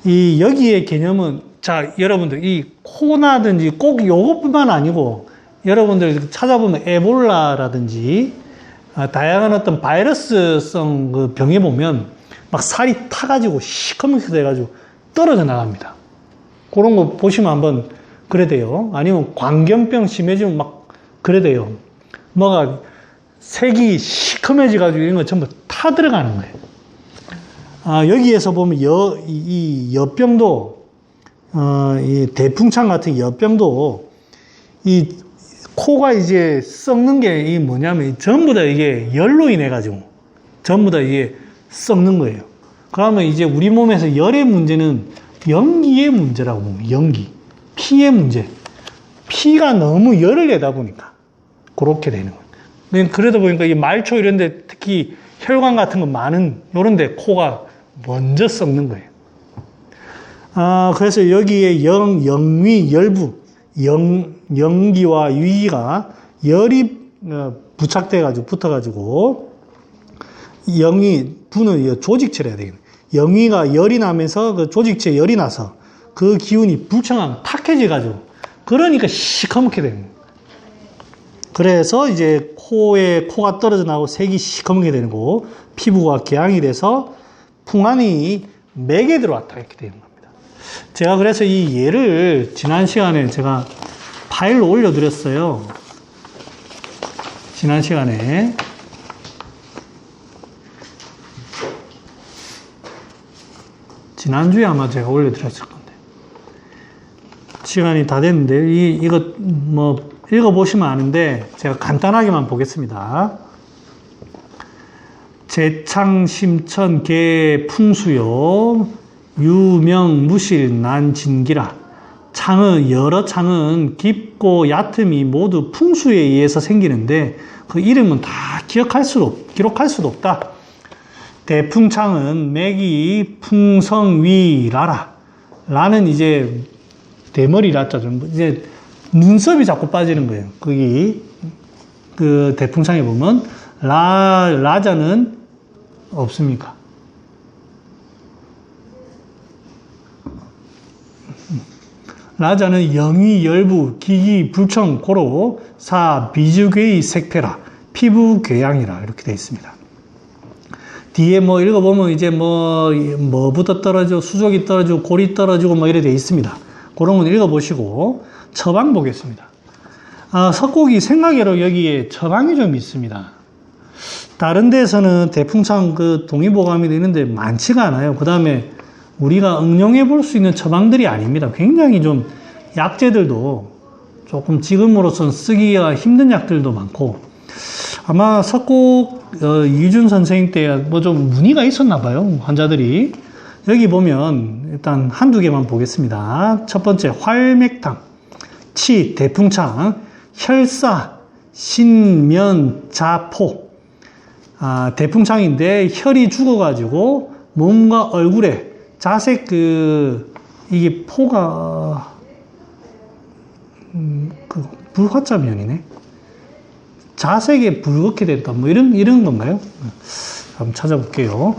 여기의 개념은, 자, 여러분들, 이 코나든지 꼭 요것뿐만 아니고, 여러분들 찾아보면 에볼라라든지, 다양한 어떤 바이러스성 그 병에 보면, 막 살이 타가지고, 시커멓게 돼가지고, 떨어져 나갑니다. 그런 거 보시면 한번, 그래 돼요. 아니면 광견병 심해지면 막, 그래 돼요. 색이 시커매져가지고 이런 거 전부 타 들어가는 거예요. 여기에서 보면 이 여병도, 이 대풍창 같은 여병도, 이 코가 이제 썩는 게 뭐냐면 전부 다 이게 열로 인해가지고 전부 다 이게 썩는 거예요. 그러면 이제 우리 몸에서 열의 문제는 연기의 문제라고 봅니다. 연기. 피의 문제. 피가 너무 열을 내다 보니까 그렇게 되는 거예요. 그러다 보니까 이 말초 이런 데 특히 혈관 같은 거 많은 요런 데 코가 먼저 썩는 거예요. 그래서 여기에 영위, 열부, 영기와 위기가 열이 부착돼가지고 붙어가지고 부는 조직체라 해야 되겠네. 영위가 열이 나면서 그 조직체에 열이 나서 그 기운이 불청하면 탁해져가지고 그러니까 시커멓게 되는 거예요. 그래서 이제 코가 떨어져 나오고 색이 시커멓게 되는 거고, 피부가 개양이 돼서 풍안이 맥에 들어왔다 이렇게 되는 겁니다. 제가 그래서 이 예를 지난 시간에 제가 파일로 올려드렸어요. 지난 시간에. 지난주에 아마 제가 올려드렸을 건데. 시간이 다 됐는데, 이거 뭐, 읽어보시면 아는데, 제가 간단하게만 보겠습니다. 제창, 심천, 개, 풍수요, 유명, 무실, 난, 진기라. 여러 창은 깊고 얕음이 모두 풍수에 의해서 생기는데, 그 이름은 다 기록할 수도 없다. 대풍창은 맥이 풍성위라라. 라는 이제 대머리 라자죠. 이제 눈썹이 자꾸 빠지는 거예요. 거기 그 대풍창에 보면 라자는 없습니까? 라자는 영위, 열부, 기기, 불청, 고로, 사, 비주괴의 색패라, 피부 궤양이라 이렇게 되어 있습니다. 뒤에 뭐 읽어보면 이제 뭐부터 떨어지고, 수족이 떨어지고, 골이 떨어지고 뭐 이래 되어 있습니다. 그런 건 읽어보시고, 처방 보겠습니다. 석곡이 생각외로 여기에 처방이 좀 있습니다. 다른 데에서는 대풍창 그 동의보감이 되는데 많지가 않아요. 그 다음에 우리가 응용해 볼 수 있는 처방들이 아닙니다. 굉장히 좀 약재들도 조금 지금으로선 쓰기가 힘든 약들도 많고, 아마 석곡 이준 선생님 때 뭐 좀 문의가 있었나 봐요. 환자들이. 여기 보면 일단 한두 개만 보겠습니다. 첫 번째 활맥탕, 치, 대풍창, 혈사, 신면, 자포. 대풍창인데 혈이 죽어가지고 몸과 얼굴에 자색 이게 포가 불화자면이네. 자색에 붉게 됐다. 뭐 이런 건가요? 한번 찾아볼게요.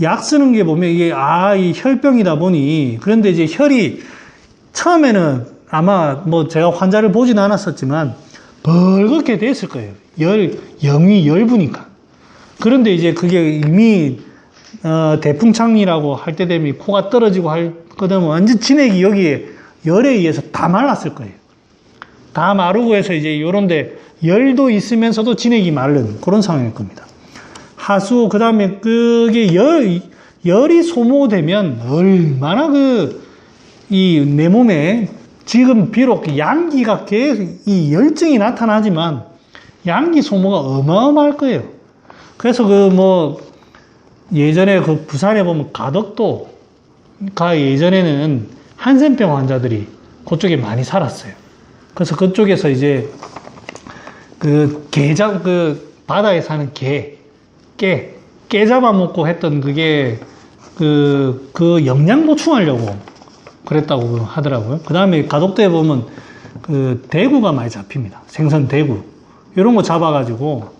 약 쓰는 게 보면 이게 이 혈병이다 보니, 그런데 이제 혈이 처음에는 아마 뭐 제가 환자를 보진 않았었지만 벌겋게 됐을 거예요. 영위 열부니까. 그런데 이제 그게 이미 대풍창이라고 할 때 되면 코가 떨어지고 할 거면 완전 진액이 여기에 열에 의해서 다 말랐을 거예요. 다 마르고 해서 이제 요런데 열도 있으면서도 진액이 마른 그런 상황일 겁니다. 하수, 그 다음에 그게 열이 소모되면 얼마나 내 몸에 지금 비록 양기가 계속 이 열증이 나타나지만 양기 소모가 어마어마할 거예요. 그래서 예전에 부산에 보면 가덕도가 예전에는 한센병 환자들이 그쪽에 많이 살았어요. 그래서 그쪽에서 이제 바다에 사는 깨 잡아먹고 했던 그게 영양 보충하려고 그랬다고 하더라고요. 그 다음에 가덕도에 보면 대구가 많이 잡힙니다. 생선 대구. 이런 거 잡아가지고,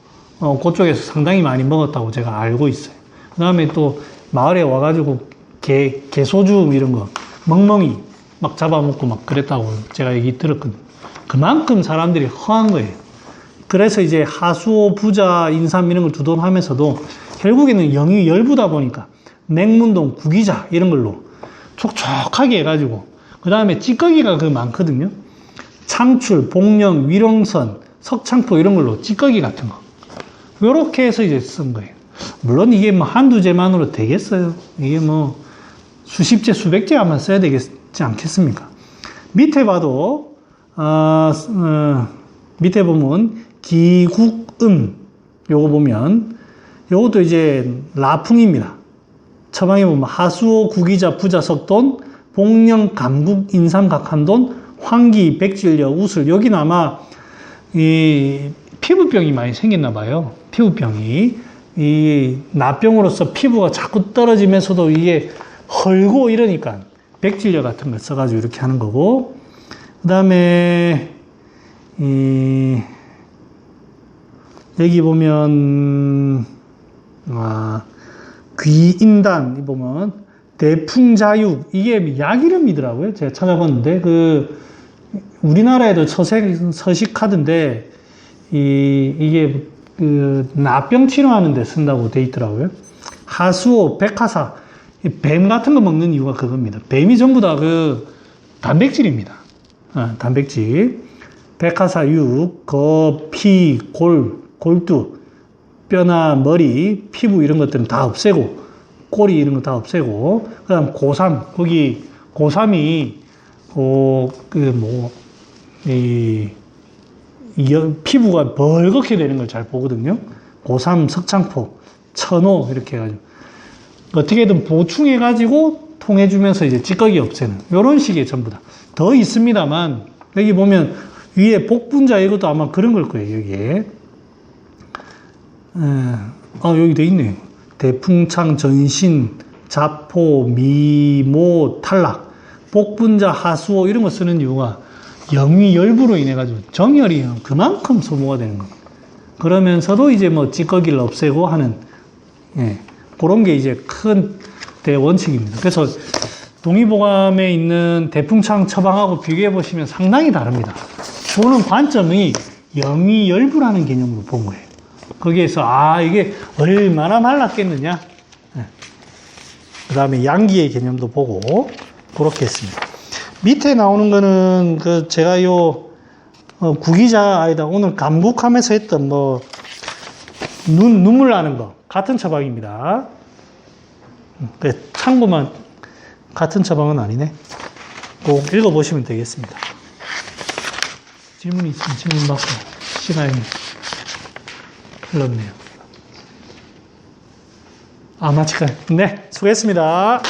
그쪽에서 상당히 많이 먹었다고 제가 알고 있어요. 그 다음에 또 마을에 와가지고 개소주 이런 거, 멍멍이 막 잡아먹고 막 그랬다고 제가 얘기 들었거든요. 그만큼 사람들이 허한 거예요. 그래서 이제 하수오, 부자, 인삼 이런 걸 두돈하면서도 결국에는 영이 열부다 보니까 맹문동, 구기자 이런 걸로 촉촉하게 해가지고, 그 다음에 찌꺼기가 많거든요. 창출, 복령, 위령선, 석창포 이런 걸로 찌꺼기 같은 거. 요렇게 해서 이제 쓴 거예요. 물론 이게 한두 재만으로 되겠어요. 이게 수십 재, 수백 재 아마 써야 되겠지 않겠습니까? 밑에 봐도, 밑에 보면 기국음 요거 보면 요것도 이제 라풍입니다. 처방에 보면 하수오, 구기자, 부자, 석돈, 복령, 감국, 인삼, 각한돈, 황기, 백질력, 우슬. 여기는 아마 이 피부병이 많이 생겼나 봐요. 피부병이 이 나병으로서 피부가 자꾸 떨어지면서도 이게 헐고 이러니까 백질력 같은 걸 써가지고 이렇게 하는 거고, 그 다음에 여기 보면 귀인단 보면 대풍자육, 이게 약 이름이더라고요. 제가 찾아봤는데 우리나라에도 서식하던데 이게 그 나병 치료하는 데 쓴다고 돼 있더라고요. 하수오, 백화사, 뱀 같은 거 먹는 이유가 그겁니다. 뱀이 전부 다 그 단백질입니다. 단백질. 백화사, 육, 거, 피, 골두, 뼈나 머리, 피부 이런 것들은 다 없애고, 꼬리 이런 거 다 없애고, 그 다음 고삼, 거기 고삼이 피부가 벌겋게 되는 걸 잘 보거든요. 고삼, 석창포, 천호 이렇게 해가지고 어떻게든 보충해가지고 통해주면서 이제 찌꺼기 없애는 이런 식의 전부 다. 더 있습니다만 여기 보면 위에 복분자 이것도 아마 그런 걸 거예요. 여기에 여기 돼 있네요. 대풍창, 전신, 자포, 미모, 탈락, 복분자, 하수오 이런 거 쓰는 이유가 영위열부로 인해 가지고 정열이 그만큼 소모가 되는 겁니다. 그러면서도 이제 뭐 찌꺼기를 없애고 하는 그런 게 이제 큰 대원칙입니다. 그래서 동의보감에 있는 대풍창 처방하고 비교해 보시면 상당히 다릅니다. 보는 관점이 영위열부라는 개념으로 본 거예요. 거기에서 이게 얼마나 말랐겠느냐. 그 다음에 양기의 개념도 보고 그렇게 했습니다. 밑에 나오는 거는 제가 구기자 오늘 감국하면서 했던 눈물 나는 거 같은 처방입니다. 참고만 같은 처방은 아니네. 꼭 읽어보시면 되겠습니다. 질문이 있으면 질문 받고 시간이 흘렀네요. 마치까지. 네, 수고했습니다.